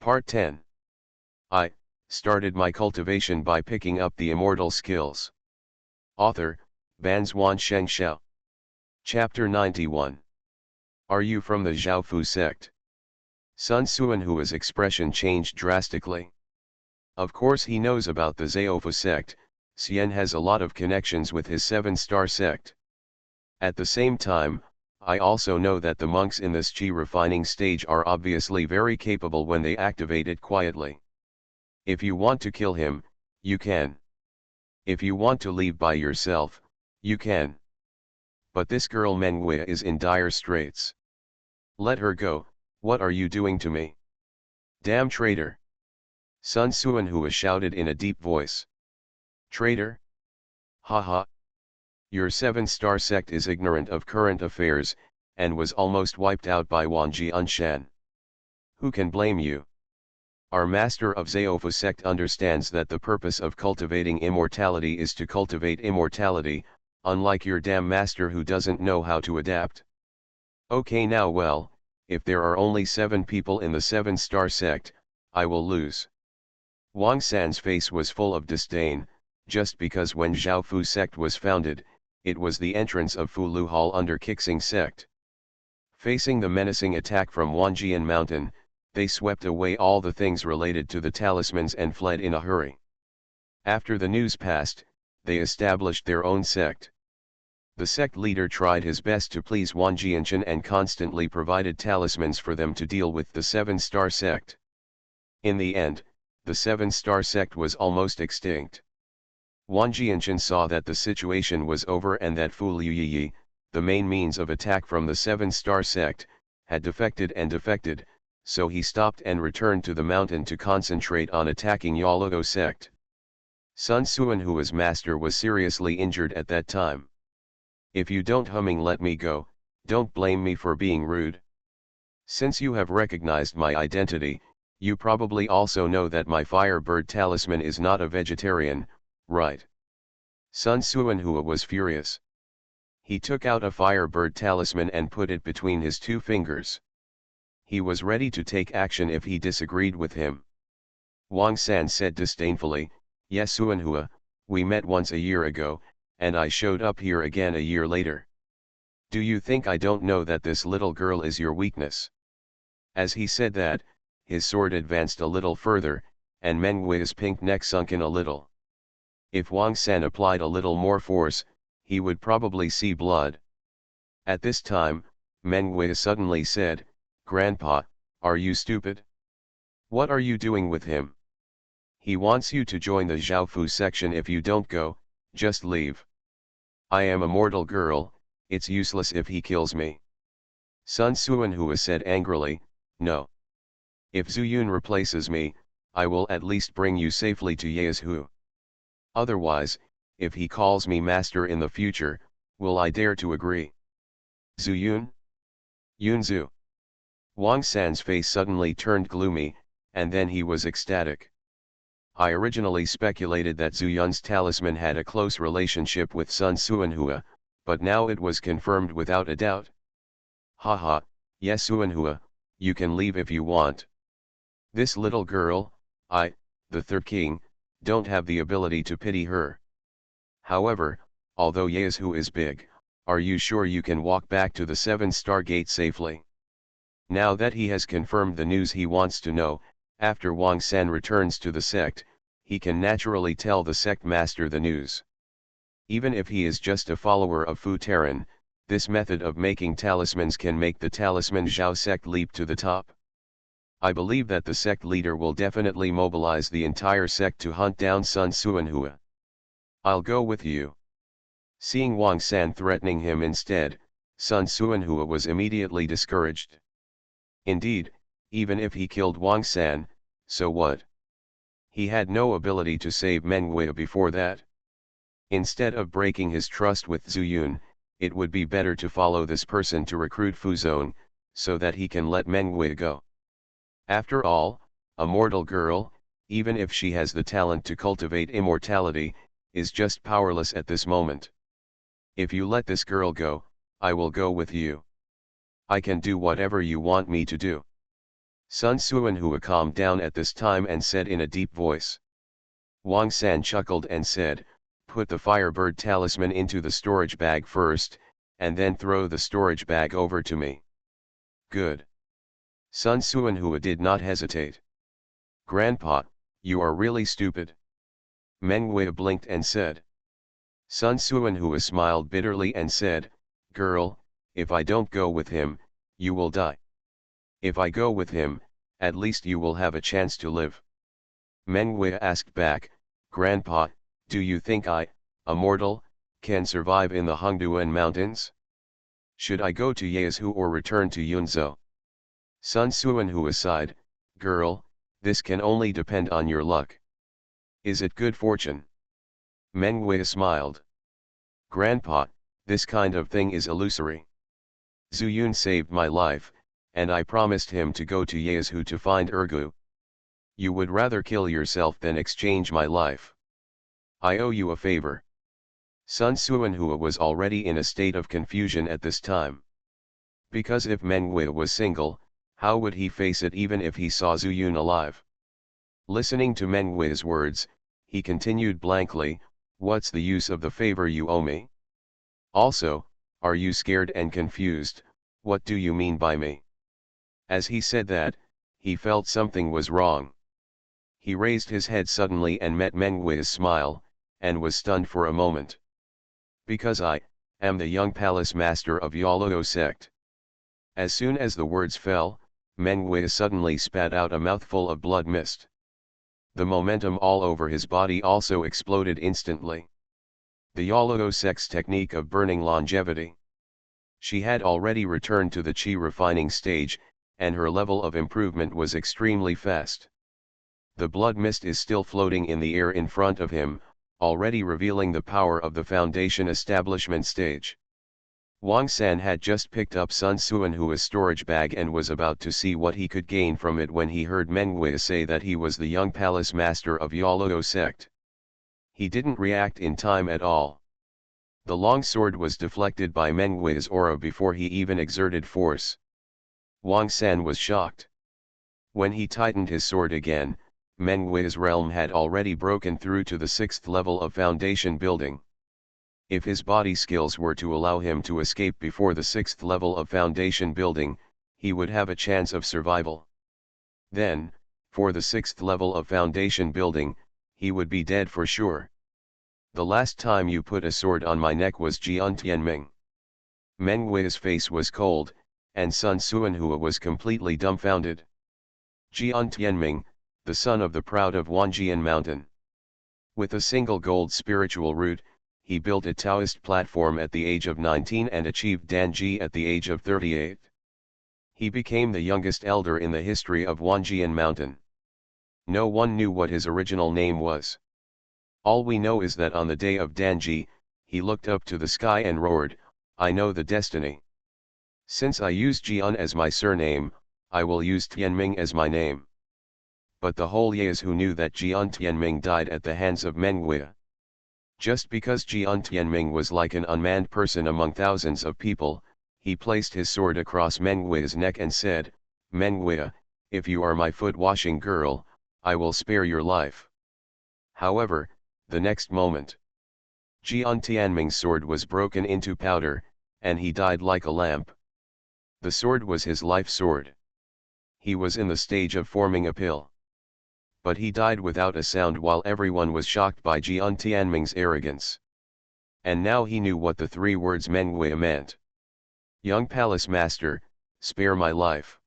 Part 10. I started my cultivation by picking up the immortal skills. Author, Banzuan Xianxia. Chapter 91. Are you from the Zhaofu sect? Sun Suanhua's expression changed drastically. Of course he knows about the Zhaofu sect. Xian has a lot of connections with his 7-star sect. At the same time, I also know that the monks in this qi refining stage are obviously very capable when they activate it quietly. If you want to kill him, you can. If you want to leave by yourself, you can. But this girl Mengwei is in dire straits. Let her go. What are you doing to me? Damn traitor! Sun Suanhua shouted in a deep voice. Traitor? Ha. Your 7-star sect is ignorant of current affairs, and was almost wiped out by Wanji Unshan. Who can blame you? Our master of Zhaofu sect understands that the purpose of cultivating immortality is to cultivate immortality, unlike your damn master who doesn't know how to adapt. Okay now well, if there are only 7 people in the 7-star sect, I will lose. Wang San's face was full of disdain, just because when Zhaofu sect was founded, it was the entrance of Fu Lu Hall under Kixing sect. Facing the menacing attack from Wanjian Mountain, they swept away all the things related to the talismans and fled in a hurry. After the news passed, they established their own sect. The sect leader tried his best to please Wanjianshan and constantly provided talismans for them to deal with the 7-star sect. In the end, the 7-star sect was almost extinct. Wanjianshan saw that the situation was over and that Fu Luyi, the main means of attack from the 7-star sect, had defected, so he stopped and returned to the mountain to concentrate on attacking Yaluo sect. Sun Suanhua's master was seriously injured at that time. If you don't let me go, don't blame me for being rude. Since you have recognized my identity, you probably also know that my Firebird talisman is not a vegetarian, right? Sun Suanhua was furious. He took out a Firebird talisman and put it between his 2 fingers. He was ready to take action if he disagreed with him. Wang San said disdainfully, Yes Suanhua, we met once a year ago, and I showed up here again a year later. Do you think I don't know that this little girl is your weakness? As he said that, his sword advanced a little further, and Mengwei's pink neck sunk in a little. If Wang San applied a little more force, he would probably see blood. At this time, Mengwei suddenly said, Grandpa, are you stupid? What are you doing with him? He wants you to join the Zhaofu section. If you don't go, just leave. I am a mortal girl, it's useless if he kills me. Sun Suanhua said angrily, No. If Zuyun replaces me, I will at least bring you safely to Yaezhu. Otherwise, if he calls me master in the future, will I dare to agree? Zuyun? Yunzu. Wang San's face suddenly turned gloomy, and then he was ecstatic. I originally speculated that Zuyun's talisman had a close relationship with Sun Suanhua, but now it was confirmed without a doubt. Haha, yes Suanhua, you can leave if you want. This little girl, I, the 3rd king, don't have the ability to pity her. However, although Yaezhu is big, are you sure you can walk back to the 7-star gate safely? Now that he has confirmed the news he wants to know, after Wang San returns to the sect, he can naturally tell the sect master the news. Even if he is just a follower of Fu Taran, this method of making talismans can make the talisman Zhao sect leap to the top. I believe that the sect leader will definitely mobilize the entire sect to hunt down Sun Suanhua. I'll go with you. Seeing Wang San threatening him instead, Sun Suanhua was immediately discouraged. Indeed, even if he killed Wang San, so what? He had no ability to save Mengwei before that. Instead of breaking his trust with Zuyun, it would be better to follow this person to recruit Fuzong, so that he can let Mengwei go. After all, a mortal girl, even if she has the talent to cultivate immortality, is just powerless at this moment. If you let this girl go, I will go with you. I can do whatever you want me to do. Sun Suanhua calmed down at this time and said in a deep voice. Wang San chuckled and said, "Put the Firebird talisman into the storage bag first, and then throw the storage bag over to me." "Good." Sun Suanhua did not hesitate. "Grandpa, you are really stupid." Meng Wei blinked and said. Sun Suanhua smiled bitterly and said, "Girl, if I don't go with him, you will die. If I go with him, at least you will have a chance to live." Meng Wei asked back, "Grandpa, do you think I, a mortal, can survive in the Hongduan mountains? Should I go to Yaezhu or return to Yunzhou?" Sun Suanhua sighed, "Girl, this can only depend on your luck. Is it good fortune?" Meng Wei smiled. "Grandpa, this kind of thing is illusory. Zhu Yun saved my life, and I promised him to go to Yaezhu to find Ergu. You would rather kill yourself than exchange my life. I owe you a favor." Sun Suanhua was already in a state of confusion at this time. Because if Meng Wei was single, how would he face it even if he saw Zhu Yun alive? Listening to Meng Wei's words, he continued blankly, "What's the use of the favor you owe me? Also, are you scared and confused? What do you mean by me?" As he said that, he felt something was wrong. He raised his head suddenly and met Meng Wei's smile, and was stunned for a moment. "Because I am the young palace master of Yaloo sect." As soon as the words fell, Meng Wei suddenly spat out a mouthful of blood mist. The momentum all over his body also exploded instantly. The Yaloo sect's technique of burning longevity. She had already returned to the chi refining stage, and her level of improvement was extremely fast. The blood mist is still floating in the air in front of him, already revealing the power of the foundation establishment stage. Wang San had just picked up Sun Suanhua's storage bag and was about to see what he could gain from it when he heard Meng Wei say that he was the young palace master of Yaloo sect. He didn't react in time at all. The long sword was deflected by Meng Wei's aura before he even exerted force. Wang San was shocked. When he tightened his sword again, Meng Wei's realm had already broken through to the 6th level of foundation building. If his body skills were to allow him to escape before the 6th level of foundation building, he would have a chance of survival. Then, for the 6th level of foundation building, he would be dead for sure. "The last time you put a sword on my neck was Jian Tianming." Meng Wei's face was cold, and Sun Suanhua was completely dumbfounded. Jian Tianming, the son of the proud of Wanjian Mountain. With a single gold spiritual root, he built a Taoist platform at the age of 19 and achieved Danji at the age of 38. He became the youngest elder in the history of Wanjian Mountain. No one knew what his original name was. All we know is that on the day of Danji, he looked up to the sky and roared, "I know the destiny. Since I use Jian as my surname, I will use Tianming as my name." But the whole Yaezhu knew that Jian Tianming died at the hands of Meng Wei. Just because Jian Tianming was like an unmanned person among thousands of people, he placed his sword across Meng Wei's neck and said, "Meng Wei, if you are my foot-washing girl, I will spare your life." However, the next moment, Jian Tianming's sword was broken into powder, and he died like a lamp. The sword was his life sword. He was in the stage of forming a pill. But he died without a sound while everyone was shocked by Jian Tianming's arrogance. And now he knew what the 3 words Meng Wei meant. "Young palace master, spare my life.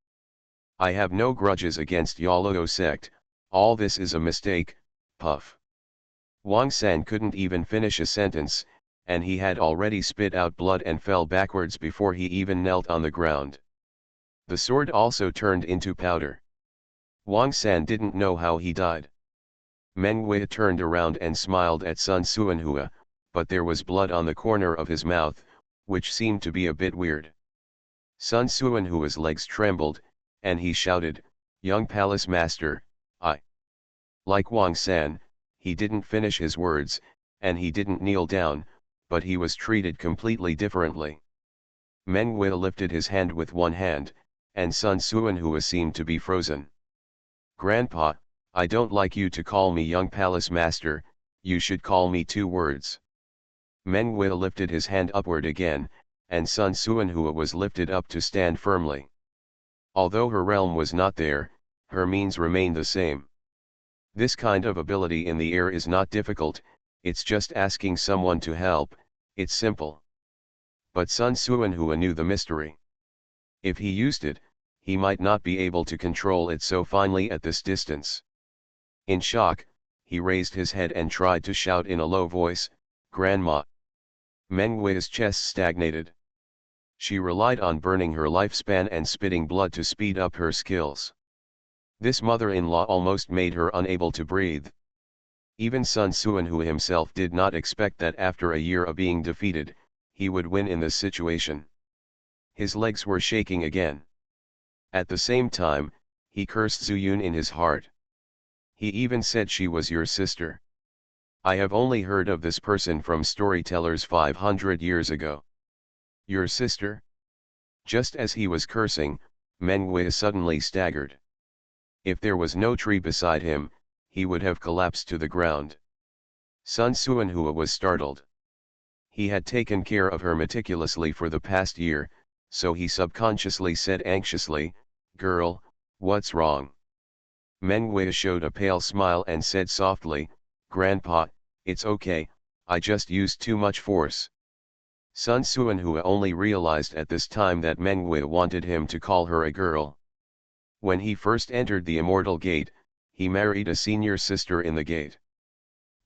I have no grudges against Yaloo sect, all this is a mistake, puff." Wang San couldn't even finish a sentence, and he had already spit out blood and fell backwards before he even knelt on the ground. The sword also turned into powder. Wang San didn't know how he died. Meng Wei turned around and smiled at Sun Suanhua, but there was blood on the corner of his mouth, which seemed to be a bit weird. Sun Suanhua's legs trembled, and he shouted, "Young palace master, I..." Like Wang San, he didn't finish his words, and he didn't kneel down, but he was treated completely differently. Meng Wei lifted his hand with one hand, and Sun Suanhua seemed to be frozen. "Grandpa, I don't like you to call me young palace master, you should call me two words." Meng Wei lifted his hand upward again, and Sun Suanhua was lifted up to stand firmly. Although her realm was not there, her means remained the same. This kind of ability in the air is not difficult, it's just asking someone to help, it's simple. But Sun Suanhua knew the mystery. If he used it, he might not be able to control it so finely at this distance. In shock, he raised his head and tried to shout in a low voice, "Grandma." Meng Wei's chest stagnated. She relied on burning her lifespan and spitting blood to speed up her skills. This mother-in-law almost made her unable to breathe. Even Sun Suanhua himself did not expect that after a year of being defeated, he would win in this situation. His legs were shaking again. At the same time, he cursed Zuyun in his heart. He even said she was your sister. I have only heard of this person from storytellers 500 years ago. Your sister? Just as he was cursing, Meng Wei suddenly staggered. If there was no tree beside him, he would have collapsed to the ground. Sun Suanhua was startled. He had taken care of her meticulously for the past year, so he subconsciously said anxiously, "Girl, what's wrong?" Meng Wei showed a pale smile and said softly, "Grandpa, it's okay, I just used too much force." Sun Suanhua only realized at this time that Meng Wei wanted him to call her a girl. When he first entered the Immortal Gate, he married a senior sister in the gate.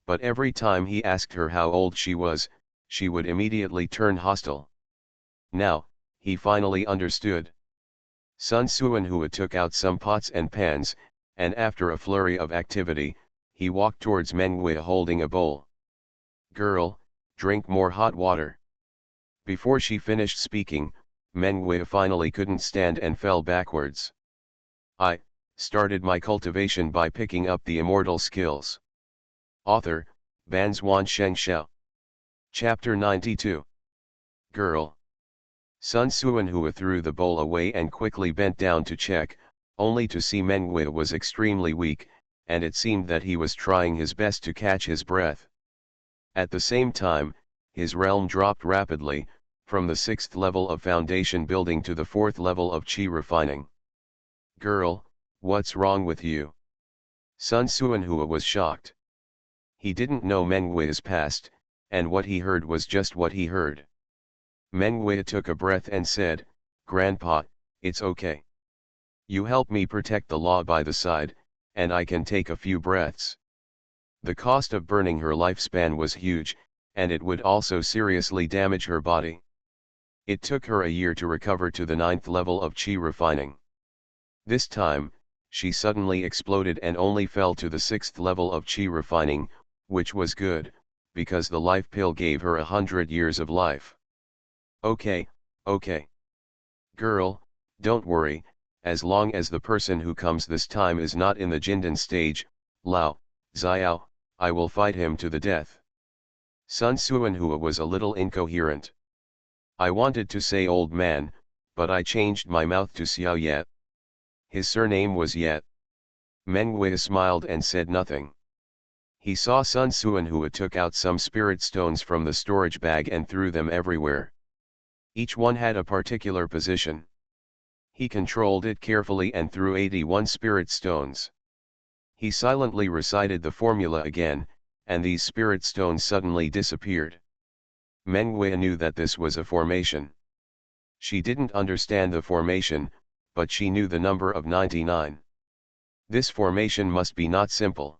But every time he asked her how old she would immediately turn hostile. Now, he finally understood. Sun Suanhua took out some pots and pans, and after a flurry of activity, he walked towards Meng Wei holding a bowl. "Girl, drink more hot water." Before she finished speaking, Meng Wei finally couldn't stand and fell backwards. I started my cultivation by picking up the immortal skills. Author, Banzuan Xianxia. Chapter 92. Girl. Sun Suanhua threw the bowl away and quickly bent down to check, only to see Meng Wei was extremely weak, and it seemed that he was trying his best to catch his breath. At the same time, his realm dropped rapidly, from the 6th level of foundation building to the 4th level of chi refining. "Girl, what's wrong with you?" Sun Suanhua was shocked. He didn't know Meng Wei's past, and what he heard was just what he heard. Meng Wei took a breath and said, "Grandpa, it's okay. You help me protect the law by the side, and I can take a few breaths." The cost of burning her lifespan was huge, and it would also seriously damage her body. It took her a year to recover to the 9th level of chi refining. This time, she suddenly exploded and only fell to the 6th level of chi refining, which was good, because the life pill gave her 100 years of life. Okay. Girl, don't worry, as long as the person who comes this time is not in the Jindan stage, Lao, Xiao, I will fight him to the death. Sun Suanhua was a little incoherent. I wanted to say old man, but I changed my mouth to Xiao Yet. His surname was Yet. Meng Wei smiled and said nothing. He saw Sun Suanhua took out some spirit stones from the storage bag and threw them everywhere. Each one had a particular position. He controlled it carefully and threw 81 spirit stones. He silently recited the formula again, and these spirit stones suddenly disappeared. Meng Wei knew that this was a formation. She didn't understand the formation, but she knew the number of 99. This formation must be not simple.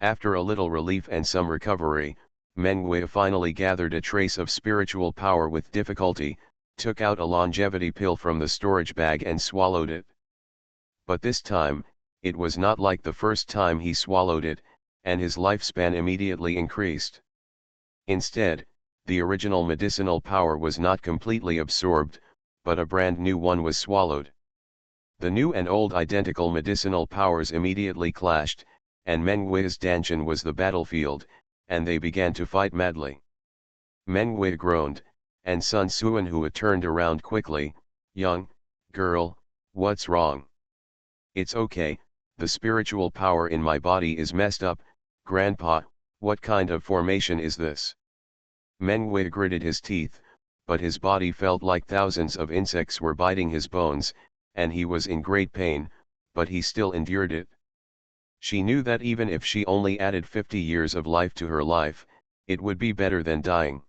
After a little relief and some recovery, Meng Wei finally gathered a trace of spiritual power with difficulty, took out a longevity pill from the storage bag and swallowed it. But this time, it was not like the first time he swallowed it, and his lifespan immediately increased. Instead, the original medicinal power was not completely absorbed, but a brand new one was swallowed. The new and old identical medicinal powers immediately clashed, and Meng Wei's dungeon was the battlefield, and they began to fight madly. Meng Wei groaned, and Sun Suanhua turned around quickly. "Young girl, What's wrong? It's okay, the spiritual power in my body is messed up, Grandpa, what kind of formation is this? Mengwei gritted his teeth, but his body felt like thousands of insects were biting his bones, and he was in great pain, but he still endured it. She knew that even if she only added 50 years of life to her life, it would be better than dying.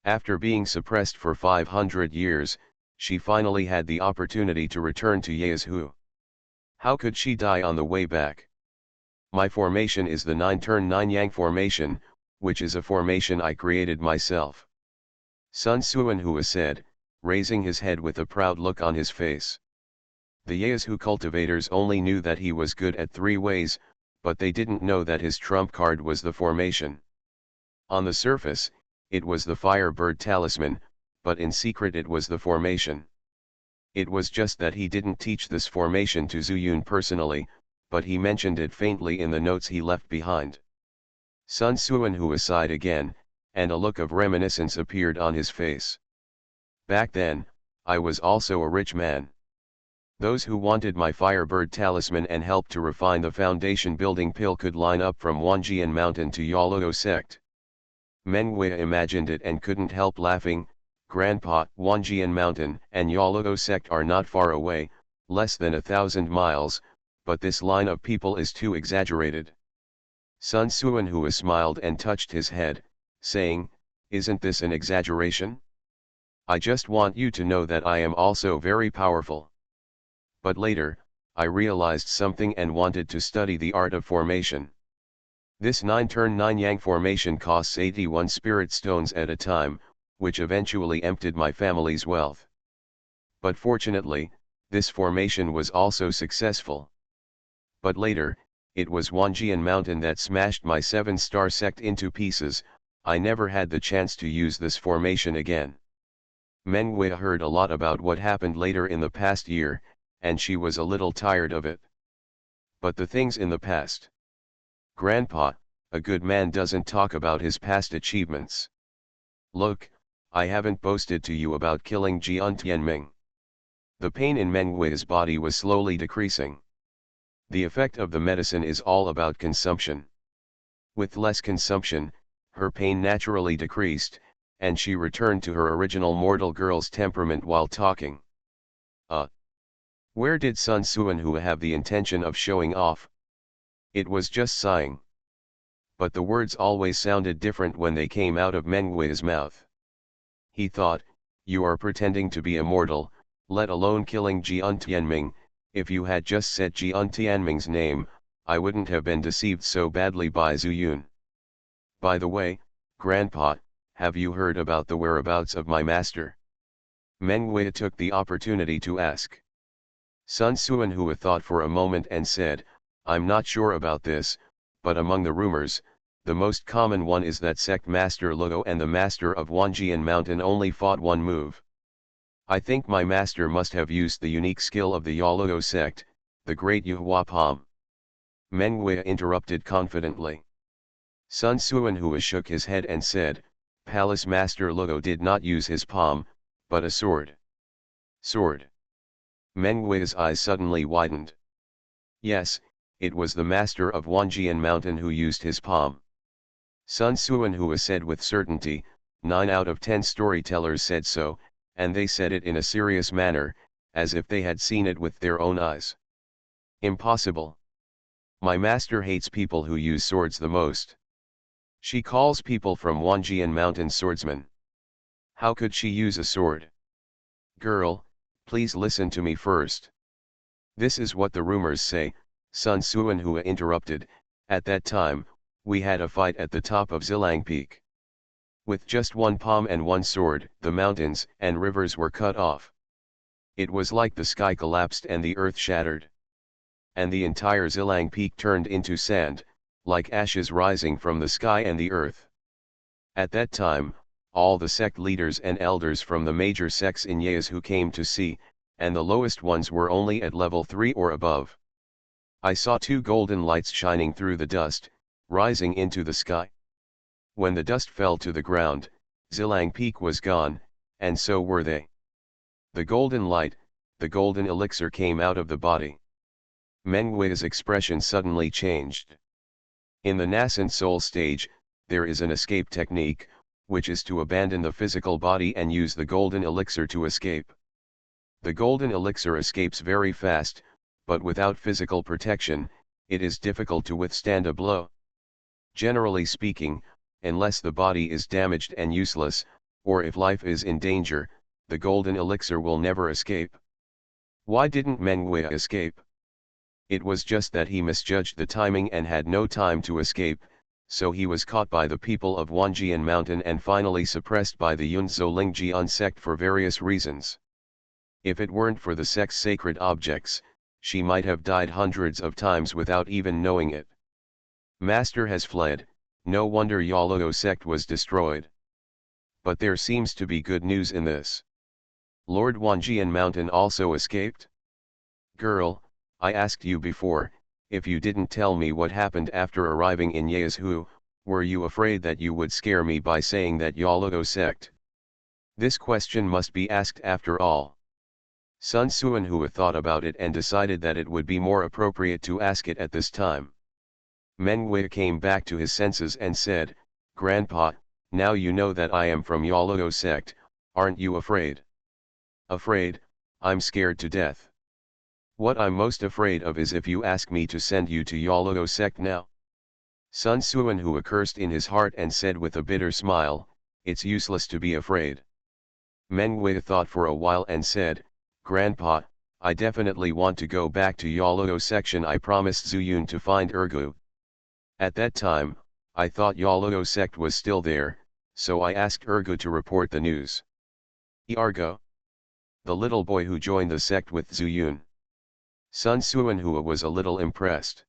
After being suppressed for 500 years, she finally had the opportunity to return to Yezhu. How could she die on the way back? My formation is the 9-turn 9-yang formation, which is a formation I created myself. Sun Suanhua said, raising his head with a proud look on his face. The Yezhu cultivators only knew that he was good at 3 ways, but they didn't know that his trump card was the formation. On the surface, it was the Firebird talisman, but in secret it was the formation. It was just that he didn't teach this formation to Zuyun personally, but he mentioned it faintly in the notes he left behind. Sun Suanhua sighed again, and a look of reminiscence appeared on his face. Back then, I was also a rich man. Those who wanted my Firebird talisman and helped to refine the foundation building pill could line up from Wanjian Mountain to Yalodo sect. Mengwei imagined it and couldn't help laughing. Grandpa, Wanjian Mountain and Yalodo sect are not far away, less than 1,000 miles, but this line of people is too exaggerated. Sun Suanhua smiled and touched his head, saying, isn't this an exaggeration? I just want you to know that I am also very powerful. But later, I realized something and wanted to study the art of formation. This 9-turn 9-yang formation costs 81 spirit stones at a time, which eventually emptied my family's wealth. But fortunately, this formation was also successful. But later, it was Wanjian Mountain that smashed my 7-star sect into pieces. I never had the chance to use this formation again. Mengwei heard a lot about what happened later in the past year, and she was a little tired of it. But the things in the past. Grandpa, a good man doesn't talk about his past achievements. Look, I haven't boasted to you about killing Jian Tianming. The pain in Mengwei's body was slowly decreasing. The effect of the medicine is all about consumption. With less consumption, her pain naturally decreased, and she returned to her original mortal girl's temperament while talking. Where did Sun Suanhua have the intention of showing off? It was just sighing. But the words always sounded different when they came out of Mengwei's mouth. He thought, you are pretending to be immortal, let alone killing Jian Tianming. If you had just said Jian Tianming's name, I wouldn't have been deceived so badly by Zuyun. By the way, Grandpa, have you heard about the whereabouts of my master? Mengwei took the opportunity to ask. Sun Suanhua thought for a moment and said, I'm not sure about this, but among the rumors, the most common one is that sect master Luo and the master of Wanjian Mountain only fought one move. I think my master must have used the unique skill of the Yaluo sect, the great Yuhua Palm. Mengwei interrupted confidently. Sun Suanhua shook his head and said, Palace Master Luo did not use his palm, but a sword. Sword. Mengwei's eyes suddenly widened. Yes, it was the master of Wanjian Mountain who used his palm. Sun Suanhua said with certainty, 9 out of 10 storytellers said so, and they said it in a serious manner, as if they had seen it with their own eyes. Impossible. My master hates people who use swords the most. She calls people from Wanjian Mountain swordsmen. How could she use a sword? Girl, please listen to me first. This is what the rumors say, Sun Suanhua interrupted. At that time, we had a fight at the top of Zilang Peak. With just one palm and one sword, the mountains and rivers were cut off. It was like the sky collapsed and the earth shattered. And the entire Zilang Peak turned into sand, like ashes rising from the sky and the earth. At that time, all the sect leaders and elders from the major sects in Yezhu came to see, and the lowest ones were only at level 3 or above. I saw 2 golden lights shining through the dust, rising into the sky. When the dust fell to the ground, Zilang Peak was gone, and so were they. The golden light, the golden elixir came out of the body. Meng Hui's expression suddenly changed. In the nascent soul stage, there is an escape technique, which is to abandon the physical body and use the golden elixir to escape. The golden elixir escapes very fast, but without physical protection, it is difficult to withstand a blow. Generally speaking, unless the body is damaged and useless, or if life is in danger, the golden elixir will never escape. Why didn't Meng Hui escape? It was just that he misjudged the timing and had no time to escape, so he was caught by the people of Wanjian Mountain and finally suppressed by the Yunzhou Lingjian sect for various reasons. If it weren't for the sect's sacred objects, she might have died hundreds of times without even knowing it. Master has fled, no wonder Yaloo sect was destroyed. But there seems to be good news in this. Lord Wanjian Mountain also escaped? Girl, I asked you before, if you didn't tell me what happened after arriving in Yezhou, were you afraid that you would scare me by saying that Yaloo sect? This question must be asked after all. Sun Suanhua thought about it and decided that it would be more appropriate to ask it at this time. Meng Hui came back to his senses and said, Grandpa, now you know that I am from Yaloo sect, aren't you afraid? Afraid? I'm scared to death. What I'm most afraid of is if you ask me to send you to Yaloo sect now. Sun Suanhua cursed in his heart and said with a bitter smile, it's useless to be afraid. Meng Hui thought for a while and said, Grandpa, I definitely want to go back to Yaloo section. I promised Zuyun to find Ergu. At that time, I thought Yaloo sect was still there, so I asked Ergu to report the news. Ergu? The little boy who joined the sect with Zuyun. Sun Suanhua was a little impressed.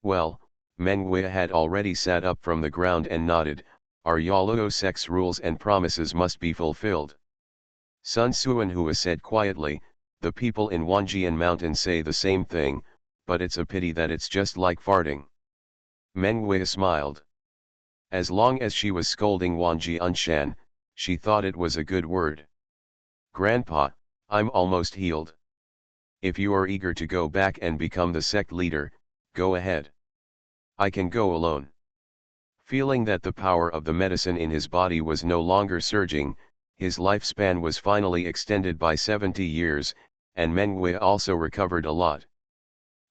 Well, Meng Hui had already sat up from the ground and nodded, our Yaloo sect's rules and promises must be fulfilled. Sun Suanhua said quietly, the people in Wanjian Mountain say the same thing, but it's a pity that it's just like farting. Meng Hui smiled. As long as she was scolding Wanjian Shan, she thought it was a good word. Grandpa, I'm almost healed. If you are eager to go back and become the sect leader, go ahead. I can go alone. Feeling that the power of the medicine in his body was no longer surging, his lifespan was finally extended by 70 years, and Meng Hui also recovered a lot.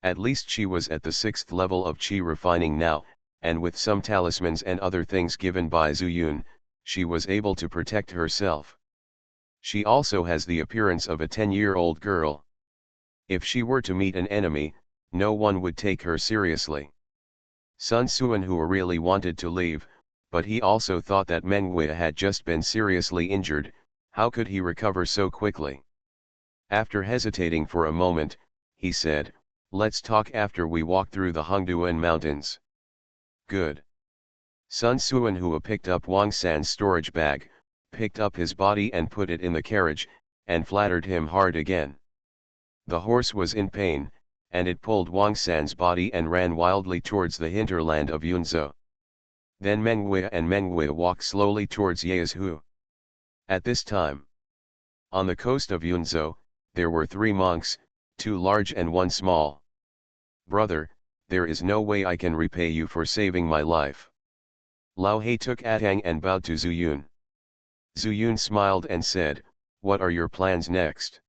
At least she was at the 6th level of qi refining now, and with some talismans and other things given by Zuyun, she was able to protect herself. She also has the appearance of a 10-year-old girl. If she were to meet an enemy, no one would take her seriously. Sun Suanhua really wanted to leave, but he also thought that Meng Hui had just been seriously injured, how could he recover so quickly? After hesitating for a moment, he said, let's talk after we walk through the Hongduan Mountains. Good. Sun Suanhua picked up Wang San's storage bag, picked up his body and put it in the carriage, and flattered him hard again. The horse was in pain, and it pulled Wang San's body and ran wildly towards the hinterland of Yunzhou. Then Meng Hui walked slowly towards Yezhou. At this time, on the coast of Yunzhou, there were 3 monks, 2 large and 1 small. Brother, there is no way I can repay you for saving my life. Lao He took Atang and bowed to Zuyun. Zuyun smiled and said, what are your plans next?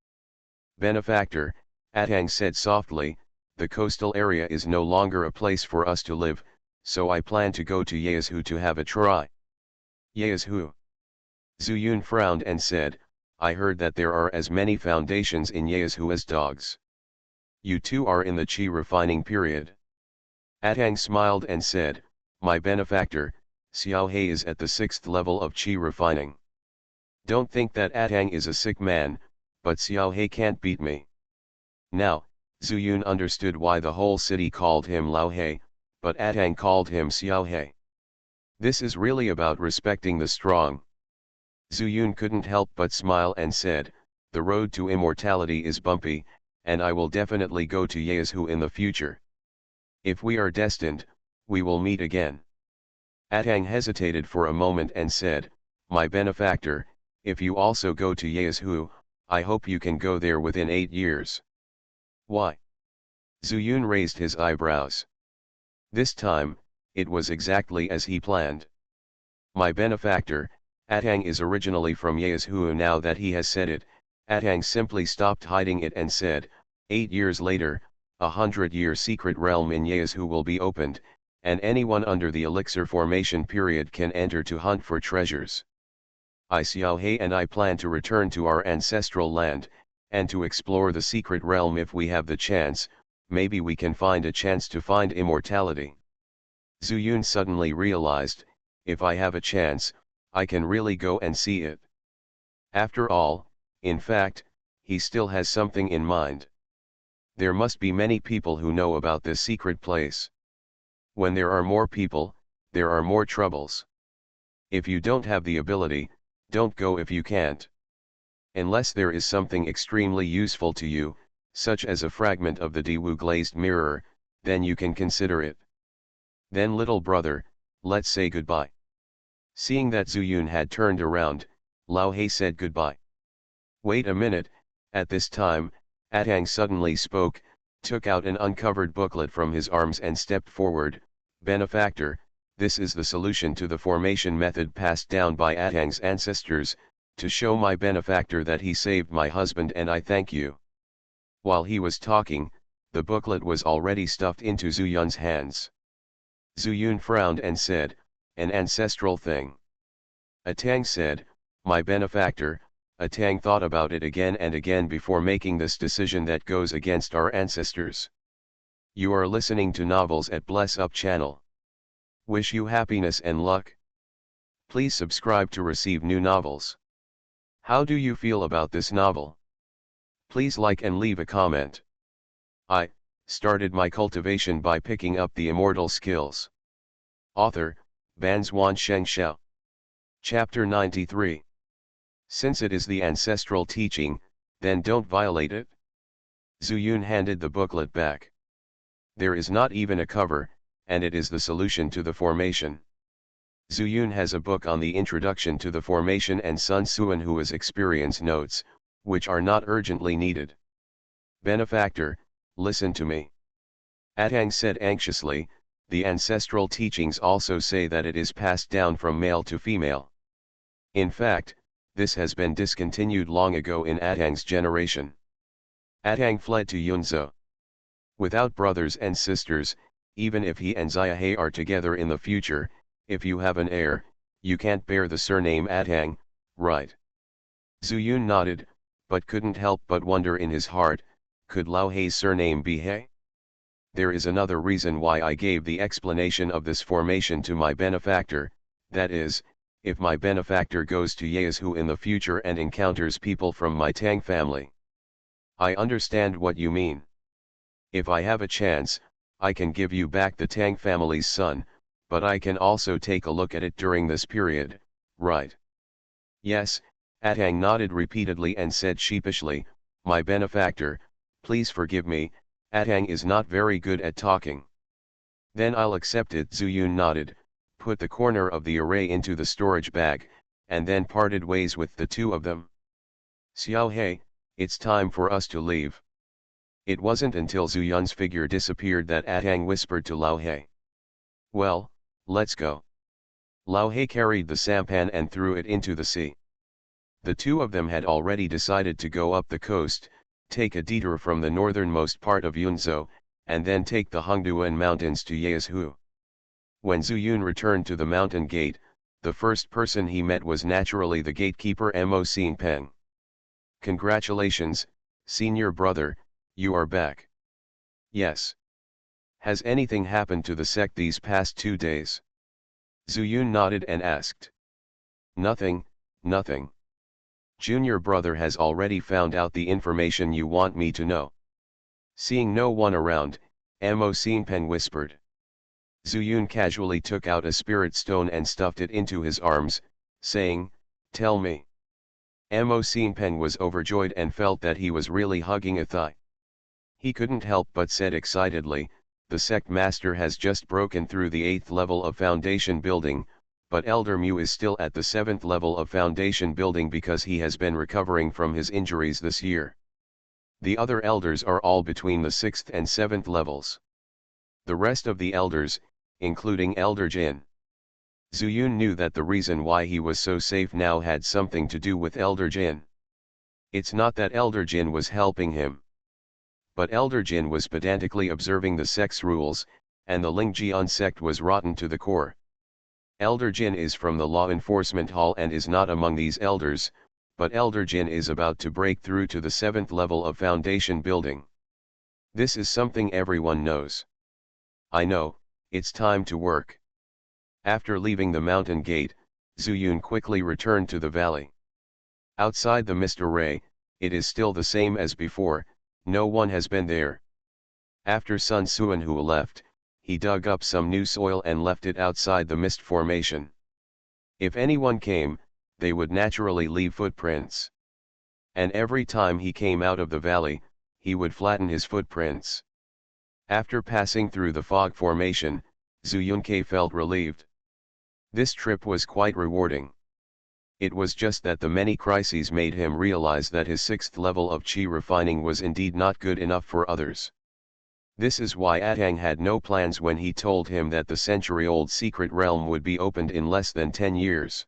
Benefactor, Atang said softly, the coastal area is no longer a place for us to live, so I plan to go to Yezhou to have a try. Yezhou. Zuyun frowned and said, I heard that there are as many foundations in Yezhou as dogs. You two are in the qi refining period. Atang smiled and said, my benefactor, Xiao He is at the 6th level of qi refining. Don't think that Atang is a sick man, but Xiao He can't beat me. Now, Zuyun understood why the whole city called him Lao He, but Atang called him Xiao He. This is really about respecting the strong. Zuyun couldn't help but smile and said, the road to immortality is bumpy, and I will definitely go to Yezhou in the future. If we are destined, we will meet again. Atang hesitated for a moment and said, my benefactor, if you also go to Yezhou, I hope you can go there within 8 years. Why? Zuyun raised his eyebrows. This time, it was exactly as he planned. My benefactor, Atang is originally from Yezhou. Now that he has said it, Atang simply stopped hiding it and said, 8 years later, 100-year secret realm in Yezhou will be opened, and anyone under the elixir formation period can enter to hunt for treasures. I Xiaohei and I plan to return to our ancestral land, and to explore the secret realm if we have the chance. Maybe we can find a chance to find immortality. Zuyun suddenly realized, if I have a chance, I can really go and see it. After all, in fact, he still has something in mind. There must be many people who know about this secret place. When there are more people, there are more troubles. If you don't have the ability, don't go if you can't. Unless there is something extremely useful to you, such as a fragment of the Diwu glazed mirror, then you can consider it. Then little brother, let's say goodbye. Seeing that Zuyun had turned around, Lao He said goodbye. Wait a minute. At this time, Atang suddenly spoke, took out an uncovered booklet from his arms and stepped forward. Benefactor, this is the solution to the formation method passed down by Atang's ancestors, to show my benefactor that he saved my husband, and I thank you. While he was talking, the booklet was already stuffed into Zuyun's hands. Zuyun frowned and said, an ancestral thing. Atang said, my benefactor. Atang thought about it again and again before making this decision that goes against our ancestors. You are listening to Novels at Bless Up channel. Wish you happiness and luck. Please subscribe to receive new novels. How do you feel about this novel? Please like and leave a comment. I started my cultivation by picking up the immortal skills. Author, Banzuan Xianxia. Chapter 93. Since it is the ancestral teaching, then don't violate it. Zuyun handed the booklet back. There is not even a cover, and it is the solution to the formation. Zuyun has a book on the introduction to the formation and Sun Suan Hua's experience notes, which are not urgently needed. Benefactor, listen to me. Atang said anxiously, the ancestral teachings also say that it is passed down from male to female. In fact, this has been discontinued long ago in Atang's generation. Atang fled to Yunzhou. Without brothers and sisters, even if he and Xiaohei are together in the future, if you have an heir, you can't bear the surname Atang, right? Zuyun nodded, but couldn't help but wonder in his heart, could Lao Hei's surname be He? There is another reason why I gave the explanation of this formation to my benefactor, that is, if my benefactor goes to Yezhou in the future and encounters people from my Tang family. I understand what you mean. If I have a chance, I can give you back the Tang family's son, but I can also take a look at it during this period, right? Yes, Atang nodded repeatedly and said sheepishly, my benefactor, please forgive me, Atang is not very good at talking. Then I'll accept it. Zuyun nodded, put the corner of the array into the storage bag, and then parted ways with the two of them. Xiaohei, it's time for us to leave. It wasn't until Zuyun's figure disappeared that Atang whispered to Lao He. Well, let's go. Lao He carried the sampan and threw it into the sea. The two of them had already decided to go up the coast, take a detour from the northernmost part of Yunzhou, and then take the Hongduan mountains to Yezhou. When Zuyun returned to the mountain gate, the first person he met was naturally the gatekeeper Mo Xinpeng. Congratulations, senior brother, you are back. Yes. Has anything happened to the sect these past 2 days? Zuyun nodded and asked. Nothing, nothing. Junior brother has already found out the information you want me to know. Seeing no one around, Mo Xinpeng whispered. Zuyun casually took out a spirit stone and stuffed it into his arms, saying, tell me. Mo Xinpeng was overjoyed and felt that he was really hugging a thigh. He couldn't help but said excitedly, the sect master has just broken through the 8th level of foundation building, but Elder Mu is still at the 7th level of foundation building because he has been recovering from his injuries this year. The other elders are all between the 6th and 7th levels. The rest of the elders, including Elder Jin. Zuyun knew that the reason why he was so safe now had something to do with Elder Jin. It's not that Elder Jin was helping him. But Elder Jin was pedantically observing the sect's rules, and the Lingjian sect was rotten to the core. Elder Jin is from the Law Enforcement Hall and is not among these elders, but Elder Jin is about to break through to the 7th level of foundation building. This is something everyone knows. I know, it's time to work. After leaving the mountain gate, Zuyun quickly returned to the valley. Outside the mist array, it is still the same as before, no one has been there. After Sun Suanhua left, he dug up some new soil and left it outside the mist formation. If anyone came, they would naturally leave footprints. And every time he came out of the valley, he would flatten his footprints. After passing through the fog formation, Zuyunke felt relieved. This trip was quite rewarding. It was just that the many crises made him realize that his 6th level of chi refining was indeed not good enough for others. This is why Atang had no plans when he told him that the century-old secret realm would be opened in less than 10 years.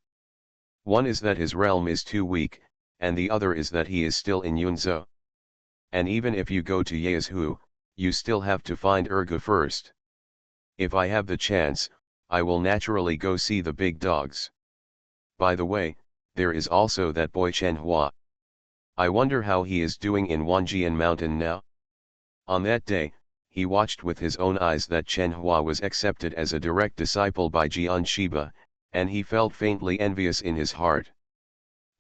One is that his realm is too weak, and the other is that he is still in Yunzhou. And even if you go to Yezhu, you still have to find Urga first. If I have the chance, I will naturally go see the big dogs. By the way, there is also that boy Chen Hua. I wonder how he is doing in Wanjian Mountain now. On that day, he watched with his own eyes that Chen Hua was accepted as a direct disciple by Jian Shiba, and he felt faintly envious in his heart.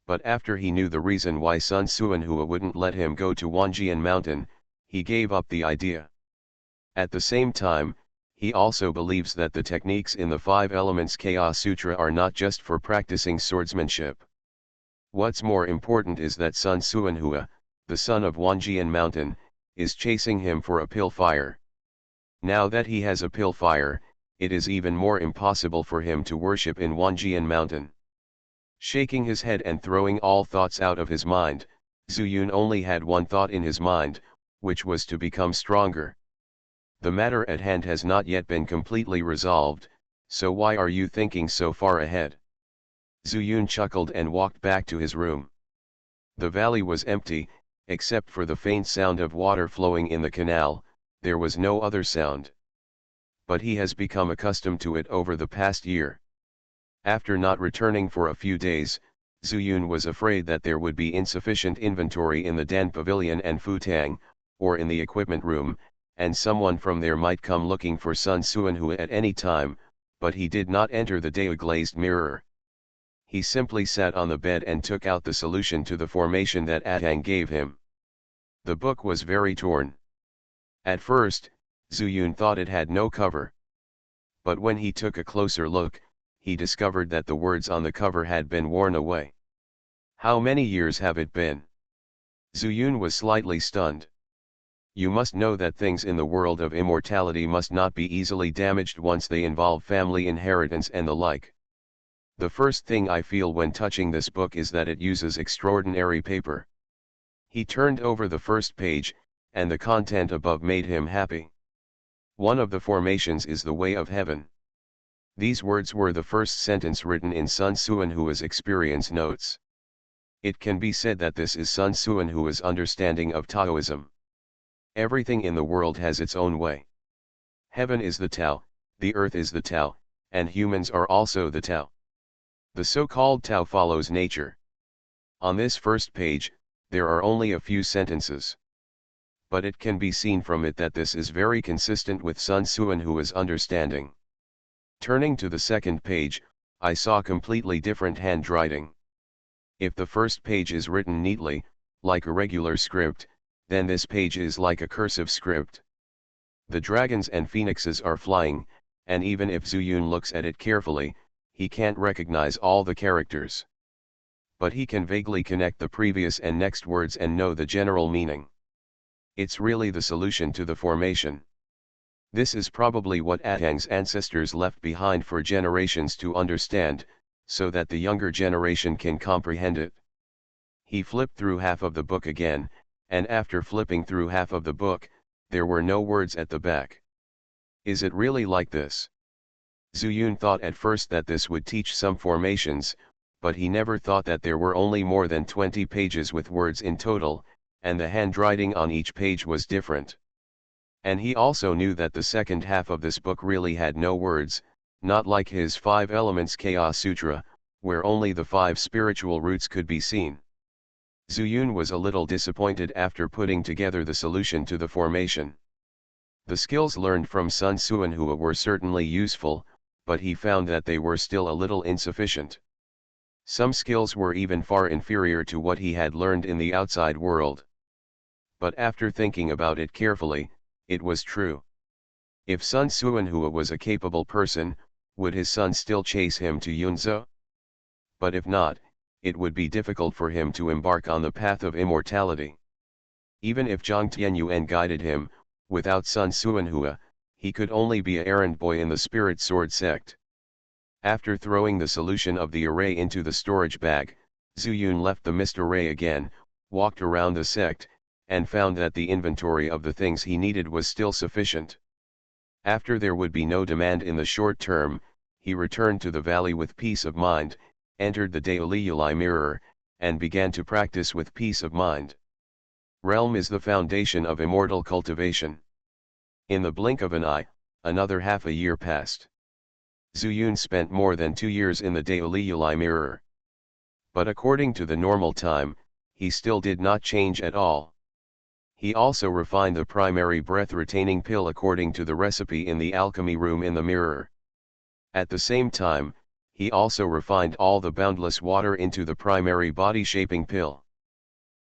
But after he knew the reason why Sun Suanhua wouldn't let him go to Wanjian Mountain, he gave up the idea. At the same time, he also believes that the techniques in the 5 Elements Chaos Sutra are not just for practicing swordsmanship. What's more important is that Sun Suanhua, the son of Wanjian Mountain, is chasing him for a pill fire. Now that he has a pill fire, it is even more impossible for him to worship in Wanjian Mountain. Shaking his head and throwing all thoughts out of his mind, Zuyun only had one thought in his mind, which was to become stronger. The matter at hand has not yet been completely resolved, so why are you thinking so far ahead? Zuyun chuckled and walked back to his room. The valley was empty, except for the faint sound of water flowing in the canal. There was no other sound. But he has become accustomed to it over the past year. After not returning for a few days, Zuyun was afraid that there would be insufficient inventory in the Dan Pavilion and Futang, or in the equipment room, and someone from there might come looking for Sun Suanhua at any time, but he did not enter the day-glazed mirror. He simply sat on the bed and took out the solution to the formation that Atang gave him. The book was very torn. At first, Zuyun thought it had no cover. But when he took a closer look, he discovered that the words on the cover had been worn away. How many years have it been? Zuyun was slightly stunned. You must know that things in the world of immortality must not be easily damaged once they involve family inheritance and the like. The first thing I feel when touching this book is that it uses extraordinary paper. He turned over the first page, and the content above made him happy. One of the formations is the way of heaven. These words were the first sentence written in Sun Suanhua's experience notes. It can be said that this is Sun Suanhua's understanding of Taoism. Everything in the world has its own way. Heaven is the Tao, the earth is the Tao, and humans are also the Tao. The so-called Tao follows nature. On this first page, there are only a few sentences. But it can be seen from it that this is very consistent with Sun Suanhua's understanding. Turning to the second page, I saw completely different handwriting. If the first page is written neatly, like a regular script, then this page is like a cursive script. The dragons and phoenixes are flying, and even if Zuyun looks at it carefully, he can't recognize all the characters. But he can vaguely connect the previous and next words and know the general meaning. It's really the solution to the formation. This is probably what Atang's ancestors left behind for generations to understand, so that the younger generation can comprehend it. He flipped through half of the book again, and after flipping through half of the book, there were no words at the back. Is it really like this? Zuyun thought at first that this would teach some formations, but he never thought that there were only more than 20 pages with words in total, and the handwriting on each page was different. And he also knew that the second half of this book really had no words, not like his 5 Elements Chaos Sutra, where only the 5 spiritual roots could be seen. Zuyun was a little disappointed after putting together the solution to the formation. The skills learned from Sun Suanhua were certainly useful, but he found that they were still a little insufficient. Some skills were even far inferior to what he had learned in the outside world. But after thinking about it carefully, it was true. If Sun Suanhua was a capable person, would his son still chase him to Yunzhou? But if not, it would be difficult for him to embark on the path of immortality. Even if Zhang Tianyuan guided him, without Sun Suanhua, he could only be an errand boy in the Spirit Sword sect. After throwing the solution of the array into the storage bag, Zuyun left the mist array again, walked around the sect, and found that the inventory of the things he needed was still sufficient. After there would be no demand in the short term, he returned to the valley with peace of mind, entered the Daoliyulai mirror, and began to practice with peace of mind. Realm is the foundation of immortal cultivation. In the blink of an eye, another half a year passed. Zuyun spent more than 2 years in the Daoliyulai mirror. But according to the normal time, he still did not change at all. He also refined the primary breath-retaining pill according to the recipe in the alchemy room in the mirror. At the same time, he also refined all the boundless water into the primary body-shaping pill.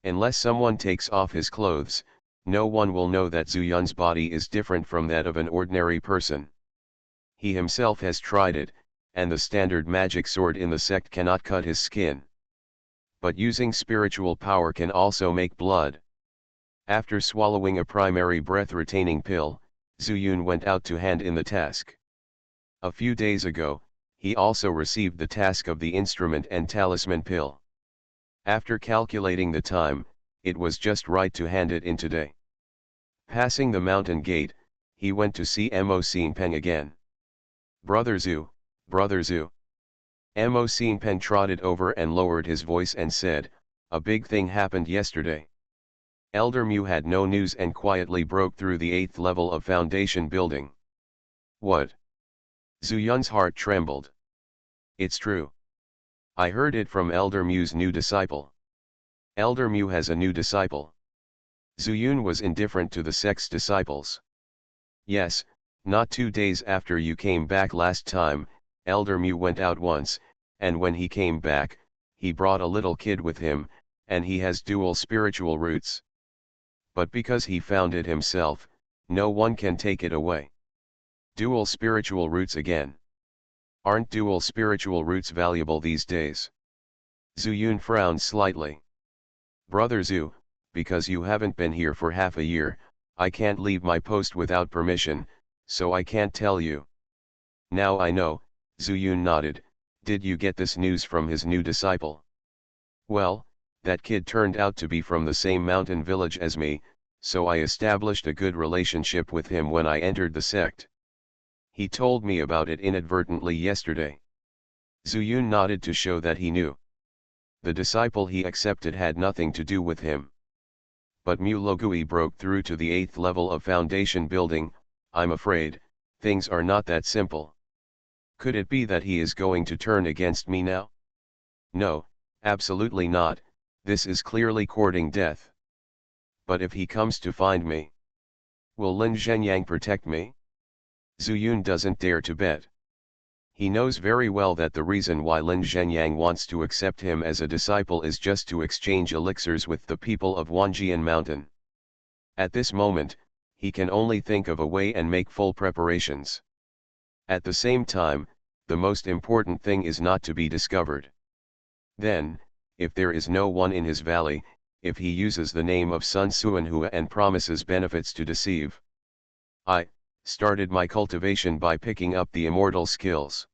Unless someone takes off his clothes, no one will know that Zuyun's body is different from that of an ordinary person. He himself has tried it, and the standard magic sword in the sect cannot cut his skin. But using spiritual power can also make blood. After swallowing a primary breath-retaining pill, Zuyun went out to hand in the task. A few days ago, he also received the task of the instrument and talisman pill. After calculating the time, it was just right to hand it in today. Passing the mountain gate, he went to see Mo Xianpeng again. Brother Zhu, Brother Zhu. Mo Xianpeng trotted over and lowered his voice and said, "A big thing happened yesterday." Elder Mu had no news and quietly broke through the 8th level of foundation building. What? Zuyun's heart trembled. It's true. I heard it from Elder Mu's new disciple. Elder Mu has a new disciple. Zuyun was indifferent to the sect's disciples. Yes, not 2 days after you came back last time, Elder Mu went out once, and when he came back, he brought a little kid with him, and he has dual spiritual roots. But because he found it himself, no one can take it away. Dual spiritual roots again. Aren't dual spiritual roots valuable these days? Zuyun frowned slightly. Brother Zhu, because you haven't been here for half a year, I can't leave my post without permission, so I can't tell you. Now I know, Zuyun nodded. Did you get this news from his new disciple? Well, that kid turned out to be from the same mountain village as me, so I established a good relationship with him when I entered the sect. He told me about it inadvertently yesterday. Zuyun nodded to show that he knew. The disciple he accepted had nothing to do with him. But Mu Logui broke through to the 8th level of foundation building. I'm afraid, things are not that simple. Could it be that he is going to turn against me now? No, absolutely not, this is clearly courting death. But if he comes to find me, will Lin Zhenyang protect me? Zuyun doesn't dare to bet. He knows very well that the reason why Lin Zhenyang wants to accept him as a disciple is just to exchange elixirs with the people of Wanjian Mountain. At this moment, he can only think of a way and make full preparations. At the same time, the most important thing is not to be discovered. Then, if there is no one in his valley, if he uses the name of Sun Suanhua and promises benefits to deceive. Started my cultivation by picking up the immortal skills.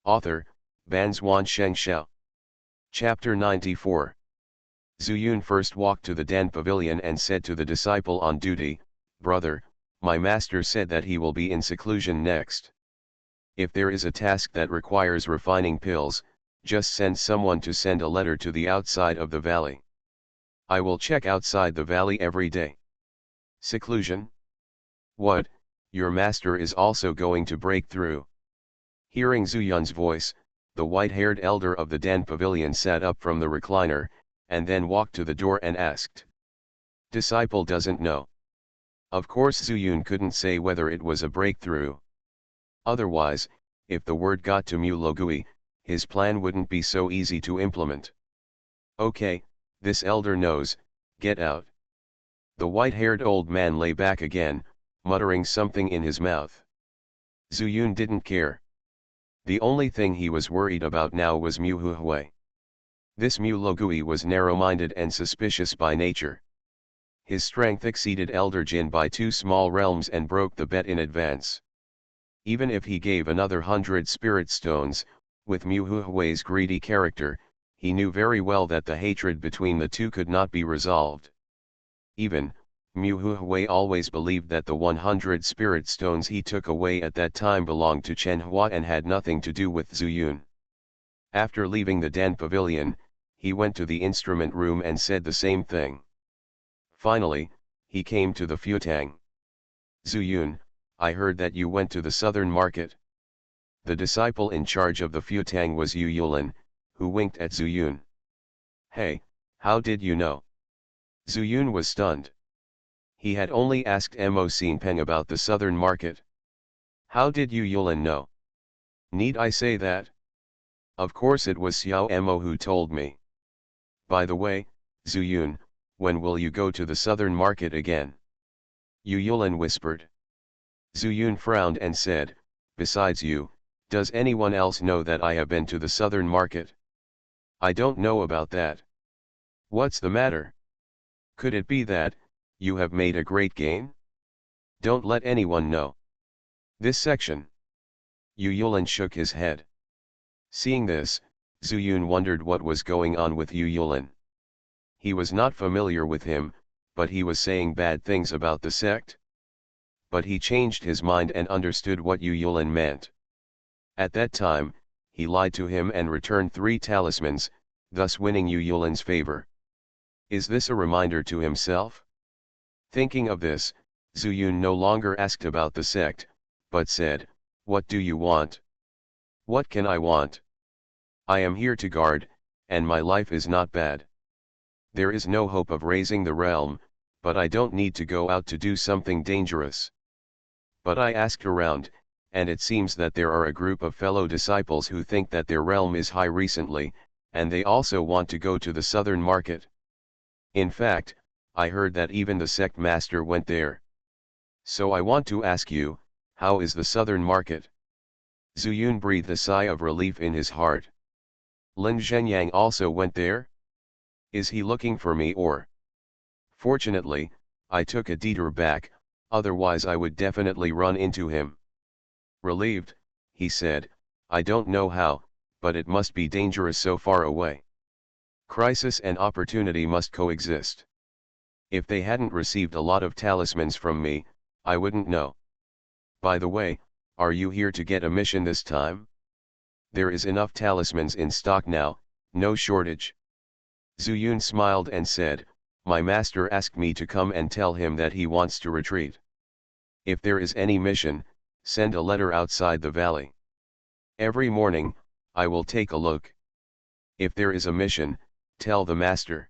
Author, Banzuan Xianxia. Chapter 94. Zuyun first walked to the Dan pavilion and said to the disciple on duty, "Brother, my master said that he will be in seclusion next. If there is a task that requires refining pills, just send someone to send a letter to the outside of the valley. I will check outside the valley every day." Seclusion? What, your master is also going to break through? Hearing Zuyun's voice, the white-haired elder of the Dan pavilion sat up from the recliner, and then walked to the door and asked. Disciple doesn't know. Of course Zuyun couldn't say whether it was a breakthrough. Otherwise, if the word got to Mu Logui, his plan wouldn't be so easy to implement. Okay, this elder knows, get out. The white-haired old man lay back again, muttering something in his mouth. Zuyun didn't care. The only thing he was worried about now was Mu Huhui. This Mu Logui was narrow-minded and suspicious by nature. His strength exceeded Elder Jin by 2 small realms and broke the bet in advance. Even if he gave another 100 spirit stones, with Mu Hui's greedy character, he knew very well that the hatred between the two could not be resolved. Even, Mu Hui always believed that the 100 spirit stones he took away at that time belonged to Chen Hua and had nothing to do with Zuyun. After leaving the Dan pavilion, he went to the instrument room and said the same thing. Finally, he came to the Futang. Zuyun, I heard that you went to the southern market. The disciple in charge of the Futang was Yu Yulin, who winked at Zuyun. Hey, how did you know? Zuyun was stunned. He had only asked Mo Xinpeng about the southern market. How did Yu Yulin know? Need I say that? Of course it was Xiao Mo who told me. By the way, Zuyun, when will you go to the southern market again? Yu Yulin whispered. Zuyun frowned and said, besides you, does anyone else know that I have been to the southern market? I don't know about that. What's the matter? Could it be that, you have made a great gain? Don't let anyone know. This section. Yu Yulin shook his head. Seeing this, Zuyun wondered what was going on with Yu Yulin. He was not familiar with him, but he was saying bad things about the sect. But he changed his mind and understood what Yu Yulin meant. At that time, he lied to him and returned 3 talismans, thus winning Yu Yulin's favor. Is this a reminder to himself? Thinking of this, Zuyun no longer asked about the sect, but said, what do you want? What can I want? I am here to guard, and my life is not bad. There is no hope of raising the realm, but I don't need to go out to do something dangerous. But I asked around, and it seems that there are a group of fellow disciples who think that their realm is high recently, and they also want to go to the southern market. In fact, I heard that even the sect master went there. So I want to ask you, how is the southern market? Zuyun breathed a sigh of relief in his heart. Lin Zhenyang also went there? Is he looking for me or? Fortunately, I took a detour back, otherwise I would definitely run into him. Relieved, he said, I don't know how, but it must be dangerous so far away. Crisis and opportunity must coexist. If they hadn't received a lot of talismans from me, I wouldn't know. By the way, are you here to get a mission this time? There is enough talismans in stock now, no shortage. Zuyun smiled and said, my master asked me to come and tell him that he wants to retreat. If there is any mission, send a letter outside the valley. Every morning, I will take a look. If there is a mission, tell the master.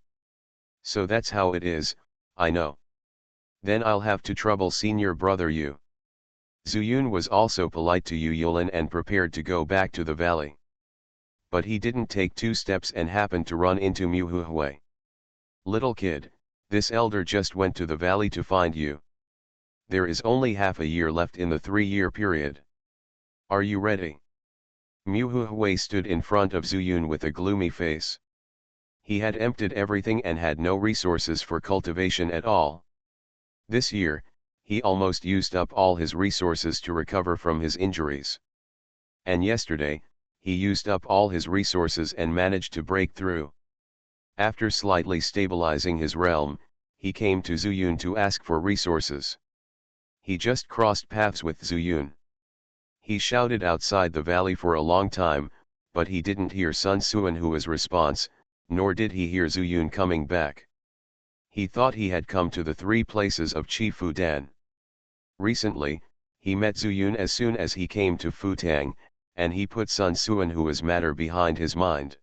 So that's how it is, I know. Then I'll have to trouble senior brother Yu. Zuyun was also polite to Yu Yulin and prepared to go back to the valley. But he didn't take 2 steps and happened to run into Mu Huhui. Little kid, this elder just went to the valley to find you. There is only half a year left in the 3-year period. Are you ready? Mu Huhui stood in front of Zuyun with a gloomy face. He had emptied everything and had no resources for cultivation at all. This year, he almost used up all his resources to recover from his injuries. And yesterday, he used up all his resources and managed to break through. After slightly stabilizing his realm, he came to Zuyun to ask for resources. He just crossed paths with Zuyun. He shouted outside the valley for a long time, but he didn't hear Sun Suanhua's response, nor did he hear Zuyun coming back. He thought he had come to the three places of Qi Fudan. Recently, he met Zuyun as soon as he came to Futang, and he put Sun Suanhua's matter behind his mind.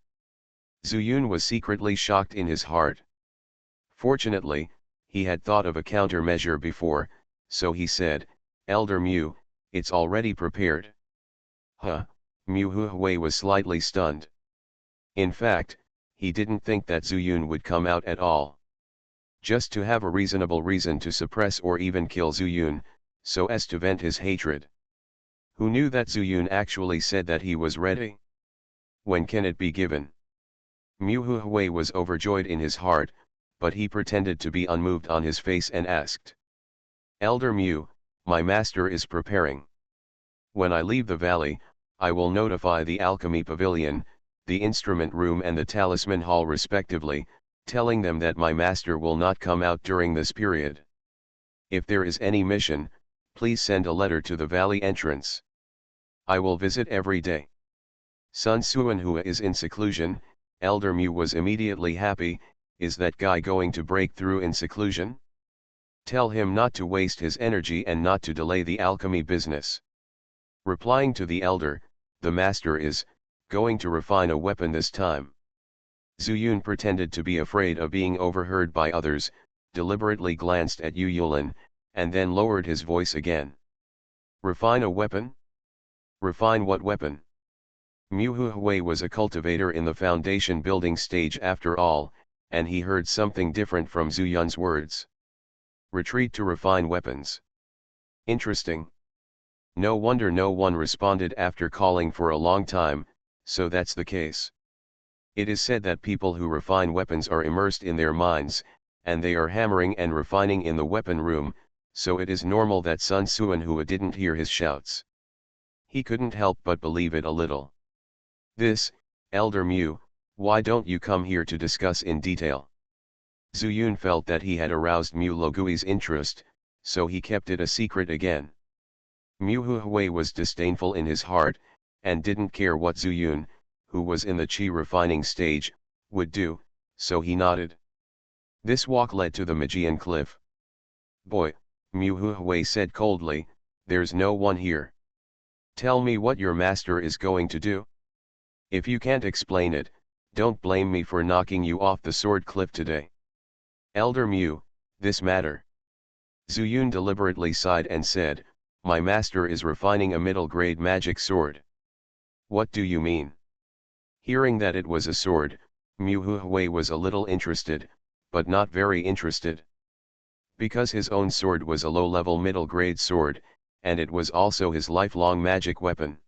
Zuyun was secretly shocked in his heart. Fortunately, he had thought of a countermeasure before, so he said, "Elder Mu, it's already prepared." Huh, Mu Huhui was slightly stunned. In fact, he didn't think that Zuyun would come out at all. Just to have a reasonable reason to suppress or even kill Zuyun, so as to vent his hatred. Who knew that Zuyun actually said that he was ready? When can it be given? Mu Huhui was overjoyed in his heart, but he pretended to be unmoved on his face and asked, "Elder Mu, my master is preparing. When I leave the valley, I will notify the alchemy pavilion, the instrument room and the talisman hall respectively, telling them that my master will not come out during this period. If there is any mission, please send a letter to the valley entrance. I will visit every day." Sun Suanhua is in seclusion. Elder Mu was immediately happy. Is that guy going to break through in seclusion? Tell him not to waste his energy and not to delay the alchemy business. Replying to the elder, the master is going to refine a weapon this time. Zuyun pretended to be afraid of being overheard by others, deliberately glanced at Yu Yulin, and then lowered his voice again. "Refine a weapon? Refine what weapon?" Mu Huhui was a cultivator in the foundation building stage after all, and he heard something different from Zuyun's words. Retreat to refine weapons. Interesting. No wonder no one responded after calling for a long time, so that's the case. It is said that people who refine weapons are immersed in their minds, and they are hammering and refining in the weapon room, so it is normal that Sun Suanhua didn't hear his shouts. He couldn't help but believe it a little. "This, Elder Mu, why don't you come here to discuss in detail?" Zuyun felt that he had aroused Mu Logui's interest, so he kept it a secret again. Mu Huhui was disdainful in his heart, and didn't care what Zuyun, who was in the Qi refining stage, would do, so he nodded. This walk led to the Magian cliff. "Boy," Mu Huhui said coldly, "there's no one here. Tell me what your master is going to do. If you can't explain it, don't blame me for knocking you off the sword cliff today." "Elder Mu, this matter." Zuyun deliberately sighed and said, "My master is refining a middle-grade magic sword." "What do you mean?" Hearing that it was a sword, Mu Huhui was a little interested, but not very interested. Because his own sword was a low-level middle-grade sword, and it was also his lifelong magic weapon.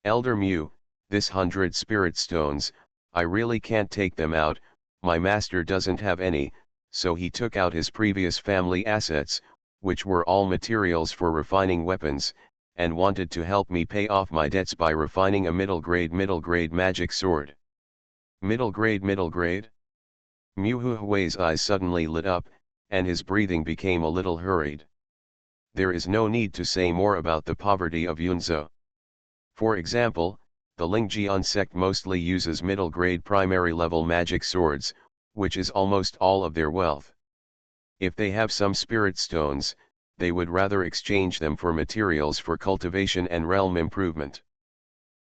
"Elder Mu, this 100 spirit stones, I really can't take them out, my master doesn't have any," so he took out his previous family assets, which were all materials for refining weapons, and wanted to help me pay off my debts by refining a middle-grade magic sword. Middle grade? Mu Hui's eyes suddenly lit up, and his breathing became a little hurried. There is no need to say more about the poverty of Yunzhou. For example, the Lingjian sect mostly uses middle-grade primary-level magic swords, which is almost all of their wealth. If they have some spirit stones, they would rather exchange them for materials for cultivation and realm improvement.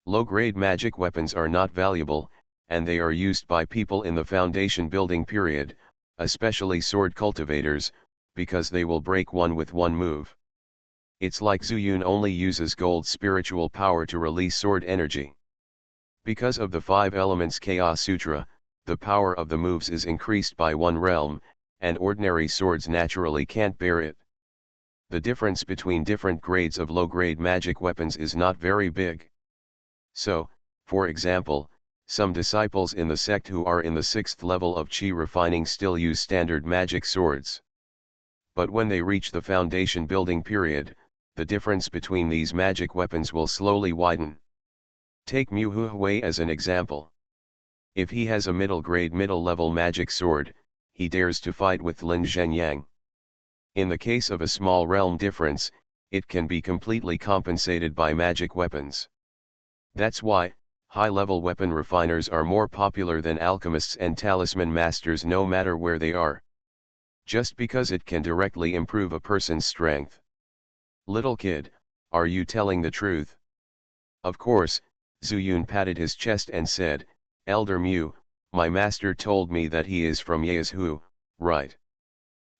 Low-grade magic weapons are not valuable, and they are used by people in the foundation building period, especially sword cultivators, because they will break one with one move. It's like Zuyun only uses gold spiritual power to release sword energy. Because of the 5 elements Chaos Sutra, the power of the moves is increased by 1 realm, and ordinary swords naturally can't bear it. The difference between different grades of low-grade magic weapons is not very big. So, for example, some disciples in the sect who are in the 6th level of Qi refining still use standard magic swords. But when they reach the foundation building period, the difference between these magic weapons will slowly widen. Take Mu Huihui as an example. If he has a middle-grade middle-level magic sword, he dares to fight with Lin Zhenyang. In the case of a small realm difference, it can be completely compensated by magic weapons. That's why, high-level weapon refiners are more popular than alchemists and talisman masters no matter where they are. Just because it can directly improve a person's strength. Little kid, are you telling the truth? Of course, Zuyun patted his chest and said, Elder Mu, my master told me that he is from Yezhu, right?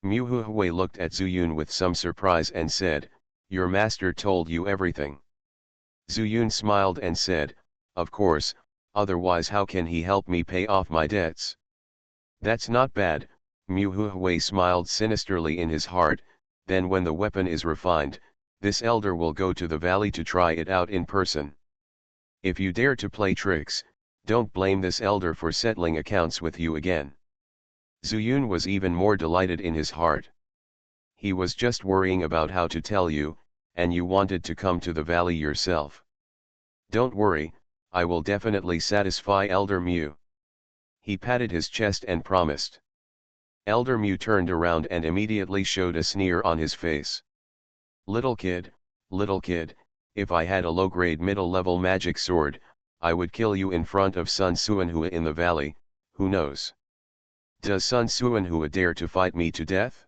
Mu Huihui looked at Zuyun with some surprise and said, your master told you everything. Zuyun smiled and said, of course, otherwise how can he help me pay off my debts? That's not bad, Mu Huihui smiled sinisterly in his heart, then when the weapon is refined, this elder will go to the valley to try it out in person. If you dare to play tricks, don't blame this elder for settling accounts with you again. Zuyun was even more delighted in his heart. He was just worrying about how to tell you, and you wanted to come to the valley yourself. Don't worry, I will definitely satisfy Elder Mu. He patted his chest and promised. Elder Mu turned around and immediately showed a sneer on his face. Little kid, if I had a low-grade middle-level magic sword, I would kill you in front of Sun Suanhua in the valley, who knows? Does Sun Suanhua dare to fight me to death?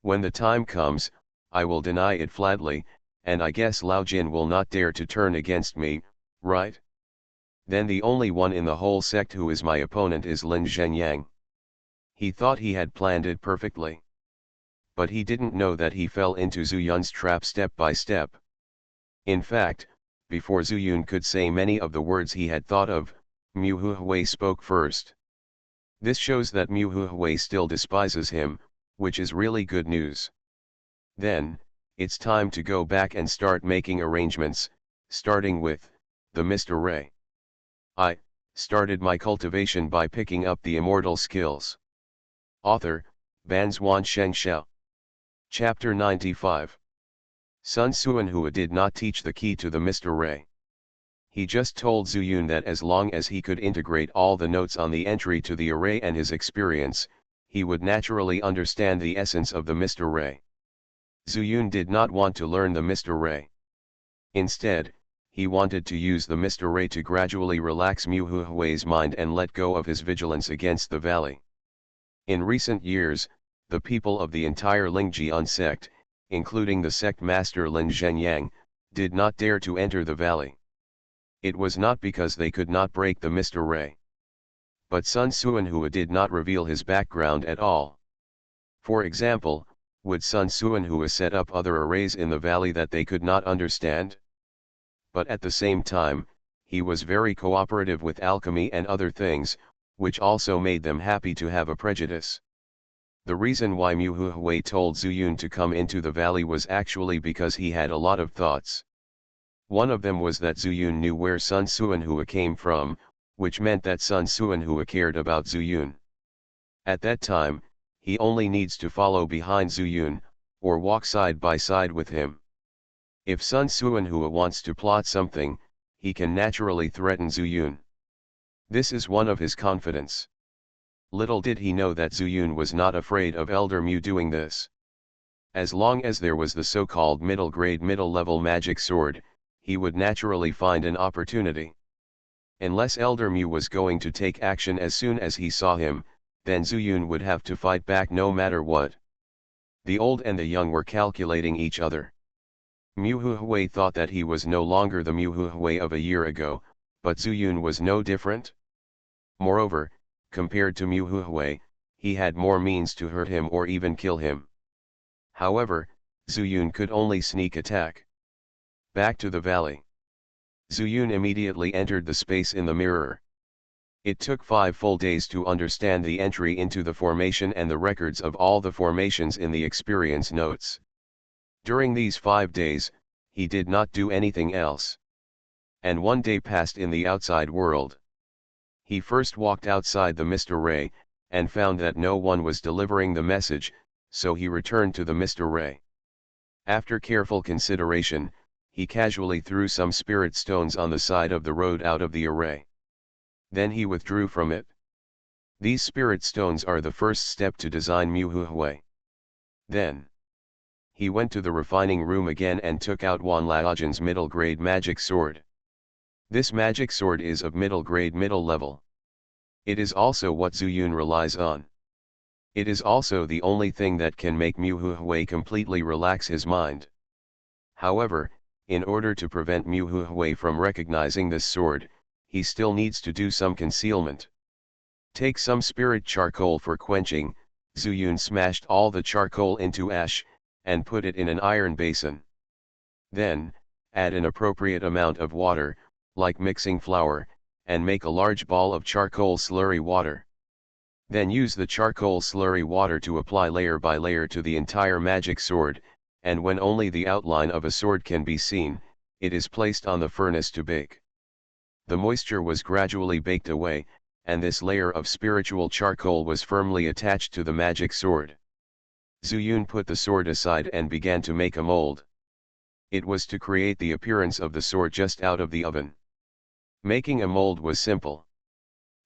When the time comes, I will deny it flatly, and I guess Lao Jin will not dare to turn against me, right? Then the only one in the whole sect who is my opponent is Lin Zhenyang. He thought he had planned it perfectly. But he didn't know that he fell into Zuyun's trap step by step. In fact, before Zuyun could say many of the words he had thought of, Mu Huihui spoke first. This shows that Mu Huihui still despises him, which is really good news. Then, it's time to go back and start making arrangements, starting with the Mr. Ray. I started my cultivation by picking up the immortal skills. Author, Banzuan Xianxia. Chapter 95. Sun Suanhua did not teach the key to the Mr. Ray. He just told Zuyun that as long as he could integrate all the notes on the entry to the array and his experience, he would naturally understand the essence of the Mr. Ray. Zuyun did not want to learn the Mr. Ray. Instead, he wanted to use the Mr. Ray to gradually relax Mu Huihui's mind and let go of his vigilance against the valley. In recent years, the people of the entire Lingjian sect, including the sect master Lin Zhenyang, did not dare to enter the valley. It was not because they could not break the Mr. Ray. But Sun Suanhua did not reveal his background at all. For example, would Sun Suanhua set up other arrays in the valley that they could not understand? But at the same time, he was very cooperative with alchemy and other things, which also made them happy to have a prejudice. The reason why Mu Huihui told Zuyun to come into the valley was actually because he had a lot of thoughts. One of them was that Zuyun knew where Sun Suanhua came from, which meant that Sun Suanhua cared about Zuyun. At that time, he only needs to follow behind Zuyun, or walk side by side with him. If Sun Suanhua wants to plot something, he can naturally threaten Zuyun. This is one of his confidence. Little did he know that Zuyun was not afraid of Elder Mu doing this. As long as there was the so-called middle-grade middle-level magic sword, he would naturally find an opportunity. Unless Elder Mu was going to take action as soon as he saw him, then Zuyun would have to fight back no matter what. The old and the young were calculating each other. Mu Huihui thought that he was no longer the Mu Huihui of a year ago, but Zuyun was no different. Moreover, compared to Mu Huihui, he had more means to hurt him or even kill him. However, Zuyun could only sneak attack. Back to the valley. Zuyun immediately entered the space in the mirror. It took 5 full days to understand the entry into the formation and the records of all the formations in the experience notes. During these 5 days, he did not do anything else. And 1 day passed in the outside world. He first walked outside the Mr. Ray, and found that no one was delivering the message, so he returned to the mist array. After careful consideration, he casually threw some spirit stones on the side of the road out of the array. Then he withdrew from it. These spirit stones are the first step to design Muhuhui. Then he went to the refining room again and took out Wan Laojian's middle grade magic sword. This magic sword is of middle grade middle level. It is also what Zuyun relies on. It is also the only thing that can make Muhuhui completely relax his mind. However, in order to prevent Muhuhui from recognizing this sword, he still needs to do some concealment. Take some spirit charcoal for quenching. Zuyun smashed all the charcoal into ash, and put it in an iron basin. Then, add an appropriate amount of water, like mixing flour, and make a large ball of charcoal slurry water. Then use the charcoal slurry water to apply layer by layer to the entire magic sword, and when only the outline of a sword can be seen, it is placed on the furnace to bake. The moisture was gradually baked away, and this layer of spiritual charcoal was firmly attached to the magic sword. Zuyun put the sword aside and began to make a mold. It was to create the appearance of the sword just out of the oven. Making a mold was simple.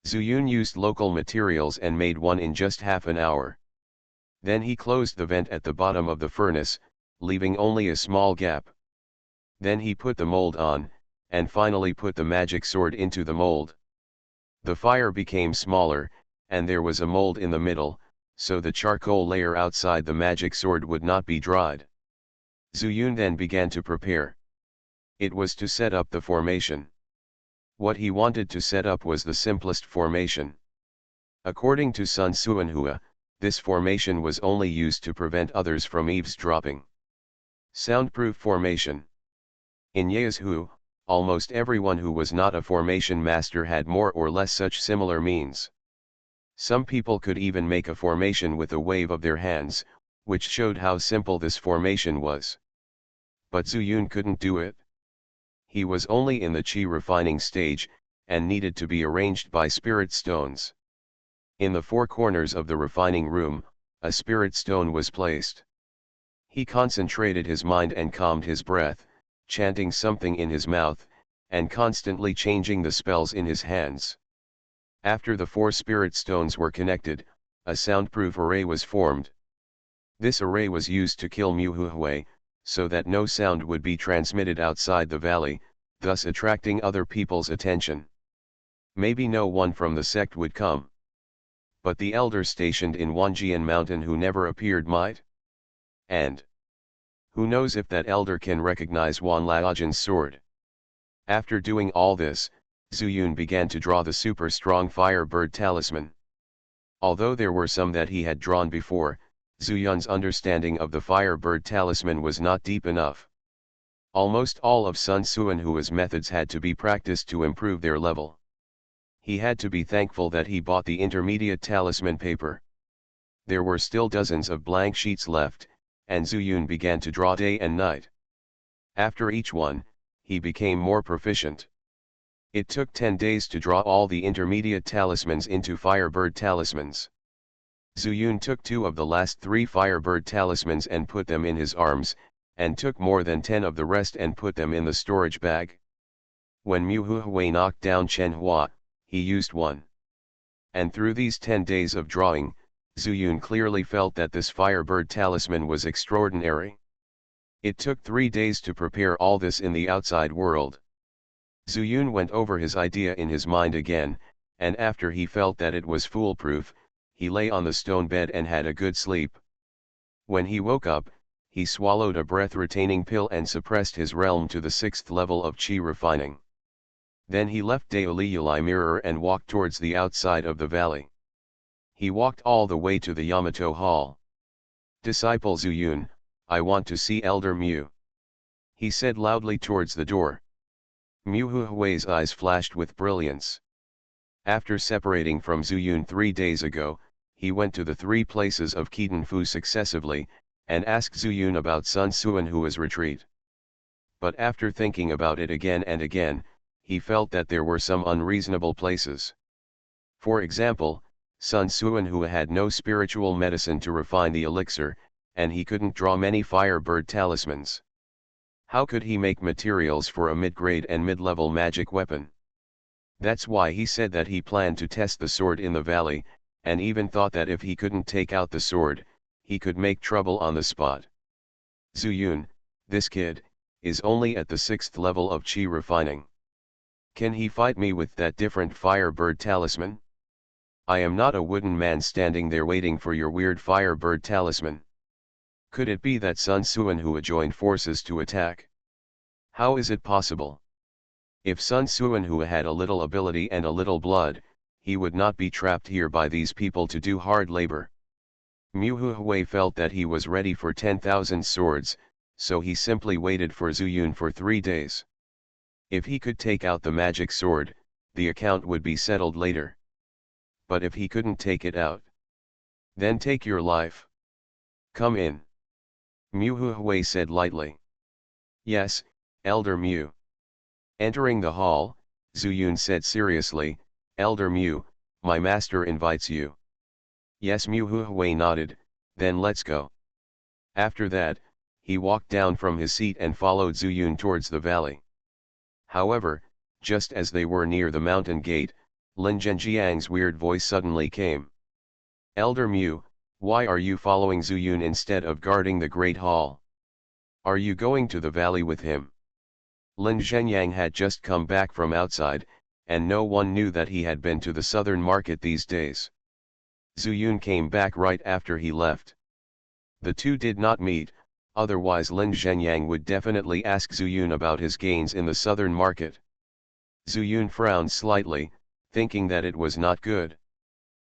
Zuyun used local materials and made one in just half an hour. Then he closed the vent at the bottom of the furnace, leaving only a small gap. Then he put the mold on, and finally put the magic sword into the mold. The fire became smaller, and there was a mold in the middle, so the charcoal layer outside the magic sword would not be dried. Zuyun then began to prepare. It was to set up the formation. What he wanted to set up was the simplest formation. According to Sun Suanhua, this formation was only used to prevent others from eavesdropping. Soundproof formation. In Yeazhu, almost everyone who was not a formation master had more or less such similar means. Some people could even make a formation with a wave of their hands, which showed how simple this formation was. But Zuyun couldn't do it. He was only in the qi refining stage, and needed to be arranged by spirit stones. In the four corners of the refining room, a spirit stone was placed. He concentrated his mind and calmed his breath, chanting something in his mouth, and constantly changing the spells in his hands. After the four spirit stones were connected, a soundproof array was formed. This array was used to kill Muhuhui, so that no sound would be transmitted outside the valley, thus attracting other people's attention. Maybe no one from the sect would come. But the elder stationed in Wanjian Mountain who never appeared might. And who knows if that elder can recognize Wan Laojian's sword. After doing all this, Zuyun began to draw the super strong Firebird talisman. Although there were some that he had drawn before, Zuyun's understanding of the Firebird talisman was not deep enough. Almost all of Sun Suanhua's methods had to be practiced to improve their level. He had to be thankful that he bought the intermediate talisman paper. There were still dozens of blank sheets left, and Zuyun began to draw day and night. After each one, he became more proficient. It took 10 days to draw all the intermediate talismans into Firebird talismans. Zuyun took 2 of the last 3 Firebird talismans and put them in his arms, and took more than 10 of the rest and put them in the storage bag. When Muhuhui knocked down Chen Hua, he used one. And through these 10 days of drawing, Zuyun clearly felt that this Firebird talisman was extraordinary. It took 3 days to prepare all this in the outside world. Zuyun went over his idea in his mind again, and after he felt that it was foolproof, he lay on the stone bed and had a good sleep. When he woke up, he swallowed a breath-retaining pill and suppressed his realm to the 6th level of qi refining. Then he left Daoliuli Mirror and walked towards the outside of the valley. He walked all the way to the Yamato Hall. "Disciple Zuyun, I want to see Elder Mu," he said loudly towards the door. Muhuhui's eyes flashed with brilliance. After separating from Zuyun 3 days ago, he went to the 3 places of Qidanfu successively, and asked Zuyun about Sun Suanhua's retreat. But after thinking about it again and again, he felt that there were some unreasonable places. For example, Sun Suanhua had no spiritual medicine to refine the elixir, and he couldn't draw many firebird talismans. How could he make materials for a mid-grade and mid-level magic weapon? That's why he said that he planned to test the sword in the valley, and even thought that if he couldn't take out the sword, he could make trouble on the spot. Zuyun, this kid, is only at the 6th level of chi refining. Can he fight me with that different firebird talisman? I am not a wooden man standing there waiting for your weird firebird talisman. Could it be that Sun Suanhua joined forces to attack? How is it possible? If Sun Suanhua had a little ability and a little blood, he would not be trapped here by these people to do hard labor. Mu Huhui felt that he was ready for 10,000 swords, so he simply waited for Zuyun for 3 days. If he could take out the magic sword, the account would be settled later. But if he couldn't take it out, then take your life. Come in. Mu Huhui said lightly. Yes, Elder Mu. Entering the hall, Zuyun said seriously, Elder Mu, my master invites you. Yes, Mu Huhui nodded, then let's go. After that, he walked down from his seat and followed Zuyun towards the valley. However, just as they were near the mountain gate, Lin Zhenjiang's weird voice suddenly came. Elder Mu, why are you following Zuyun instead of guarding the Great Hall? Are you going to the valley with him? Lin Zhenyang had just come back from outside, and no one knew that he had been to the southern market these days. Zuyun came back right after he left. The two did not meet, otherwise Lin Zhenyang would definitely ask Zuyun about his gains in the southern market. Zuyun frowned slightly, thinking that it was not good.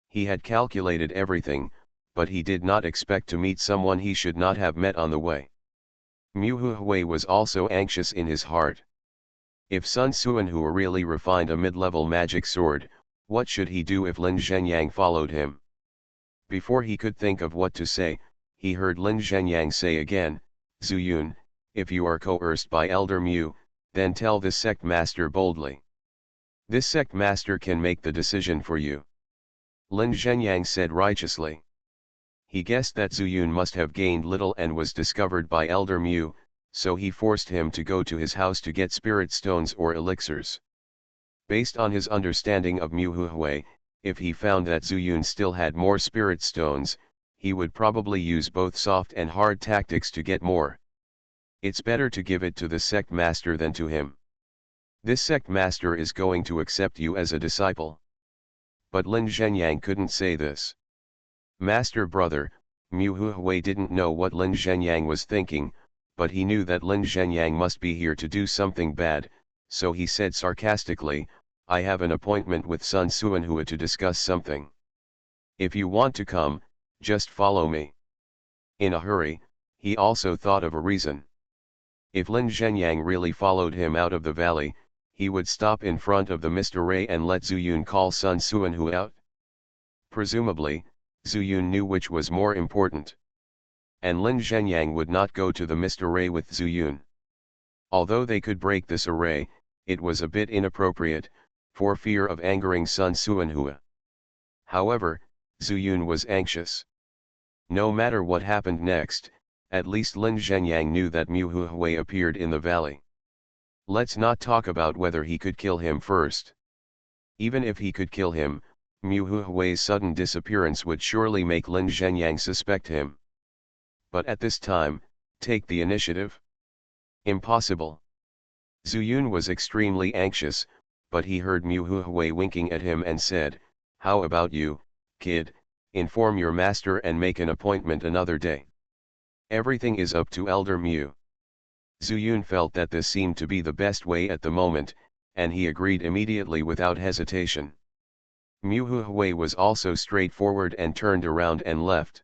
He had calculated everything, but he did not expect to meet someone he should not have met on the way. Mu Huhui was also anxious in his heart. If Sun Suanhua really refined a mid-level magic sword, what should he do if Lin Zhenyang followed him? Before he could think of what to say, he heard Lin Zhenyang say again, Zuyun, if you are coerced by Elder Mu, then tell this sect master boldly. This sect master can make the decision for you. Lin Zhenyang said righteously. He guessed that Zuyun must have gained little and was discovered by Elder Mu, so he forced him to go to his house to get spirit stones or elixirs. Based on his understanding of Mu Huhui, if he found that Zuyun still had more spirit stones, he would probably use both soft and hard tactics to get more. It's better to give it to the sect master than to him. This sect master is going to accept you as a disciple. But Lin Zhenyang couldn't say this. Master brother, Mu Huhui didn't know what Lin Zhenyang was thinking, but he knew that Lin Zhenyang must be here to do something bad, so he said sarcastically, I have an appointment with Sun Suanhua to discuss something. If you want to come, just follow me. In a hurry, he also thought of a reason. If Lin Zhenyang really followed him out of the valley, he would stop in front of the Mr. Ray and let Zuyun call Sun Suanhua out. Presumably, Zuyun knew which was more important. And Lin Zhenyang would not go to the Mr. Ray with Zuyun. Although they could break this array, it was a bit inappropriate, for fear of angering Sun Suanhua. However, Zuyun was anxious. No matter what happened next, at least Lin Zhenyang knew that Mu Huhui appeared in the valley. Let's not talk about whether he could kill him first. Even if he could kill him, Mu Hui's sudden disappearance would surely make Lin Zhenyang suspect him. But at this time, take the initiative? Impossible. Zuyun was extremely anxious, but he heard Mu Hui winking at him and said, how about you, kid, inform your master and make an appointment another day. Everything is up to Elder Mu. Zuyun felt that this seemed to be the best way at the moment, and he agreed immediately without hesitation. Mu Hui was also straightforward and turned around and left.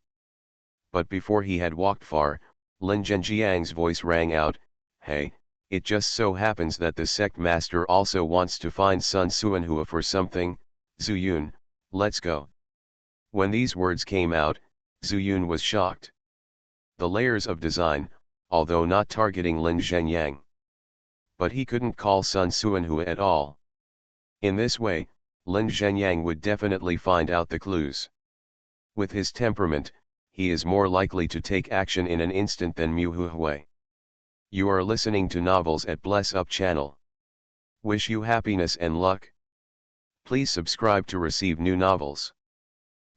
But before he had walked far, Lin Zhenjiang's voice rang out, hey, it just so happens that the sect master also wants to find Sun Suanhua for something, Zuyun, let's go. When these words came out, Zuyun was shocked. The layers of design, although not targeting Lin Zhenyang. But he couldn't call Sun Suanhua at all. In this way, Lin Zhenyang would definitely find out the clues. With his temperament, he is more likely to take action in an instant than Mu Huhui. You are listening to Novels at Bless Up channel. Wish you happiness and luck. Please subscribe to receive new novels.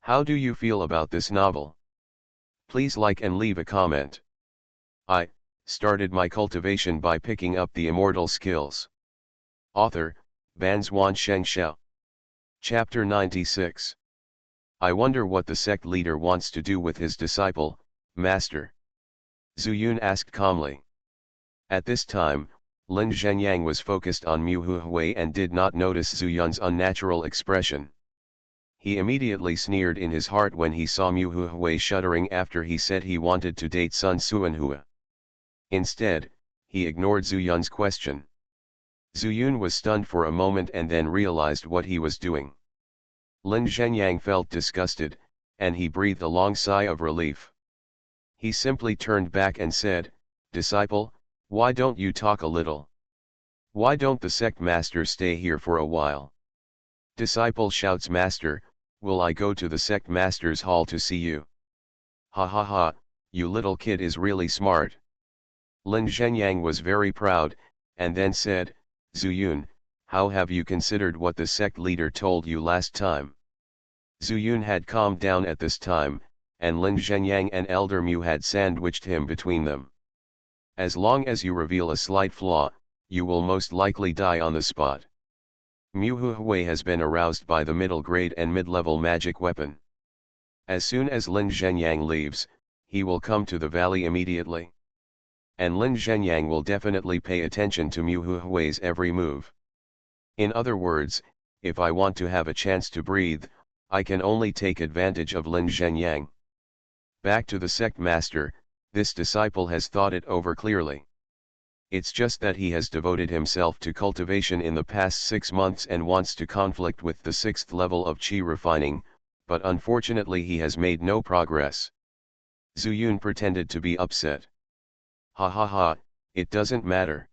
How do you feel about this novel? Please like and leave a comment. I started my cultivation by picking up the immortal skills. Author, Banzuan Xianxia. Chapter 96. I wonder what the sect leader wants to do with his disciple, Master. Zuyun asked calmly. At this time, Lin Zhenyang was focused on Mu Huhui and did not notice Zuyun's unnatural expression. He immediately sneered in his heart when he saw Mu Huhui shuddering after he said he wanted to date Sun Suanhua. Instead, he ignored Zuyun's question. Zuyun was stunned for a moment and then realized what he was doing. Lin Zhenyang felt disgusted, and he breathed a long sigh of relief. He simply turned back and said, "Disciple, why don't you talk a little? Why don't the sect master stay here for a while?" Disciple shouts, "Master, will I go to the sect master's hall to see you?" "Ha ha ha, you little kid is really smart." Lin Zhenyang was very proud, and then said, "Zuyun, how have you considered what the sect leader told you last time?" Zuyun had calmed down at this time, and Lin Zhenyang and Elder Mu had sandwiched him between them. As long as you reveal a slight flaw, you will most likely die on the spot. Mu Huhui has been aroused by the middle grade and mid-level magic weapon. As soon as Lin Zhenyang leaves, he will come to the valley immediately. And Lin Zhenyang will definitely pay attention to Mu Hui's every move. In other words, if I want to have a chance to breathe, I can only take advantage of Lin Zhenyang. Back to the sect master, this disciple has thought it over clearly. It's just that he has devoted himself to cultivation in the past 6 months and wants to conflict with the 6th level of Qi refining, but unfortunately he has made no progress. Zuyun pretended to be upset. "Ha ha ha, it doesn't matter.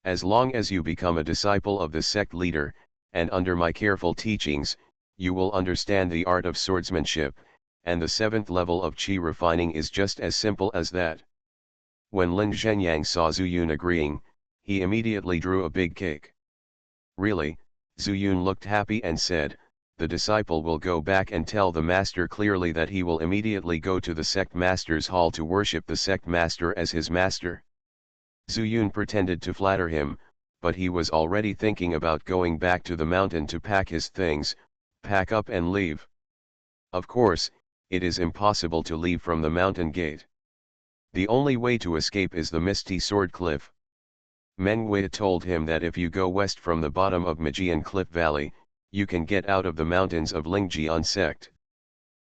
As long as you become a disciple of the sect leader, and under my careful teachings, you will understand the art of swordsmanship, and the 7th level of Qi refining is just as simple as that." When Lin Zhenyang saw Zuyun agreeing, he immediately drew a big cake. "Really?" Zuyun looked happy and said, "The disciple will go back and tell the master clearly that he will immediately go to the sect master's hall to worship the sect master as his master." Zuyun pretended to flatter him, but he was already thinking about going back to the mountain to pack his things, pack up and leave. Of course, it is impossible to leave from the mountain gate. The only way to escape is the Misty Sword Cliff. Meng Wei told him that if you go west from the bottom of Magian Cliff Valley, you can get out of the mountains of Lingjian sect.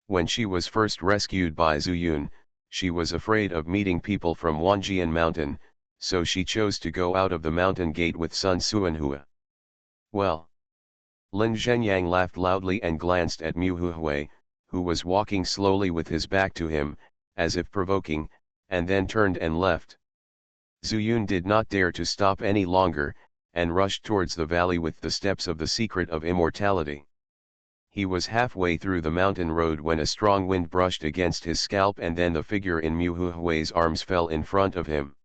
When she was first rescued by Zuyun, she was afraid of meeting people from Wanjian Mountain, so she chose to go out of the mountain gate with Sun Suanhua. Well. Lin Zhenyang laughed loudly and glanced at Mu Huhui, who was walking slowly with his back to him, as if provoking, and then turned and left. Zuyun did not dare to stop any longer, and rushed towards the valley with the steps of the secret of immortality. He was halfway through the mountain road when a strong wind brushed against his scalp and then the figure in Mu Hui's arms fell in front of him.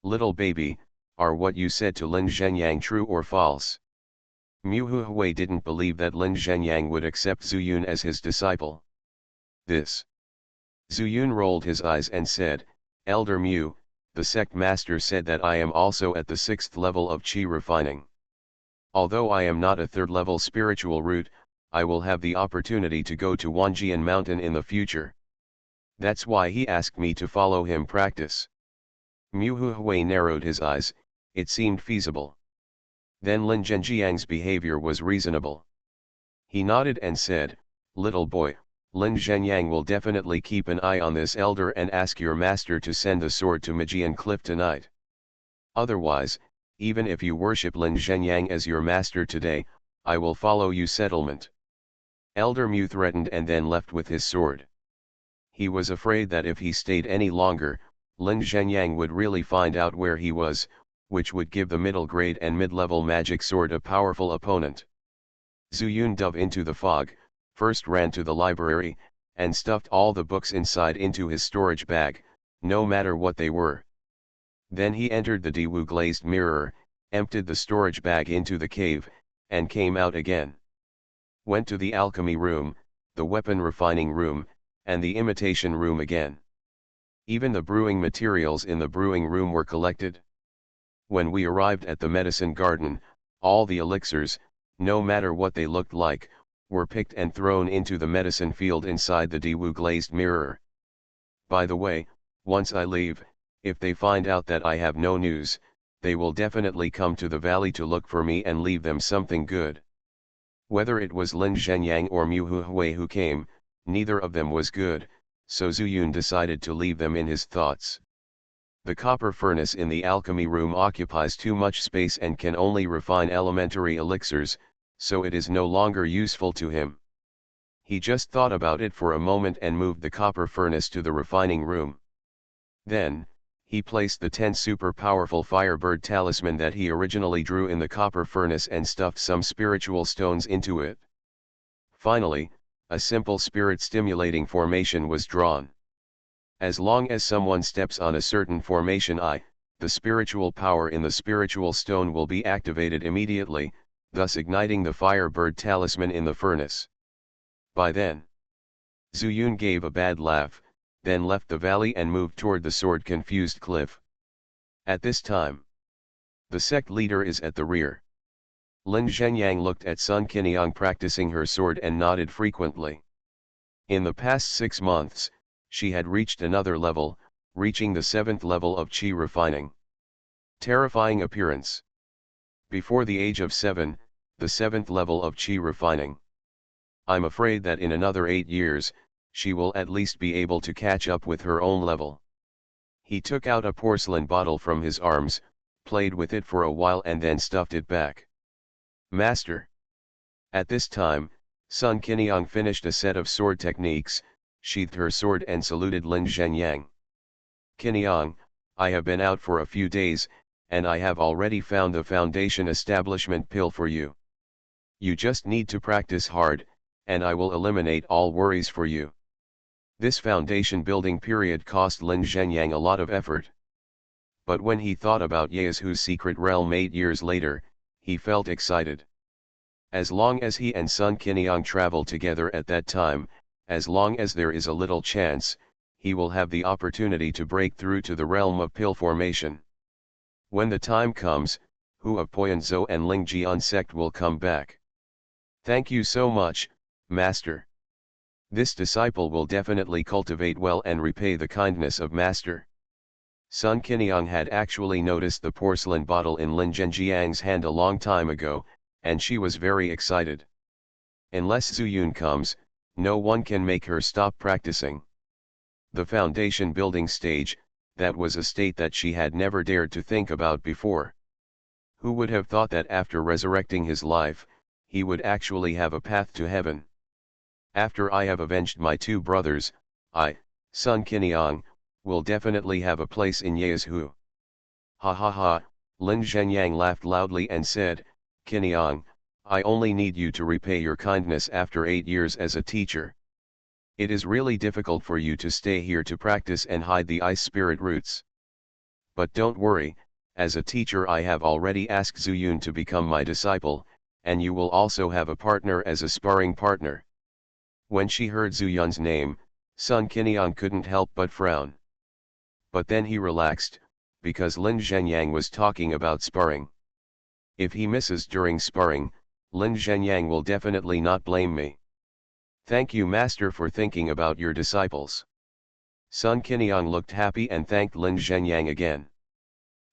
"Little baby, are what you said to Lin Zhenyang true or false?" Mu Hui didn't believe that Lin Zhenyang would accept Zuyun as his disciple. "This." Zuyun rolled his eyes and said, "Elder Mu, the sect master said that I am also at the 6th level of Qi refining. Although I am not a 3rd level spiritual root, I will have the opportunity to go to Wanjian Mountain in the future. That's why he asked me to follow him practice." Mu Hui narrowed his eyes. It seemed feasible. Then Lin Zhenjiang's behavior was reasonable. He nodded and said, "Little boy, Lin Zhenyang will definitely keep an eye on this elder and ask your master to send the sword to Magian Cliff tonight. Otherwise, even if you worship Lin Zhenyang as your master today, I will follow you settlement." Elder Mu threatened and then left with his sword. He was afraid that if he stayed any longer, Lin Zhenyang would really find out where he was, which would give the middle grade and mid-level magic sword a powerful opponent. Zuyun dove into the fog, first ran to the library, and stuffed all the books inside into his storage bag, no matter what they were. Then he entered the Dewu glazed mirror, emptied the storage bag into the cave, and came out again. Went to the alchemy room, the weapon refining room, and the imitation room again. Even the brewing materials in the brewing room were collected. When we arrived at the medicine garden, all the elixirs, no matter what they looked like, were picked and thrown into the medicine field inside the Dewu glazed mirror. By the way, once I leave, if they find out that I have no news, they will definitely come to the valley to look for me and leave them something good. Whether it was Lin Zhenyang or Mu Huhui who came, neither of them was good, so Zuyun decided to leave them in his thoughts. The copper furnace in the alchemy room occupies too much space and can only refine elementary elixirs, so it is no longer useful to him. He just thought about it for a moment and moved the copper furnace to the refining room. Then, he placed the 10 super powerful Firebird talisman that he originally drew in the copper furnace and stuffed some spiritual stones into it. Finally, a simple spirit-stimulating formation was drawn. As long as someone steps on a certain formation the spiritual power in the spiritual stone will be activated immediately, thus igniting the Firebird talisman in the furnace. By then, Zuyun gave a bad laugh, then left the valley and moved toward the sword-confused cliff. At this time, the sect leader is at the rear. Lin Zhenyang looked at Sun Qinyang practicing her sword and nodded frequently. In the past 6 months, she had reached another level, reaching the 7th level of Qi refining. Terrifying appearance. Before the age of 7, the 7th level of Qi refining. I'm afraid that in another 8 years, she will at least be able to catch up with her own level. He took out a porcelain bottle from his arms, played with it for a while and then stuffed it back. Master. At this time, Sun Qinyang finished a set of sword techniques, sheathed her sword and saluted Lin Zhenyang. Qinyang, I have been out for a few days, and I have already found the foundation establishment pill for you. You just need to practice hard, and I will eliminate all worries for you. This foundation building period cost Lin Zhenyang a lot of effort. But when he thought about Yezu's secret realm 8 years later, he felt excited. As long as he and Sun Qinyang travel together at that time, as long as there is a little chance, he will have the opportunity to break through to the realm of pill formation. When the time comes, Hu of Poyonzo and Ling Jian sect will come back. Thank you so much, Master. This disciple will definitely cultivate well and repay the kindness of Master. Sun Qinyang had actually noticed the porcelain bottle in Lin Zhenjiang's hand a long time ago, and she was very excited. Unless Zuyun comes, no one can make her stop practicing. The foundation building stage, that was a state that she had never dared to think about before. Who would have thought that after resurrecting his life, he would actually have a path to heaven? After I have avenged my 2 brothers, I, Sun Qinyang, will definitely have a place in Yezu. Ha ha ha, Lin Zhenyang laughed loudly and said, Qinyang, I only need you to repay your kindness after 8 years as a teacher. It is really difficult for you to stay here to practice and hide the ice spirit roots. But don't worry, as a teacher I have already asked Zuyun to become my disciple, and you will also have a partner as a sparring partner. When she heard Zuyun's name, Sun Qinyang couldn't help but frown. But then he relaxed, because Lin Zhenyang was talking about sparring. If he misses during sparring, Lin Zhenyang will definitely not blame me. Thank you Master for thinking about your disciples. Sun Qinyang looked happy and thanked Lin Zhenyang again.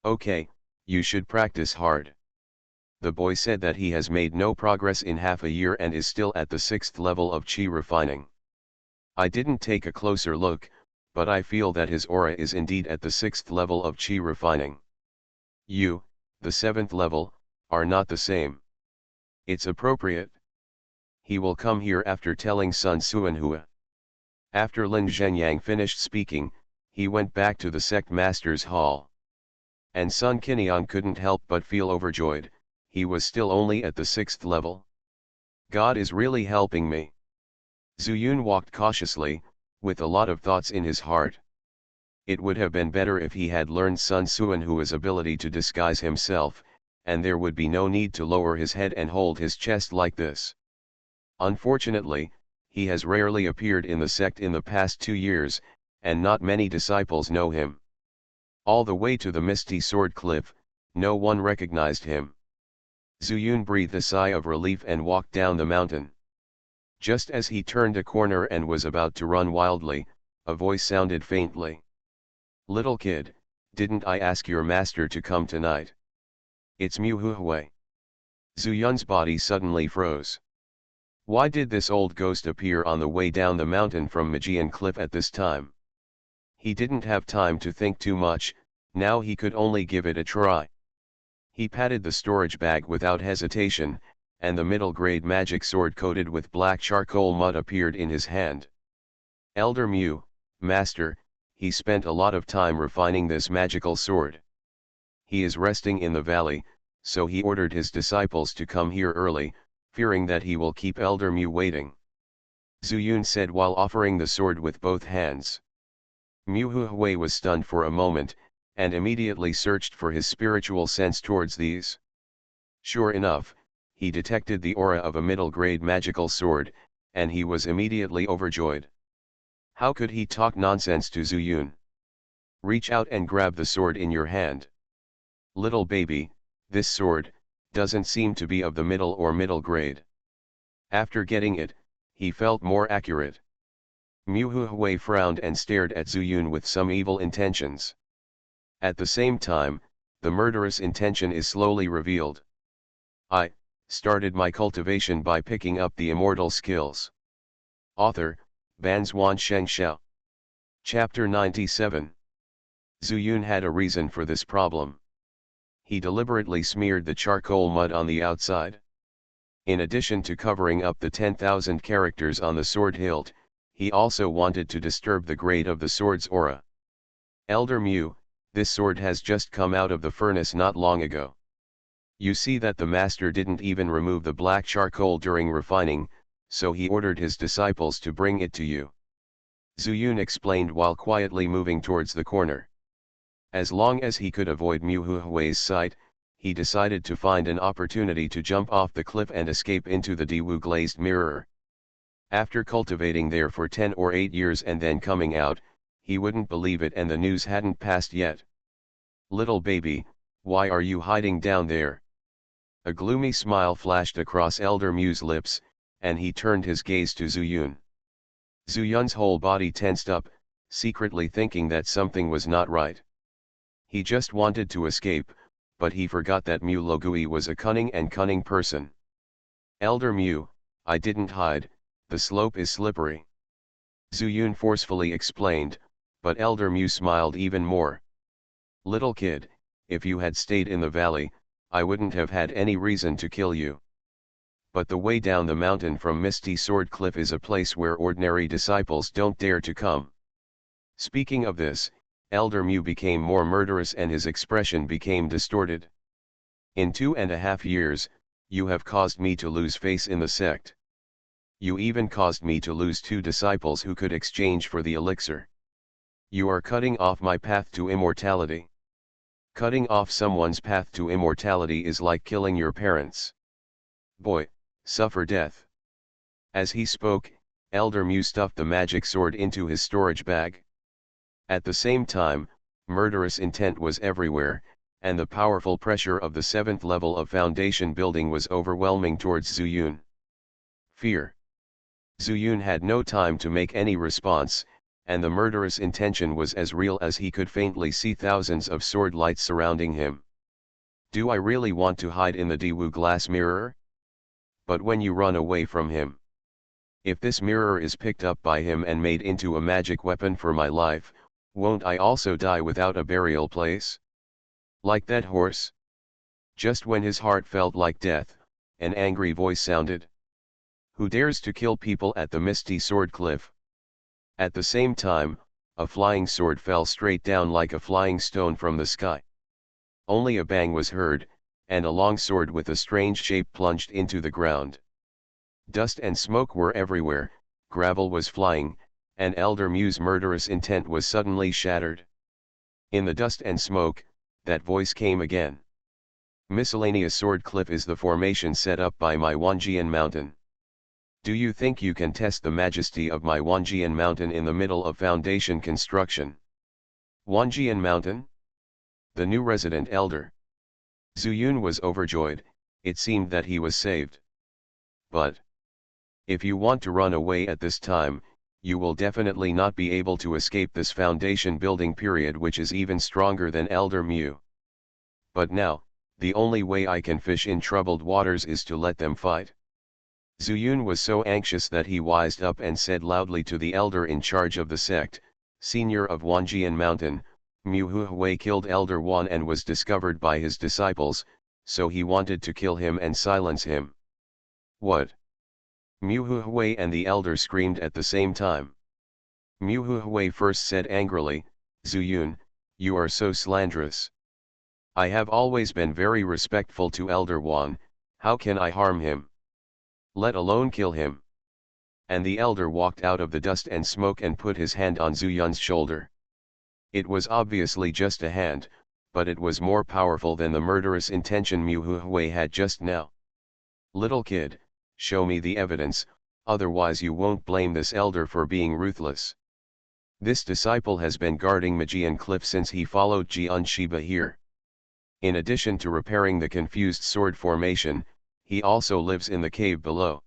Okay, you should practice hard. The boy said that he has made no progress in half a year and is still at the 6th level of Qi refining. I didn't take a closer look, but I feel that his aura is indeed at the 6th level of Qi refining. You, the 7th level, are not the same. It's appropriate. He will come here after telling Sun Suanhua. After Lin Zhenyang finished speaking, he went back to the sect master's hall. And Sun Qinyang couldn't help but feel overjoyed, he was still only at the 6th level. God is really helping me. Zuyun walked cautiously, with a lot of thoughts in his heart. It would have been better if he had learned Sun Suanhua's ability to disguise himself, and there would be no need to lower his head and hold his chest like this. Unfortunately, he has rarely appeared in the sect in the past 2 years, and not many disciples know him. All the way to the Misty Sword Cliff, no one recognized him. Zuyun breathed a sigh of relief and walked down the mountain. Just as he turned a corner and was about to run wildly, a voice sounded faintly. "Little kid, didn't I ask your master to come tonight?" "It's Mu Huhui." Zuyun's body suddenly froze. Why did this old ghost appear on the way down the mountain from Magian Cliff at this time? He didn't have time to think too much, now he could only give it a try. He patted the storage bag without hesitation, and the middle-grade magic sword coated with black charcoal mud appeared in his hand. "Elder Mu, Master, he spent a lot of time refining this magical sword. He is resting in the valley, so he ordered his disciples to come here early, fearing that he will keep Elder Mu waiting," Zuyun said while offering the sword with both hands. Mu Huhui was stunned for a moment, and immediately searched for his spiritual sense towards these. Sure enough, he detected the aura of a middle-grade magical sword, and he was immediately overjoyed. How could he talk nonsense to Zuyun? "Reach out and grab the sword in your hand. Little baby, this sword doesn't seem to be of the middle or middle grade." After getting it, he felt more accurate. Mu Huhui frowned and stared at Zuyun with some evil intentions. At the same time, the murderous intention is slowly revealed. "I started my cultivation by picking up the immortal skills." Author, Banzuan Xianxia. Chapter 97. Zuyun had a reason for this problem. He deliberately smeared the charcoal mud on the outside. In addition to covering up the 10,000 characters on the sword hilt, he also wanted to disturb the grade of the sword's aura. "Elder Mu, this sword has just come out of the furnace not long ago. You see that the master didn't even remove the black charcoal during refining, so he ordered his disciples to bring it to you," Zuyun explained while quietly moving towards the corner. As long as he could avoid Mu Hui's sight, he decided to find an opportunity to jump off the cliff and escape into the Diwu glazed mirror. After cultivating there for 10 or 8 years and then coming out, he wouldn't believe it, and the news hadn't passed yet. "Little baby, why are you hiding down there?" A gloomy smile flashed across Elder Mu's lips, and he turned his gaze to Zuyun. Zuyun's whole body tensed up, secretly thinking that something was not right. He just wanted to escape, but he forgot that Mu Logui was a cunning person. "Elder Mu, I didn't hide, the slope is slippery," Zuyun forcefully explained, but Elder Mu smiled even more. "Little kid, if you had stayed in the valley, I wouldn't have had any reason to kill you. But the way down the mountain from Misty Sword Cliff is a place where ordinary disciples don't dare to come." Speaking of this, Elder Mu became more murderous and his expression became distorted. "In 2.5 years, you have caused me to lose face in the sect. You even caused me to lose 2 disciples who could exchange for the elixir. You are cutting off my path to immortality. Cutting off someone's path to immortality is like killing your parents. Boy, suffer death." As he spoke, Elder Mu stuffed the magic sword into his storage bag. At the same time, murderous intent was everywhere, and the powerful pressure of the 7th level of foundation building was overwhelming towards Zuyun. Fear. Zuyun had no time to make any response, and the murderous intention was as real as he could faintly see thousands of sword lights surrounding him. "Do I really want to hide in the Diwu glass mirror? But when you run away from him? If this mirror is picked up by him and made into a magic weapon for my life, won't I also die without a burial place? Like that horse?" Just when his heart felt like death, an angry voice sounded. "Who dares to kill people at the Misty Sword Cliff?" At the same time, a flying sword fell straight down like a flying stone from the sky. Only a bang was heard, and a long sword with a strange shape plunged into the ground. Dust and smoke were everywhere, gravel was flying, and Elder Mu's murderous intent was suddenly shattered. In the dust and smoke, that voice came again. Miscellaneous sword cliff is the formation set up by my Wanjian mountain. Do you think you can test the majesty of my Wanjian mountain in the middle of foundation construction? Wanjian mountain? The new resident elder. Zuyun was overjoyed, it seemed that he was saved. But if you want to run away at this time, you will definitely not be able to escape this foundation building period, which is even stronger than Elder Mu. But now, the only way I can fish in troubled waters is to let them fight. Zuyun was so anxious that he wised up and said loudly to the elder in charge of the sect, senior of Wanjian Mountain, Mu Huhui killed Elder Wan and was discovered by his disciples, so he wanted to kill him and silence him. What? Mu Huhui and the elder screamed at the same time. Mu Huhui first said angrily, Zuyun, you are so slanderous. I have always been very respectful to Elder Wan, how can I harm him? Let alone kill him. And the elder walked out of the dust and smoke and put his hand on Zuyun's shoulder. It was obviously just a hand, but it was more powerful than the murderous intention Mu Huhui had just now. Little kid, show me the evidence, otherwise you won't blame this elder for being ruthless. This disciple has been guarding Magian Cliff since he followed Xianxia here. In addition to repairing the confused sword formation, he also lives in the cave below.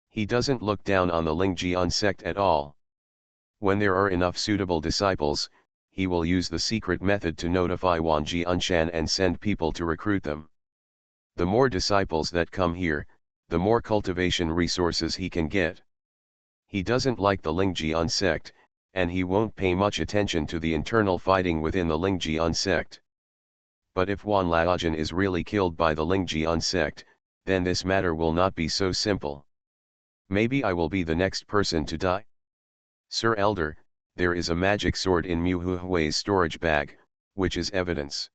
He doesn't look down on the Lingjian sect at all. When there are enough suitable disciples, he will use the secret method to notify Wan Jianshan and send people to recruit them. The more disciples that come here, the more cultivation resources he can get. He doesn't like the Lingjian sect, and he won't pay much attention to the internal fighting within the Lingjian sect. But if Wan Laojin is really killed by the Lingjian sect, then this matter will not be so simple. Maybe I will be the next person to die. Sir Elder, there is a magic sword in Mu Hui's storage bag, which is evidence.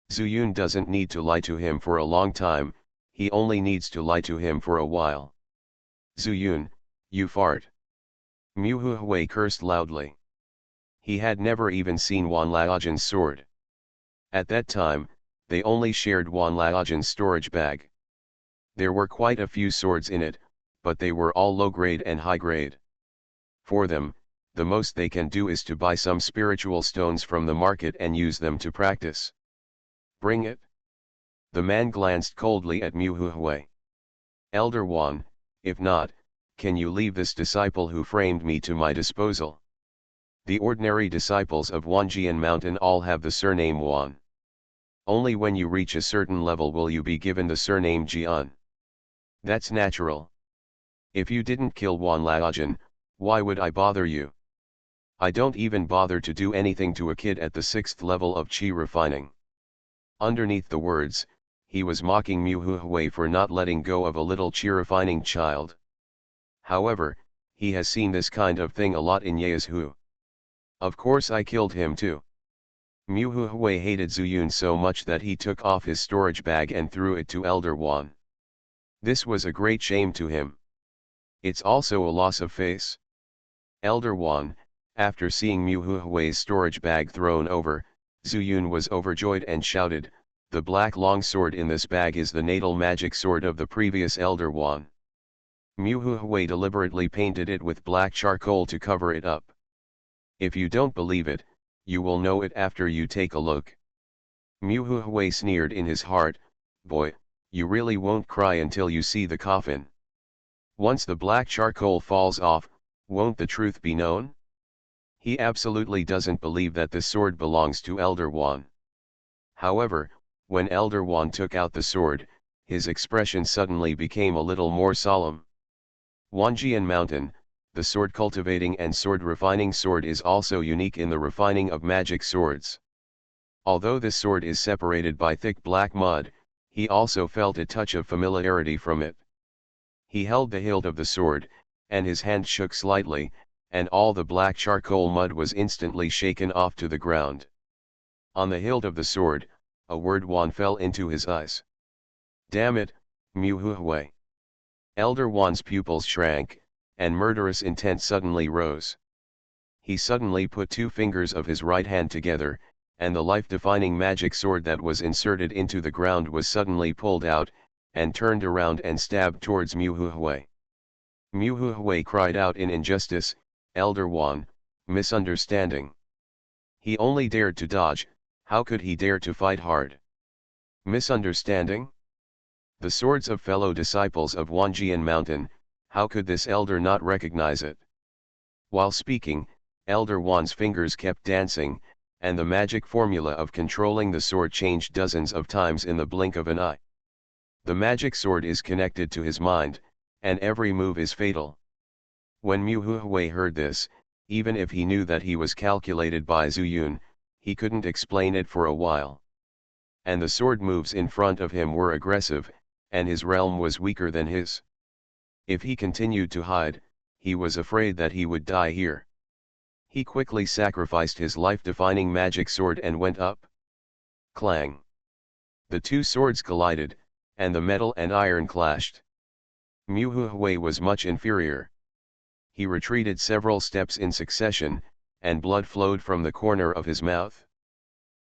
Zuyun doesn't need to lie to him for a long time, he only needs to lie to him for a while. Zuyun, you fart. Mu Hui cursed loudly. He had never even seen Wan Laojin's sword. At that time, they only shared Wan Laojin's storage bag. There were quite a few swords in it, but they were all low grade and high grade. For them, the most they can do is to buy some spiritual stones from the market and use them to practice. Bring it. The man glanced coldly at Mu Hui. Elder Wan, if not, can you leave this disciple who framed me to my disposal? The ordinary disciples of Wanjian Mountain all have the surname Wan. Only when you reach a certain level will you be given the surname Jian. That's natural. If you didn't kill Wan Laojin, why would I bother you? I don't even bother to do anything to a kid at the 6th level of Qi refining. Underneath the words, he was mocking Mu Hui for not letting go of a little Qi refining child. However, he has seen this kind of thing a lot in Yeazhu. Of course I killed him too. Mu Hui hated Zuyun so much that he took off his storage bag and threw it to Elder Wan. This was a great shame to him. It's also a loss of face. Elder Wan, after seeing Mu Hui's storage bag thrown over, Zuyun was overjoyed and shouted, the black long sword in this bag is the natal magic sword of the previous Elder Wan. Mu Hui deliberately painted it with black charcoal to cover it up. If you don't believe it, you will know it after you take a look. Mu Hui sneered in his heart, boy, you really won't cry until you see the coffin. Once the black charcoal falls off, won't the truth be known? He absolutely doesn't believe that the sword belongs to Elder Wan. However, when Elder Wan took out the sword, his expression suddenly became a little more solemn. Wanjian Mountain, the sword cultivating and sword refining sword is also unique in the refining of magic swords. Although this sword is separated by thick black mud, he also felt a touch of familiarity from it. He held the hilt of the sword, and his hand shook slightly, and all the black charcoal mud was instantly shaken off to the ground. On the hilt of the sword, a word Wan fell into his eyes. Damn it, Mu Hui. Elder Wan's pupils shrank, and murderous intent suddenly rose. He suddenly put two fingers of his right hand together, and the life-defining magic sword that was inserted into the ground was suddenly pulled out, and turned around and stabbed towards Muhuhui. Muhuhui cried out in injustice, "Elder Wan, misunderstanding. He only dared to dodge, how could he dare to fight hard? Misunderstanding? The swords of fellow disciples of Wanjian Mountain, how could this elder not recognize it?" While speaking, Elder Wan's fingers kept dancing, and the magic formula of controlling the sword changed dozens of times in the blink of an eye. The magic sword is connected to his mind, and every move is fatal. When Muhuhui heard this, even if he knew that he was calculated by Zuyun, he couldn't explain it for a while. And the sword moves in front of him were aggressive, and his realm was weaker than his. If he continued to hide, he was afraid that he would die here. He quickly sacrificed his life-defining magic sword and went up. Clang! The two swords collided, and the metal and iron clashed. Muhuhui was much inferior. He retreated several steps in succession, and blood flowed from the corner of his mouth.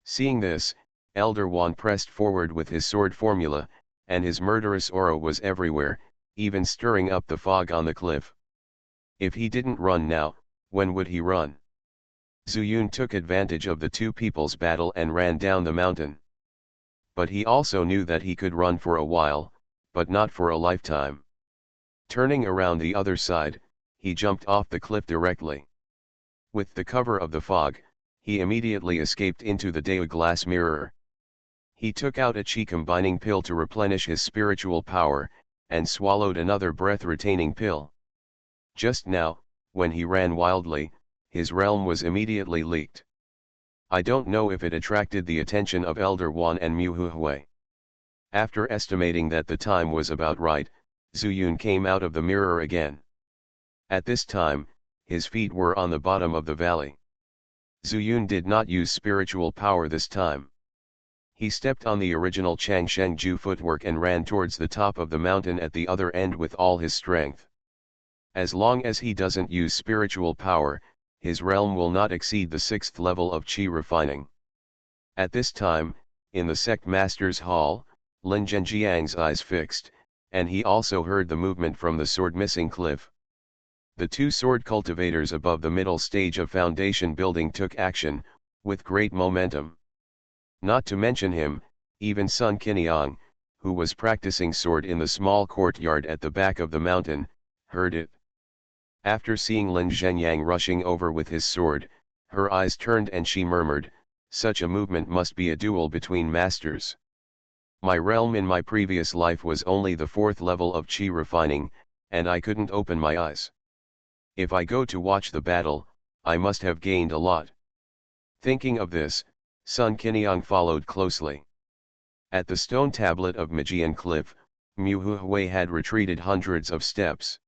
Seeing this, Elder Wan pressed forward with his sword formula, and his murderous aura was everywhere, even stirring up the fog on the cliff. If he didn't run now, when would he run? Zuyun took advantage of the two people's battle and ran down the mountain. But he also knew that he could run for a while, but not for a lifetime. Turning around the other side, he jumped off the cliff directly. With the cover of the fog, he immediately escaped into the Dao glass mirror. He took out a chi-combining pill to replenish his spiritual power, and swallowed another breath-retaining pill. Just now, when he ran wildly, his realm was immediately leaked. I don't know if it attracted the attention of Elder Wan and Muhuhui. After estimating that the time was about right, Zuyun came out of the mirror again. At this time, his feet were on the bottom of the valley. Zuyun did not use spiritual power this time. He stepped on the original Changshengju footwork and ran towards the top of the mountain at the other end with all his strength. As long as he doesn't use spiritual power, his realm will not exceed the 6th level of chi refining. At this time, in the sect master's hall, Lin Zhenjiang's eyes fixed, and he also heard the movement from the sword-missing cliff. The two sword cultivators above the middle stage of foundation building took action, with great momentum. Not to mention him, even Sun Qiniang, who was practicing sword in the small courtyard at the back of the mountain, heard it. After seeing Lin Zhenyang rushing over with his sword, her eyes turned and she murmured, "Such a movement must be a duel between masters. My realm in my previous life was only the 4th level of chi refining, and I couldn't open my eyes. If I go to watch the battle, I must have gained a lot." Thinking of this, Sun Qiniang followed closely. At the stone tablet of Mijian Cliff, Muhuhui had retreated hundreds of steps.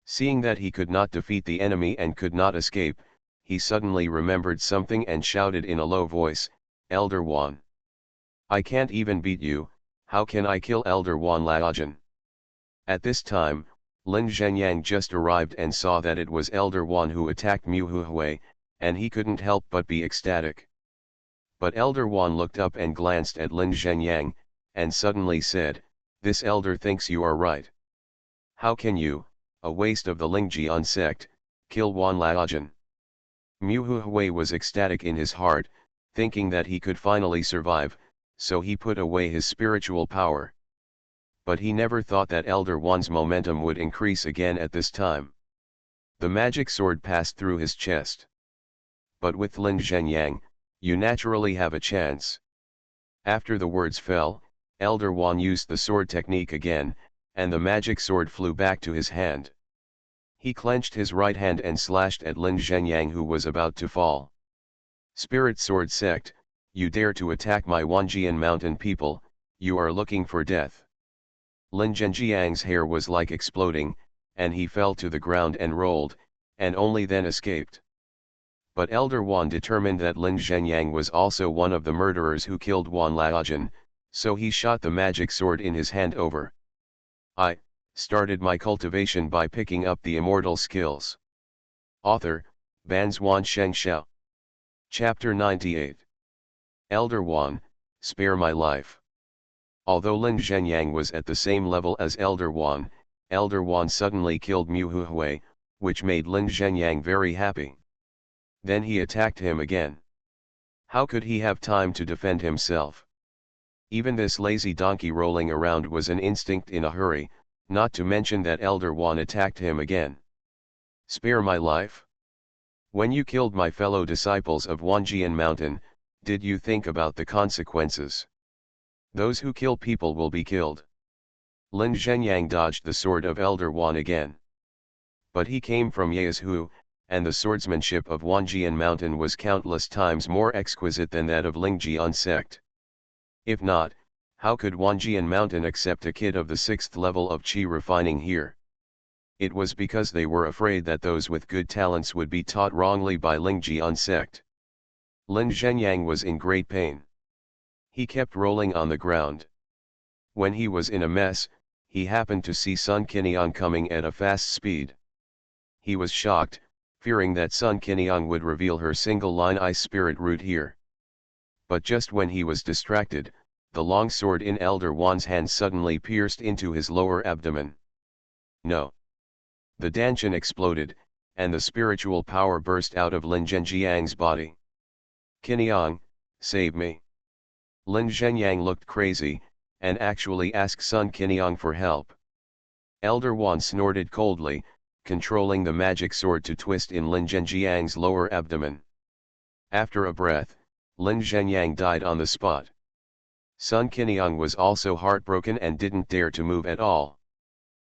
Seeing that he could not defeat the enemy and could not escape, he suddenly remembered something and shouted in a low voice, "Elder Wan! I can't even beat you, how can I kill Elder Wan Laojian?" At this time, Lin Zhenyang just arrived and saw that it was Elder Wan who attacked Muhuhui, and he couldn't help but be ecstatic. But Elder Wan looked up and glanced at Lin Zhenyang, and suddenly said, "This elder thinks you are right. How can you, a waste of the Lingjian sect, kill Wan Laojian?" Muhuhui was ecstatic in his heart, thinking that he could finally survive, so he put away his spiritual power. But he never thought that Elder Wan's momentum would increase again at this time. The magic sword passed through his chest. "But with Lin Zhenyang, you naturally have a chance." After the words fell, Elder Wan used the sword technique again, and the magic sword flew back to his hand. He clenched his right hand and slashed at Lin Zhenyang, who was about to fall. "Spirit Sword Sect, you dare to attack my Wanjian Mountain people, you are looking for death." Lin Zhenjiang's hair was like exploding, and he fell to the ground and rolled, and only then escaped. But Elder Wan determined that Lin Zhenyang was also one of the murderers who killed Wan Laojian, so he shot the magic sword in his hand over. Started my cultivation by picking up the immortal skills. Author, Banzuan Xianxia. Chapter 98. Elder Wan, spare my life. Although Lin Zhenyang was at the same level as Elder Wan suddenly killed Mu Huhui, which made Lin Zhenyang very happy. Then he attacked him again. How could he have time to defend himself? Even this lazy donkey rolling around was an instinct in a hurry, not to mention that Elder Wan attacked him again. Spare my life? When you killed my fellow disciples of Wanjian Mountain, did you think about the consequences? Those who kill people will be killed. Lin Zhenyang dodged the sword of Elder Wan again. But he came from Yaezhu, and the swordsmanship of Wanjian Mountain was countless times more exquisite than that of Lingjian sect. If not, how could Wanjian Mountain accept a kid of the 6th level of Qi refining here? It was because they were afraid that those with good talents would be taught wrongly by Lingjian sect. Lin Zhenyang was in great pain. He kept rolling on the ground. When he was in a mess, he happened to see Sun Qiniang coming at a fast speed. He was shocked, fearing that Sun Qiniang would reveal her single-line ice spirit root here. But just when he was distracted, the long sword in Elder Wan's hand suddenly pierced into his lower abdomen. No. The Danshan exploded, and the spiritual power burst out of Lin Zhenjiang's body. Qiniang, save me. Lin Zhenyang looked crazy, and actually asked Sun Qiniang for help. Elder Wan snorted coldly, controlling the magic sword to twist in Lin Zhenjiang's lower abdomen. After a breath, Lin Zhenyang died on the spot. Sun Qiniang was also heartbroken and didn't dare to move at all.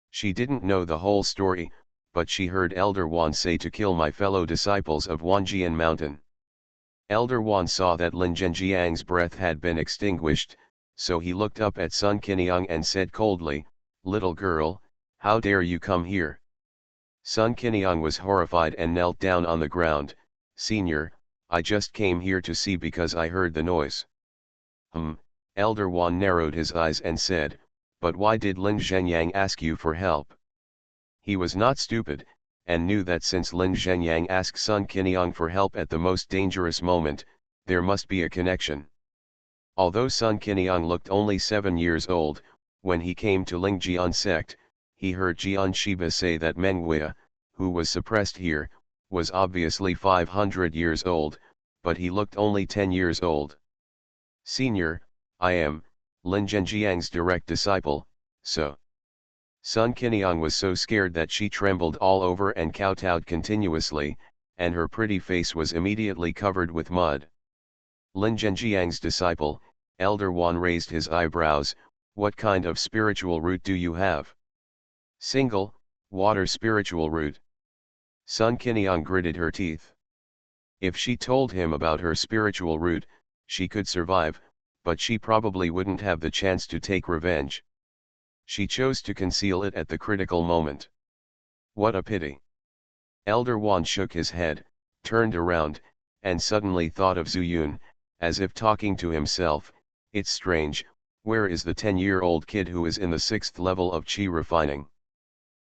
She didn't know the whole story, but she heard Elder Wan say to kill my fellow disciples of Wanjian Mountain. Elder Wan saw that Lin Zhenjiang's breath had been extinguished, so he looked up at Sun Qiniang and said coldly, "Little girl, how dare you come here?" Sun Qiniang was horrified and knelt down on the ground. "Senior, I just came here to see because I heard the noise." Elder Wan narrowed his eyes and said, "But why did Lin Zhenyang ask you for help?" He was not stupid, and knew that since Lin Zhenyang asked Sun Qiniang for help at the most dangerous moment, there must be a connection. Although Sun Qiniang looked only 7 years old, when he came to Lingjian sect, he heard Jian Shiba say that Mengwei, who was suppressed here, was obviously 500 years old, but he looked only 10 years old. "Senior, I am Lin Zhenjiang's direct disciple, so." Sun Qiniang was so scared that she trembled all over and kowtowed continuously, and her pretty face was immediately covered with mud. Lin Zhenjiang's disciple, Elder Wan raised his eyebrows. "What kind of spiritual root do you have?" "Single, water spiritual root." Sun Qiniang gritted her teeth. If she told him about her spiritual root, she could survive, but she probably wouldn't have the chance to take revenge. She chose to conceal it at the critical moment. What a pity. Elder Wan shook his head, turned around, and suddenly thought of Zuyun, as if talking to himself. "It's strange, where is the 10-year-old kid who is in the 6th level of Qi refining?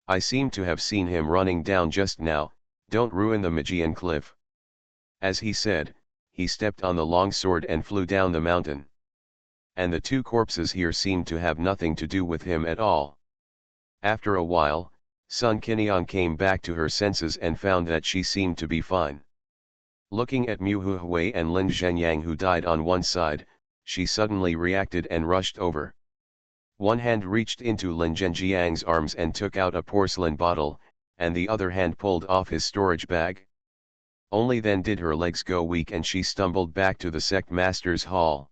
I seem to have seen him running down just now. Don't ruin the Magian cliff." As he said, he stepped on the long sword and flew down the mountain. And the two corpses here seemed to have nothing to do with him at all. After a while, Sun Qiniang came back to her senses and found that she seemed to be fine. Looking at Mu Huhui and Lin Zhenyang who died on one side, she suddenly reacted and rushed over. One hand reached into Lin Zhenjiang's arms and took out a porcelain bottle, and the other hand pulled off his storage bag. Only then did her legs go weak and she stumbled back to the sect master's hall.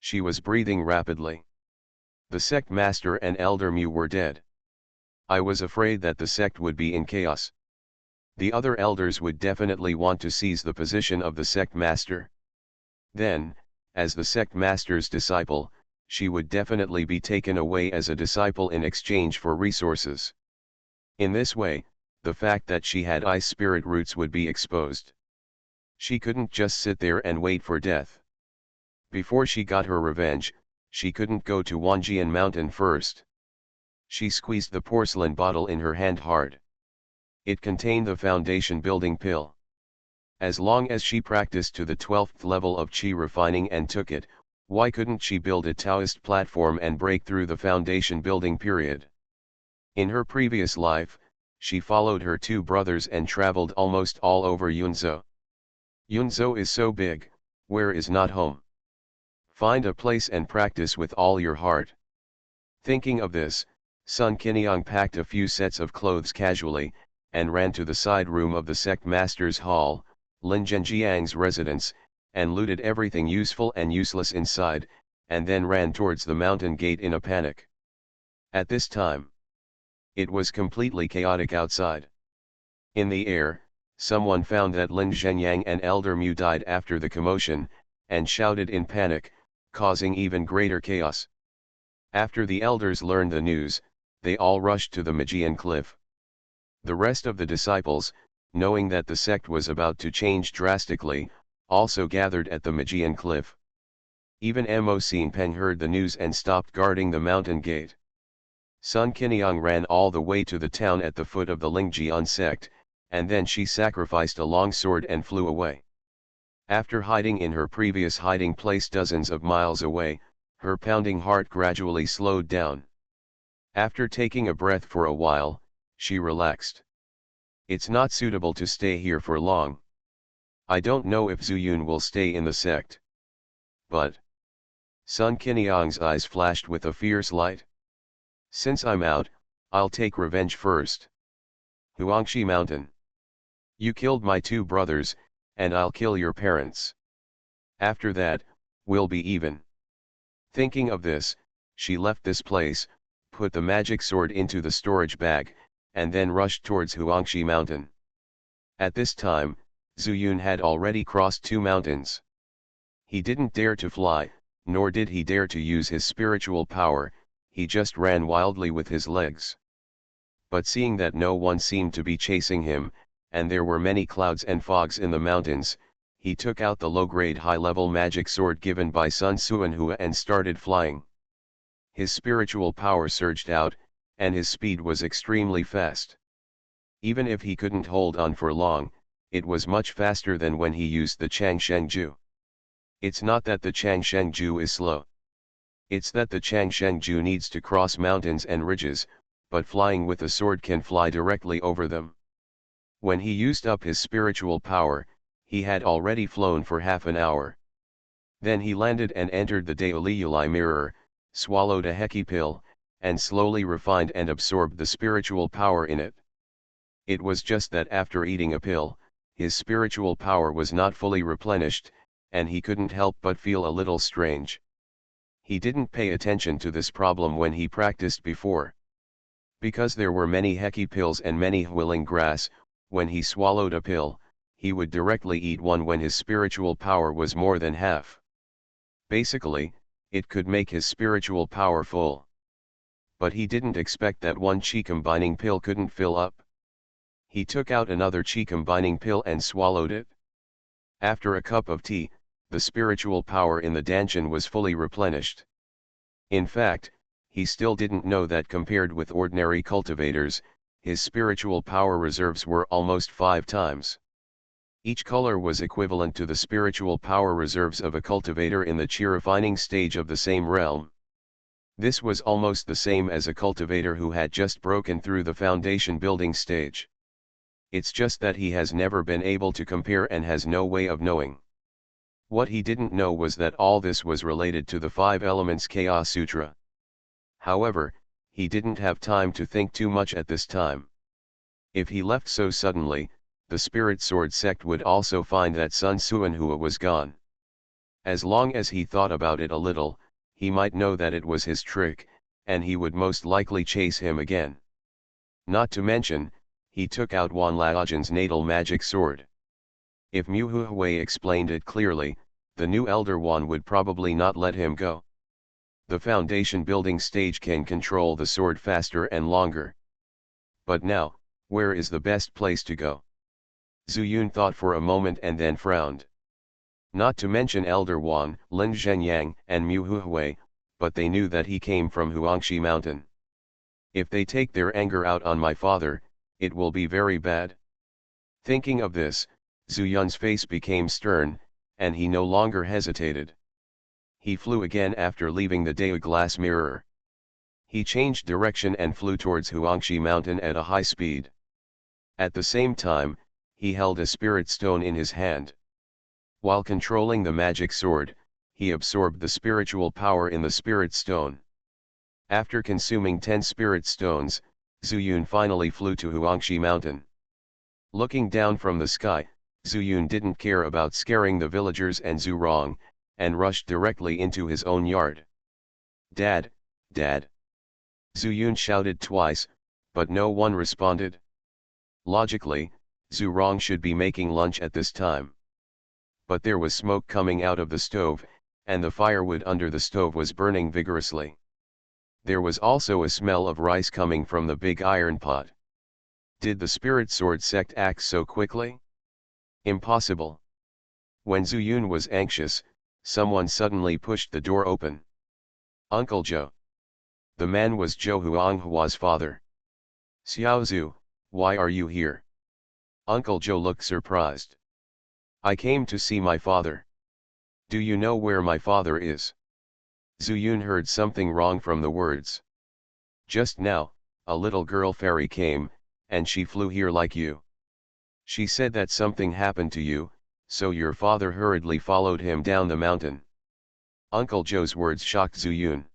She was breathing rapidly. The sect master and Elder Mu were dead. I was afraid that the sect would be in chaos. The other elders would definitely want to seize the position of the sect master. Then, as the sect master's disciple, she would definitely be taken away as a disciple in exchange for resources. In this way, the fact that she had ice spirit roots would be exposed. She couldn't just sit there and wait for death. Before she got her revenge, she couldn't go to Wanjian Mountain first. She squeezed the porcelain bottle in her hand hard. It contained the foundation building pill. As long as she practiced to the 12th level of chi refining and took it, why couldn't she build a Taoist platform and break through the foundation building period? In her previous life, she followed her two brothers and traveled almost all over Yunzhou. Yunzhou is so big, where is not home? Find a place and practice with all your heart. Thinking of this, Sun Qiniang packed a few sets of clothes casually, and ran to the side room of the sect master's hall, Lin Zhenjiang's residence, and looted everything useful and useless inside, and then ran towards the mountain gate in a panic. At this time, it was completely chaotic outside. In the air, someone found that Lin Zhenyang and Elder Mu died after the commotion, and shouted in panic, causing even greater chaos. After the elders learned the news, they all rushed to the Magian cliff. The rest of the disciples, knowing that the sect was about to change drastically, also gathered at the Magian cliff. Even Mo Xin heard the news and stopped guarding the mountain gate. Sun Qiniang ran all the way to the town at the foot of the Lingjian sect, and then she sacrificed a long sword and flew away. After hiding in her previous hiding place dozens of miles away, her pounding heart gradually slowed down. After taking a breath for a while, she relaxed. It's not suitable to stay here for long. I don't know if Zuyun will stay in the sect. But Sun Qiniang's eyes flashed with a fierce light. Since I'm out, I'll take revenge first. Huangshi Mountain. You killed my two brothers, and I'll kill your parents. After that, we'll be even. Thinking of this, she left this place, put the magic sword into the storage bag, and then rushed towards Huangshi Mountain. At this time, Zuyun had already crossed two mountains. He didn't dare to fly, nor did he dare to use his spiritual power, he just ran wildly with his legs. But seeing that no one seemed to be chasing him, and there were many clouds and fogs in the mountains, he took out the low-grade high-level magic sword given by Sun Suanhua and started flying. His spiritual power surged out, and his speed was extremely fast. Even if he couldn't hold on for long, it was much faster than when he used the Changshengju. It's not that the Changshengju is slow. It's that the Changshengju needs to cross mountains and ridges, but flying with a sword can fly directly over them. When he used up his spiritual power, he had already flown for half an hour. Then he landed and entered the Daoliuli mirror, swallowed a Heki pill, and slowly refined and absorbed the spiritual power in it. It was just that after eating a pill, his spiritual power was not fully replenished, and he couldn't help but feel a little strange. He didn't pay attention to this problem when he practiced before. Because there were many Heki pills and many Huiling grass, when he swallowed a pill, he would directly eat one when his spiritual power was more than half. Basically, it could make his spiritual power full. But he didn't expect that one chi combining pill couldn't fill up. He took out another chi combining pill and swallowed it. After a cup of tea, the spiritual power in the Danshan was fully replenished. In fact, he still didn't know that compared with ordinary cultivators, his spiritual power reserves were almost 5 times. Each color was equivalent to the spiritual power reserves of a cultivator in the chi refining stage of the same realm. This was almost the same as a cultivator who had just broken through the foundation building stage. It's just that he has never been able to compare and has no way of knowing. What he didn't know was that all this was related to the 5 Elements Chaos Sutra. However, he didn't have time to think too much at this time. If he left so suddenly, the Spirit Sword sect would also find that Sun Suanhua was gone. As long as he thought about it a little, he might know that it was his trick, and he would most likely chase him again. Not to mention, he took out Wan Laojian's natal magic sword. If Mu Huihui explained it clearly, the new Elder Wan would probably not let him go. The foundation building stage can control the sword faster and longer. But now, where is the best place to go? Zuyun thought for a moment and then frowned. Not to mention Elder Wan, Lin Zhenyang and Mu Huihui, but they knew that he came from Huangshi Mountain. If they take their anger out on my father, it will be very bad. Thinking of this, Zhu Yun's face became stern, and he no longer hesitated. He flew again after leaving the Dao glass mirror. He changed direction and flew towards Xianxia mountain at a high speed. At the same time, he held a spirit stone in his hand. While controlling the magic sword, he absorbed the spiritual power in the spirit stone. After consuming 10 spirit stones, Zhu Yun finally flew to Xianxia mountain. Looking down from the sky, Zhu Yun didn't care about scaring the villagers and Zhu Rong, and rushed directly into his own yard. "Dad, Dad!" Zhu Yun shouted twice, but no one responded. Logically, Zhu Rong should be making lunch at this time. But there was smoke coming out of the stove, and the firewood under the stove was burning vigorously. There was also a smell of rice coming from the big iron pot. Did the spirit sword sect act so quickly? Impossible. When Zhu Yun was anxious, someone suddenly pushed the door open. "Uncle Zhou." The man was Zhou Huanghua's father. "Xiao Zhu, why are you here?" Uncle Zhou looked surprised. "I came to see my father." "Do you know where my father is?" Zhu Yun heard something wrong from the words. "Just now, a little girl fairy came, and she flew here like you. She said that something happened to you, so your father hurriedly followed him down the mountain." Uncle Zhou's words shocked Zhu Yun.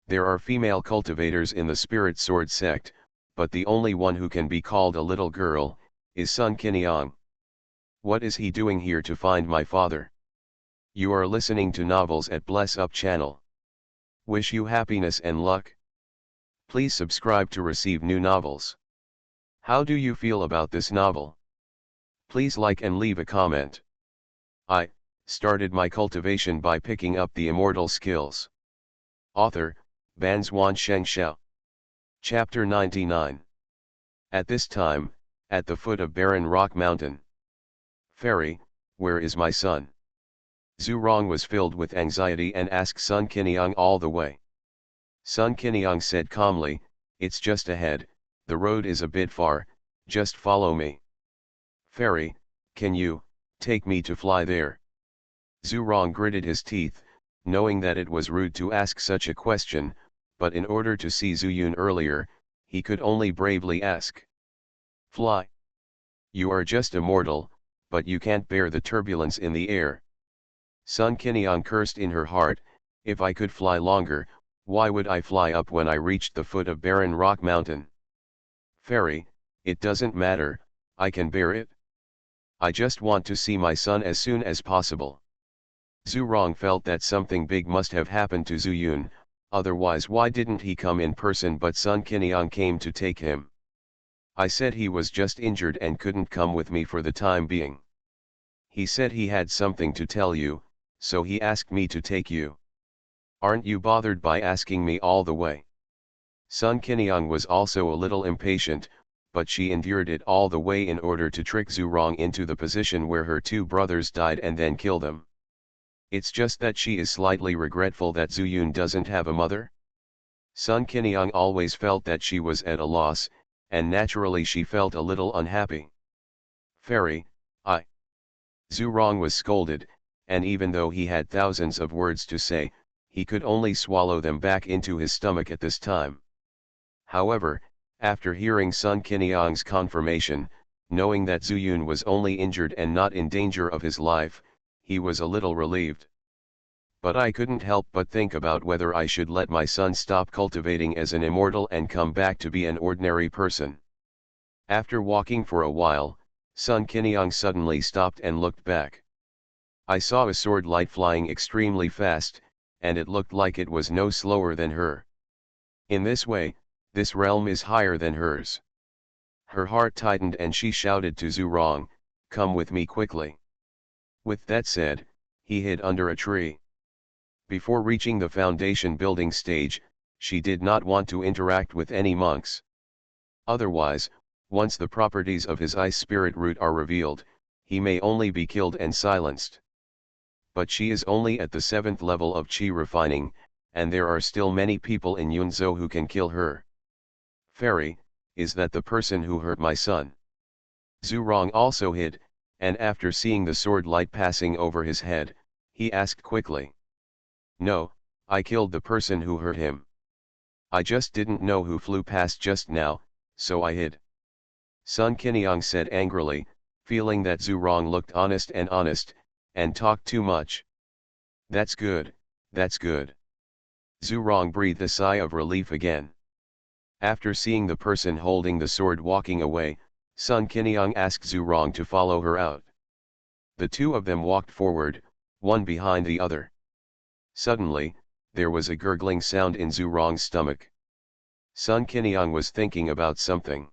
There are female cultivators in the spirit sword sect, but the only one who can be called a little girl is Sun Qiniang. What is he doing here to find my father? You are listening to Novels at Bless Up channel. Wish you happiness and luck. Please subscribe to receive new novels. How do you feel about this novel? Please like and leave a comment. I started my cultivation by picking up the immortal skills. Author, Banzuan Xianxia. Chapter 99. At this time, at the foot of Barren Rock Mountain. "Fairy, where is my son?" Zhu Rong was filled with anxiety and asked Sun Qiniang all the way. Sun Qiniang said calmly, "It's just ahead, the road is a bit far, just follow me." "Fairy, can you take me to fly there?" Zhu Rong gritted his teeth, knowing that it was rude to ask such a question, but in order to see Zhu Yun earlier, he could only bravely ask. "Fly? You are just a mortal, but you can't bear the turbulence in the air." Sun Qiniang cursed in her heart, "If I could fly longer, why would I fly up when I reached the foot of Barren Rock Mountain?" "Fairy, it doesn't matter, I can bear it. I just want to see my son as soon as possible." Zhu Rong felt that something big must have happened to Zhu Yun, otherwise why didn't he come in person, but Sun Qiniang came to take him. "I said he was just injured and couldn't come with me for the time being. He said he had something to tell you, so he asked me to take you. Aren't you bothered by asking me all the way?" Sun Qiniang was also a little impatient, but she endured it all the way in order to trick Zhu Rong into the position where her two brothers died and then kill them. It's just that she is slightly regretful that Zhu Yun doesn't have a mother. Sun Qiniang always felt that she was at a loss, and naturally she felt a little unhappy. "Fairy, I..." Zhu Rong was scolded, and even though he had thousands of words to say, he could only swallow them back into his stomach at this time. However, after hearing Sun Qiniang's confirmation, knowing that Zhu Yun was only injured and not in danger of his life, he was a little relieved. "But I couldn't help but think about whether I should let my son stop cultivating as an immortal and come back to be an ordinary person." After walking for a while, Sun Qiniang suddenly stopped and looked back. "I saw a sword light flying extremely fast, and it looked like it was no slower than her. In this way, this realm is higher than hers." Her heart tightened and she shouted to Zhu Rong, "Come with me quickly." With that said, he hid under a tree. Before reaching the foundation building stage, she did not want to interact with any monks. Otherwise, once the properties of his ice spirit root are revealed, he may only be killed and silenced. But she is only at the 7th level of Qi refining, and there are still many people in Yunzhou who can kill her. "Fairy, is that the person who hurt my son?" Zurong also hid, and after seeing the sword light passing over his head, he asked quickly. "No, I killed the person who hurt him. I just didn't know who flew past just now, so I hid." Sun Qinyang said angrily, feeling that Zurong looked honest and talked too much. That's good, that's good." Zurong breathed a sigh of relief again. After seeing the person holding the sword walking away, Sun Qinyang asked Zurong to follow her out. The two of them walked forward, one behind the other. Suddenly, there was a gurgling sound in Zurong's stomach. Sun Qinyang was thinking about something.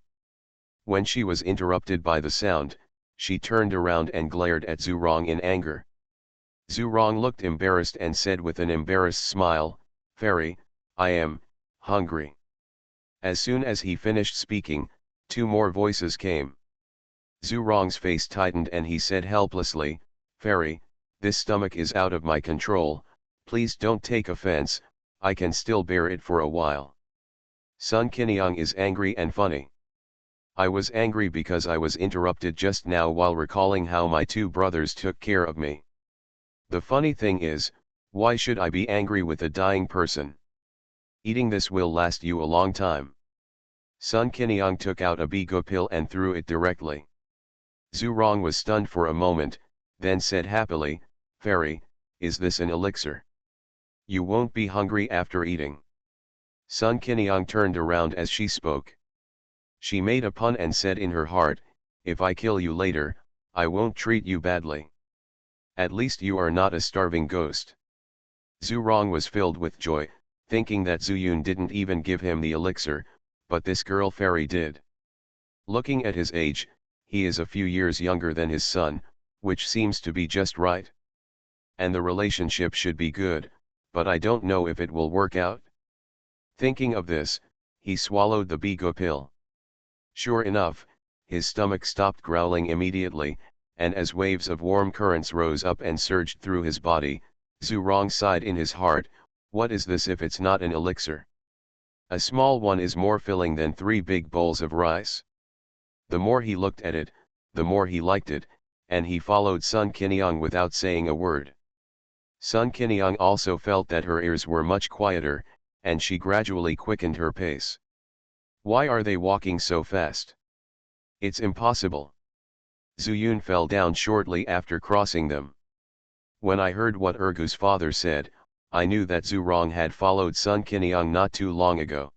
When she was interrupted by the sound, she turned around and glared at Zurong in anger. Zurong looked embarrassed and said with an embarrassed smile, "Fairy, I am hungry." As soon as he finished speaking, two more voices came. Zurong's face tightened and he said helplessly, "Fairy, this stomach is out of my control, please don't take offense, I can still bear it for a while." Sun Qinyang is angry and funny. I was angry because I was interrupted just now while recalling how my two brothers took care of me. The funny thing is, why should I be angry with a dying person? Eating this will last you a long time. Sun Qinyang took out a bigo pill and threw it directly. Zurong was stunned for a moment, then said happily, "Fairy, is this an elixir? You won't be hungry after eating." Sun Qinyang turned around as she spoke. She made a pun and said in her heart, "If I kill you later, I won't treat you badly. At least you are not a starving ghost." Zurong was filled with joy, thinking that Zuyun didn't even give him the elixir, but this girl fairy did. Looking at his age, he is a few years younger than his son, which seems to be just right. And the relationship should be good, but I don't know if it will work out. Thinking of this, he swallowed the bigo pill. Sure enough, his stomach stopped growling immediately, and as waves of warm currents rose up and surged through his body, Zurong sighed in his heart, "What is this if it's not an elixir? A small one is more filling than 3 big bowls of rice." The more he looked at it, the more he liked it, and he followed Sun Qinyang without saying a word. Sun Qinyang also felt that her ears were much quieter, and she gradually quickened her pace. Why are they walking so fast? It's impossible. Zuyun fell down shortly after crossing them. When I heard what Ergu's father said, I knew that Zurong had followed Sun Qinyang not too long ago.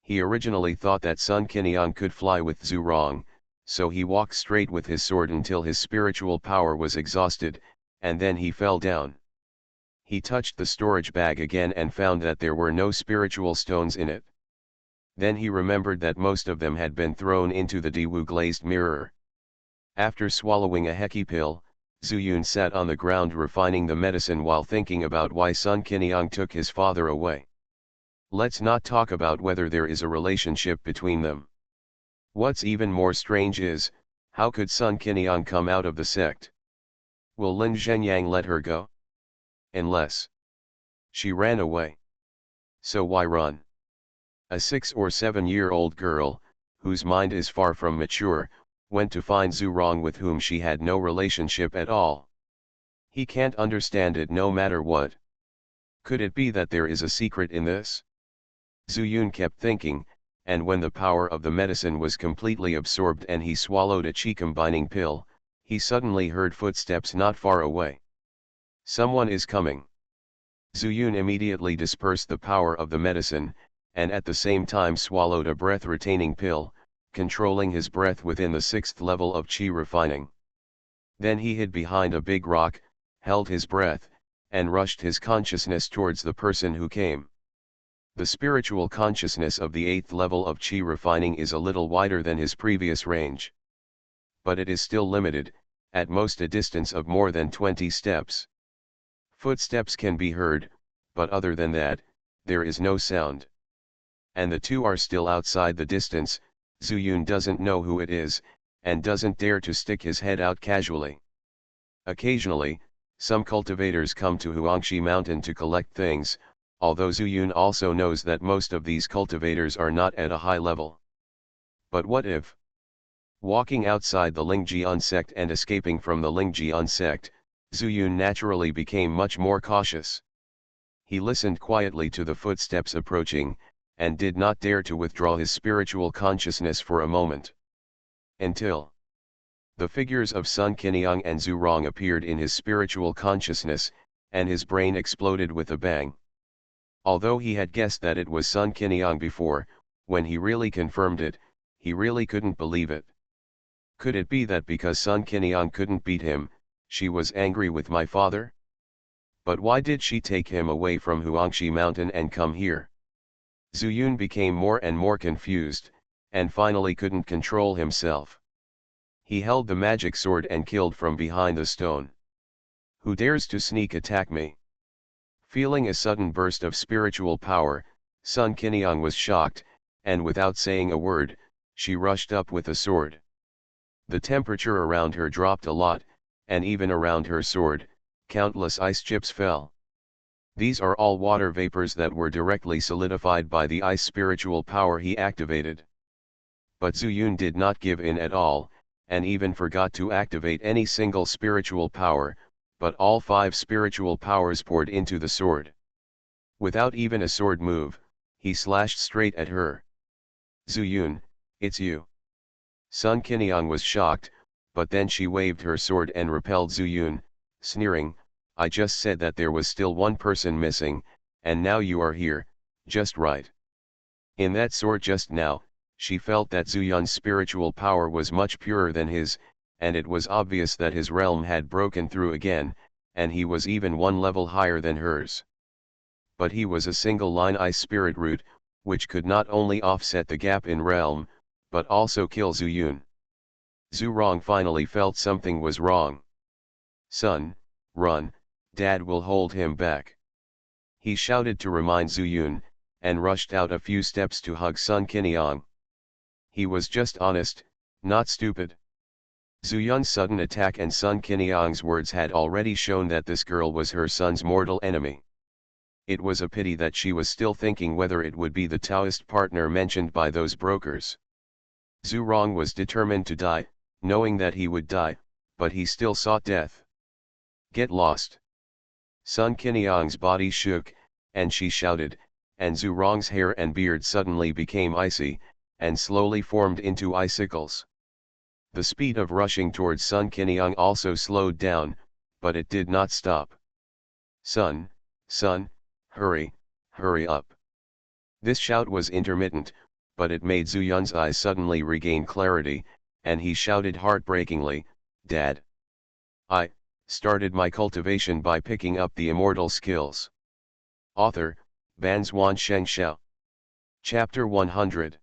He originally thought that Sun Qinyang could fly with Zurong, so he walked straight with his sword until his spiritual power was exhausted, and then he fell down. He touched the storage bag again and found that there were no spiritual stones in it. Then he remembered that most of them had been thrown into the Diwu glazed mirror. After swallowing a Heki pill, Zuyun sat on the ground refining the medicine while thinking about why Sun Qinyang took his father away. Let's not talk about whether there is a relationship between them. What's even more strange is, how could Sun Qinyang come out of the sect? Will Lin Zhenyang let her go? Unless she ran away. So why run? A 6 or 7-year-old girl, whose mind is far from mature, went to find Zurong with whom she had no relationship at all. He can't understand it no matter what. Could it be that there is a secret in this? Zuyun kept thinking, and when the power of the medicine was completely absorbed and he swallowed a qi combining pill, he suddenly heard footsteps not far away. Someone is coming. Zuyun immediately dispersed the power of the medicine, and at the same time swallowed a breath-retaining pill, controlling his breath within the 6th level of qi refining. Then he hid behind a big rock, held his breath, and rushed his consciousness towards the person who came. The spiritual consciousness of the 8th level of qi refining is a little wider than his previous range. But it is still limited, at most a distance of more than 20 steps. Footsteps can be heard, but other than that, there is no sound. And the two are still outside the distance. Zuyun doesn't know who it is, and doesn't dare to stick his head out casually. Occasionally, some cultivators come to Huangshi Mountain to collect things, although Zuyun also knows that most of these cultivators are not at a high level. But what if? Walking outside the Lingjian sect and escaping from the Lingjian sect, Zuyun naturally became much more cautious. He listened quietly to the footsteps approaching, and did not dare to withdraw his spiritual consciousness for a moment. Until the figures of Sun Qiniang and Zhu Rong appeared in his spiritual consciousness, and his brain exploded with a bang. Although he had guessed that it was Sun Qiniang before, when he really confirmed it, he really couldn't believe it. Could it be that because Sun Qiniang couldn't beat him, she was angry with my father? But why did she take him away from Huangshi Mountain and come here? Zuyun became more and more confused, and finally couldn't control himself. He held the magic sword and killed from behind the stone. Who dares to sneak attack me? Feeling a sudden burst of spiritual power, Sun Qiniang was shocked, and without saying a word, she rushed up with a sword. The temperature around her dropped a lot, and even around her sword, countless ice chips fell. These are all water vapors that were directly solidified by the ice spiritual power he activated. But Zuyun did not give in at all, and even forgot to activate any single spiritual power, but all 5 spiritual powers poured into the sword. Without even a sword move, he slashed straight at her. Zuyun, it's you. Sun Qiniang was shocked, but then she waved her sword and repelled Zuyun, sneering, I just said that there was still one person missing, and now you are here, just right. In that sword just now, she felt that Zuyun's spiritual power was much purer than his, and it was obvious that his realm had broken through again, and he was even one level higher than hers. But he was a single-line ice spirit root, which could not only offset the gap in realm, but also kill Zuyun. Zhu Rong finally felt something was wrong. Son, run, Dad will hold him back. He shouted to remind Zuyun, and rushed out a few steps to hug Sun Qiniang. He was just honest, not stupid. Zuyun's sudden attack and Sun Qiniang's words had already shown that this girl was her son's mortal enemy. It was a pity that she was still thinking whether it would be the Taoist partner mentioned by those brokers. Zhu Rong was determined to die, knowing that he would die, but he still sought death. Get lost. Sun Qiniang's body shook, and she shouted, and Zhu Rong's hair and beard suddenly became icy, and slowly formed into icicles. The speed of rushing towards Sun Qiniang also slowed down, but it did not stop. Sun, hurry, hurry up. This shout was intermittent, but it made Zuyun's eyes suddenly regain clarity, and he shouted heartbreakingly, Dad. I started my cultivation by picking up the immortal skills. Author, Banzuan Xianxia. Chapter 100.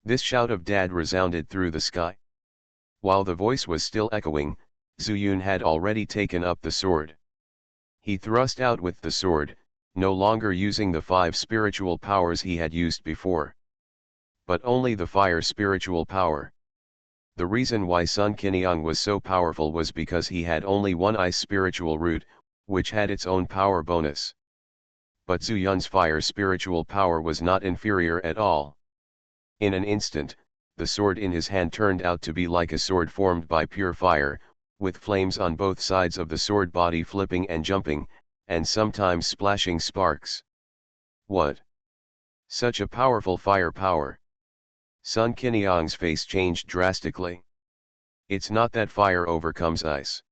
This shout of Dad resounded through the sky. While the voice was still echoing, Zuyun had already taken up the sword. He thrust out with the sword, no longer using the 5 spiritual powers he had used before, but only the fire spiritual power. The reason why Sun Qiniang was so powerful was because he had only one ice spiritual root, which had its own power bonus. But Zuyun's fire spiritual power was not inferior at all. In an instant, the sword in his hand turned out to be like a sword formed by pure fire, with flames on both sides of the sword body flipping and jumping, and sometimes splashing sparks. What? Such a powerful fire power! Sun Qiniang's face changed drastically. It's not that fire overcomes ice.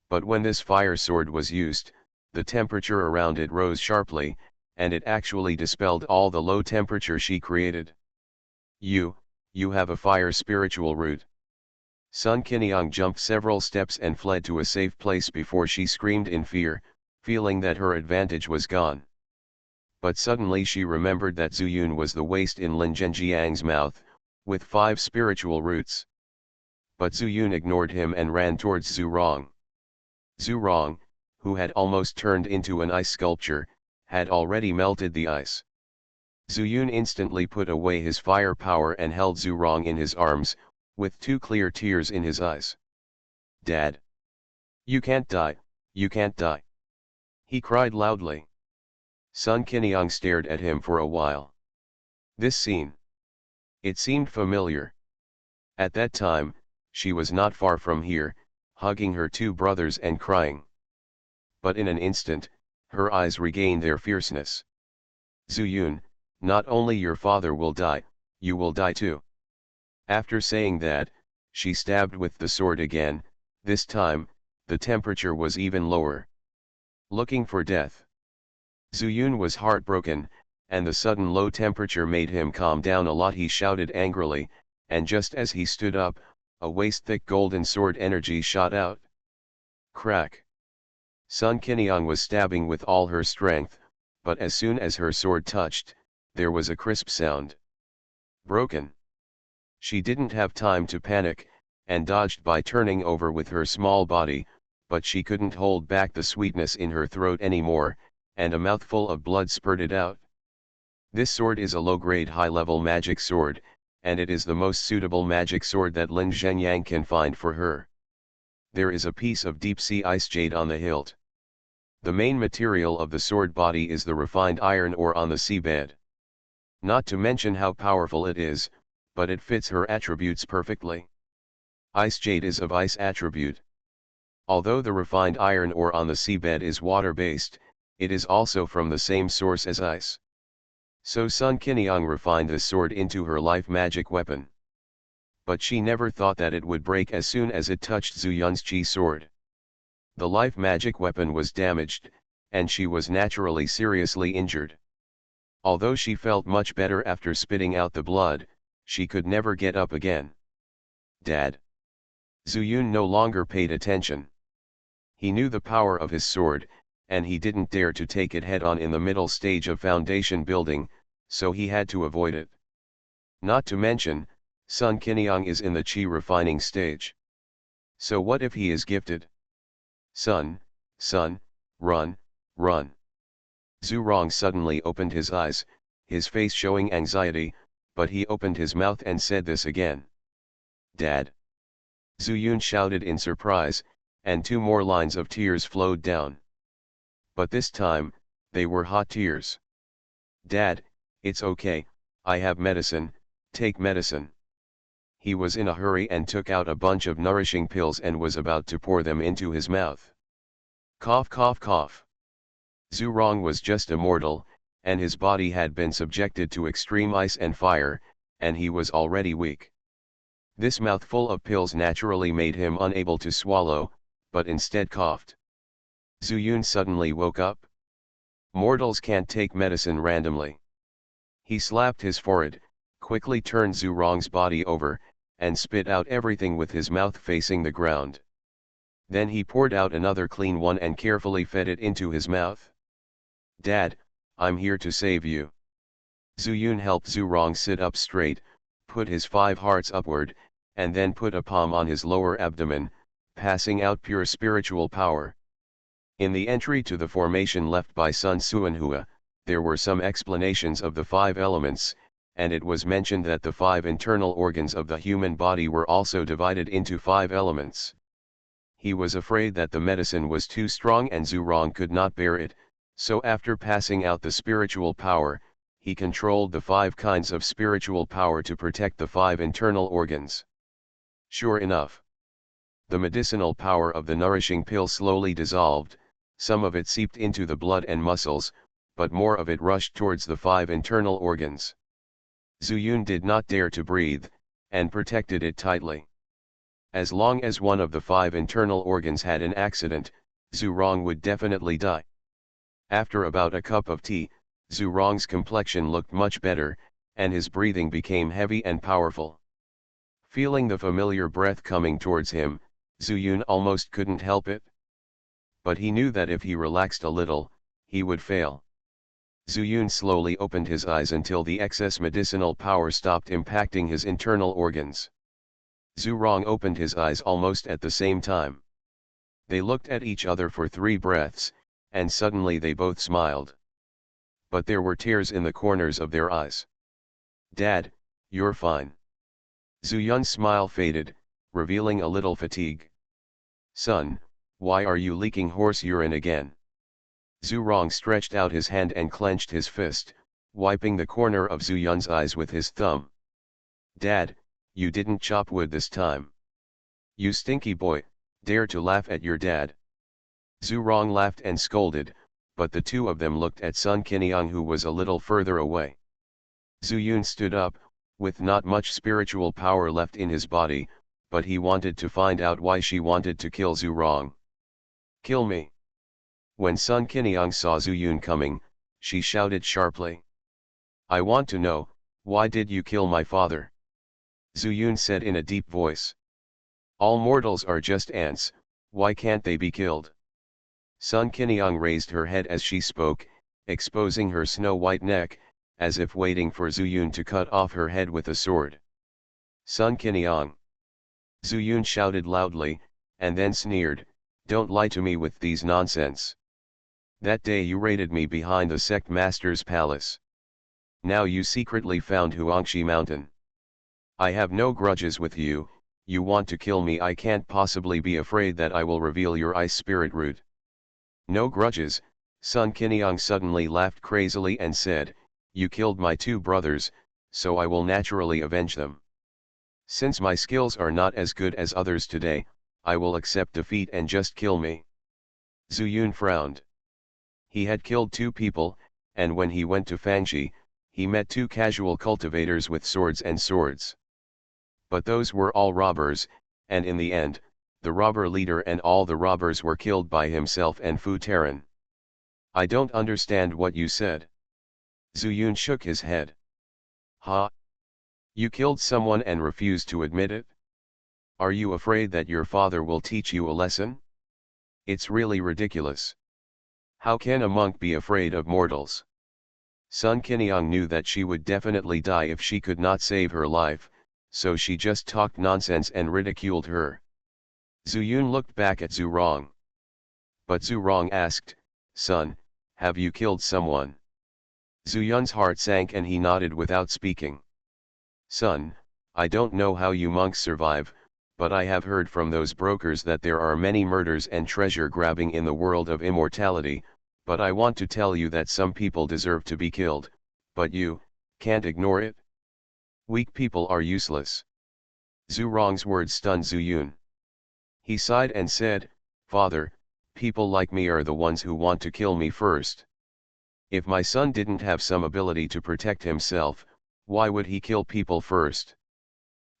But when this fire sword was used, the temperature around it rose sharply, and it actually dispelled all the low temperature she created. You have a fire spiritual root. Sun Qiniang jumped several steps and fled to a safe place before she screamed in fear, feeling that her advantage was gone. But suddenly she remembered that Zuyun was the waste in Lin Zhenjiang's mouth, with 5 spiritual roots. But Zuyun ignored him and ran towards Zhu Rong. Zhu Rong, who had almost turned into an ice sculpture, had already melted the ice. Zuyun instantly put away his fire power and held Zhu Rong in his arms, with 2 clear tears in his eyes. Dad! You can't die, you can't die! He cried loudly. Sun Qinyang stared at him for a while. This scene. It seemed familiar. At that time, she was not far from here, hugging her two brothers and crying. But in an instant, her eyes regained their fierceness. Zuyun, not only your father will die, you will die too. After saying that, she stabbed with the sword again. This time, the temperature was even lower. Looking for death. Zuyun was heartbroken, and the sudden low temperature made him calm down a lot. He shouted angrily, and just as he stood up, a waist-thick golden sword energy shot out. Crack! Sun Qinyang was stabbing with all her strength, but as soon as her sword touched, there was a crisp sound. Broken. She didn't have time to panic, and dodged by turning over with her small body, but she couldn't hold back the sweetness in her throat anymore, and a mouthful of blood spurted out. This sword is a low-grade high-level magic sword, and it is the most suitable magic sword that Lin Zhenyang can find for her. There is a piece of deep-sea ice jade on the hilt. The main material of the sword body is the refined iron ore on the seabed. Not to mention how powerful it is, but it fits her attributes perfectly. Ice jade is of ice attribute. Although the refined iron ore on the seabed is water-based, it is also from the same source as ice. So Sun Qinyang refined this sword into her life magic weapon. But she never thought that it would break as soon as it touched Zuyun's chi sword. The life magic weapon was damaged, and she was naturally seriously injured. Although she felt much better after spitting out the blood, she could never get up again. Dad. Zuyun no longer paid attention. He knew the power of his sword, and he didn't dare to take it head-on in the middle stage of foundation building, so he had to avoid it. Not to mention, Sun Qinyang is in the chi refining stage. So what if he is gifted? Son, run, run. Zhu Rong suddenly opened his eyes, his face showing anxiety, but he opened his mouth and said this again. Dad. Zhu Yun shouted in surprise, and 2 more lines of tears flowed down. But this time, they were hot tears. Dad, it's okay, I have medicine, take medicine. He was in a hurry and took out a bunch of nourishing pills and was about to pour them into his mouth. Cough, cough, cough. Zhu Rong was just immortal, and his body had been subjected to extreme ice and fire, and he was already weak. This mouthful of pills naturally made him unable to swallow, but instead coughed. Zhu Yun suddenly woke up. Mortals can't take medicine randomly. He slapped his forehead, quickly turned Zhu Rong's body over, and spit out everything with his mouth facing the ground. Then he poured out another clean one and carefully fed it into his mouth. Dad, I'm here to save you. Zhu Yun helped Zhu Rong sit up straight, put his 5 hearts upward, and then put a palm on his lower abdomen, passing out pure spiritual power. In the entry to the formation left by Sun Suanhua, there were some explanations of the 5 elements, and it was mentioned that the 5 internal organs of the human body were also divided into 5 elements. He was afraid that the medicine was too strong and Zhu Rong could not bear it, so after passing out the spiritual power, he controlled the 5 kinds of spiritual power to protect the 5 internal organs. Sure enough, the medicinal power of the nourishing pill slowly dissolved, some of it seeped into the blood and muscles, but more of it rushed towards the 5 internal organs. Zhu Yun did not dare to breathe, and protected it tightly. As long as one of the 5 internal organs had an accident, Zhu Rong would definitely die. After about a cup of tea, Zhu Rong's complexion looked much better, and his breathing became heavy and powerful. Feeling the familiar breath coming towards him, Zhu Yun almost couldn't help it. But he knew that if he relaxed a little, he would fail. Zhu Yun slowly opened his eyes until the excess medicinal power stopped impacting his internal organs. Zhu Rong opened his eyes almost at the same time. They looked at each other for 3 breaths, and suddenly they both smiled. But there were tears in the corners of their eyes. Dad, you're fine. Zhu Yun's smile faded, revealing a little fatigue. Son, why are you leaking horse urine again? Zhu Rong stretched out his hand and clenched his fist, wiping the corner of Zhu Yun's eyes with his thumb. Dad, you didn't chop wood this time. You stinky boy, dare to laugh at your dad. Zhu Rong laughed and scolded, but the two of them looked at Sun Qiniang, who was a little further away. Zhu Yun stood up, with not much spiritual power left in his body, but he wanted to find out why she wanted to kill Zhu Rong. Kill me. When Sun Qiniang saw Zhu Yun coming, she shouted sharply. I want to know, why did you kill my father? Zhu Yun said in a deep voice. All mortals are just ants, why can't they be killed? Sun Qiniang raised her head as she spoke, exposing her snow-white neck, as if waiting for Zhu Yun to cut off her head with a sword. Sun Qiniang. Zhu Yun shouted loudly, and then sneered, don't lie to me with these nonsense. That day you raided me behind the sect master's palace. Now you secretly found Huangshi mountain. I have no grudges with you, you want to kill me, I can't possibly be afraid that I will reveal your ice spirit root. No grudges, Sun Qiniang suddenly laughed crazily and said, you killed my two brothers, so I will naturally avenge them. Since my skills are not as good as others today, I will accept defeat and just kill me. Zhu Yun frowned. He had killed two people, and when he went to Fangxi, he met two casual cultivators with swords. But those were all robbers, and in the end, the robber leader and all the robbers were killed by himself and Fu Taran. I don't understand what you said. Zhu Yun shook his head. Ha! You killed someone and refused to admit it? Are you afraid that your father will teach you a lesson? It's really ridiculous. How can a monk be afraid of mortals? Sun Qiniang knew that she would definitely die if she could not save her life, so she just talked nonsense and ridiculed her. Zhu Yun looked back at Zhu Rong. But Zhu Rong asked, Son, have you killed someone? Zhu Yun's heart sank and he nodded without speaking. Son, I don't know how you monks survive, but I have heard from those brokers that there are many murders and treasure grabbing in the world of immortality, but I want to tell you that some people deserve to be killed, but you can't ignore it. Weak people are useless. Zhu Rong's words stunned Zhu Yun. He sighed and said, Father, people like me are the ones who want to kill me first. If my son didn't have some ability to protect himself, why would he kill people first?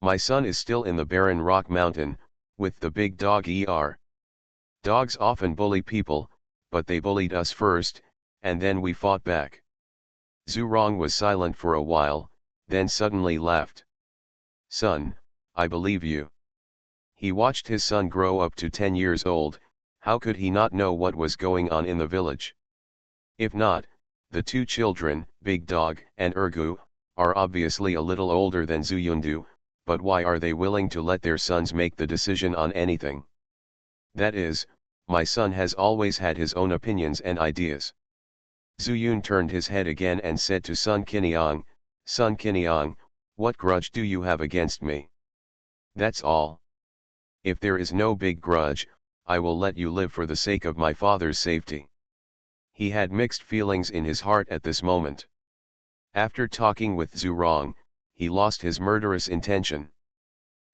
My son is still in the barren rock mountain, with the big dog Er. Dogs often bully people, but they bullied us first, and then we fought back. Zhu Rong was silent for a while, then suddenly laughed. Son, I believe you. He watched his son grow up to 10 years old, how could he not know what was going on in the village? If not, the two children, Big Dog and Ergu, are obviously a little older than Zhu Yundu, but why are they willing to let their sons make the decision on anything? That is, my son has always had his own opinions and ideas. Zhu Yun turned his head again and said to Sun Qiniang, what grudge do you have against me? That's all. If there is no big grudge, I will let you live for the sake of my father's safety. He had mixed feelings in his heart at this moment. After talking with Zhu Rong, he lost his murderous intention.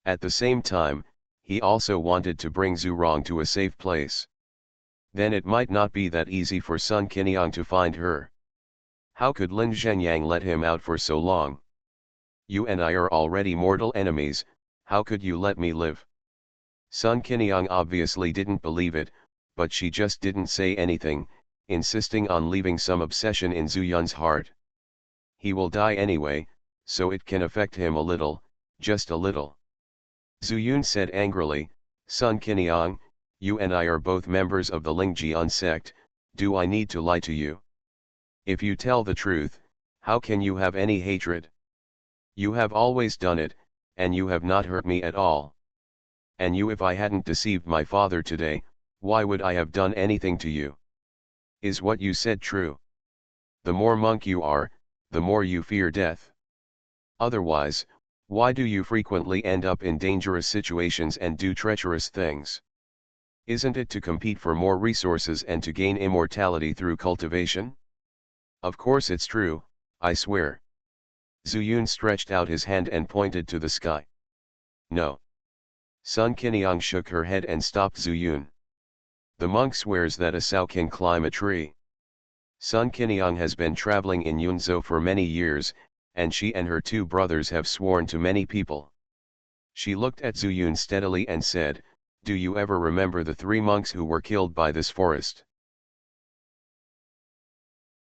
At the same time, he also wanted to bring Zhu Rong to a safe place. Then it might not be that easy for Sun Qiniang to find her. How could Lin Zhenyang let him out for so long? You and I are already mortal enemies, how could you let me live? Sun Qiniang obviously didn't believe it, but she just didn't say anything, insisting on leaving some obsession in Zhu Yun's heart. He will die anyway, so it can affect him a little, just a little. Zhu Yun said angrily, Sun Qiniang, you and I are both members of the Lingjian sect, do I need to lie to you? If you tell the truth, how can you have any hatred? You have always done it, and you have not hurt me at all. And if I hadn't deceived my father today, why would I have done anything to you? Is what you said true? The more monk you are, the more you fear death. Otherwise, why do you frequently end up in dangerous situations and do treacherous things? Isn't it to compete for more resources and to gain immortality through cultivation? Of course it's true, I swear. Zuyun stretched out his hand and pointed to the sky. No. Sun Qiniang shook her head and stopped Zuyun. The monk swears that a Sao can climb a tree. Sun Qiniang has been traveling in Yunzhou for many years, and she and her two brothers have sworn to many people. She looked at Zuyun steadily and said, "Do you ever remember the 3 monks who were killed by this forest?"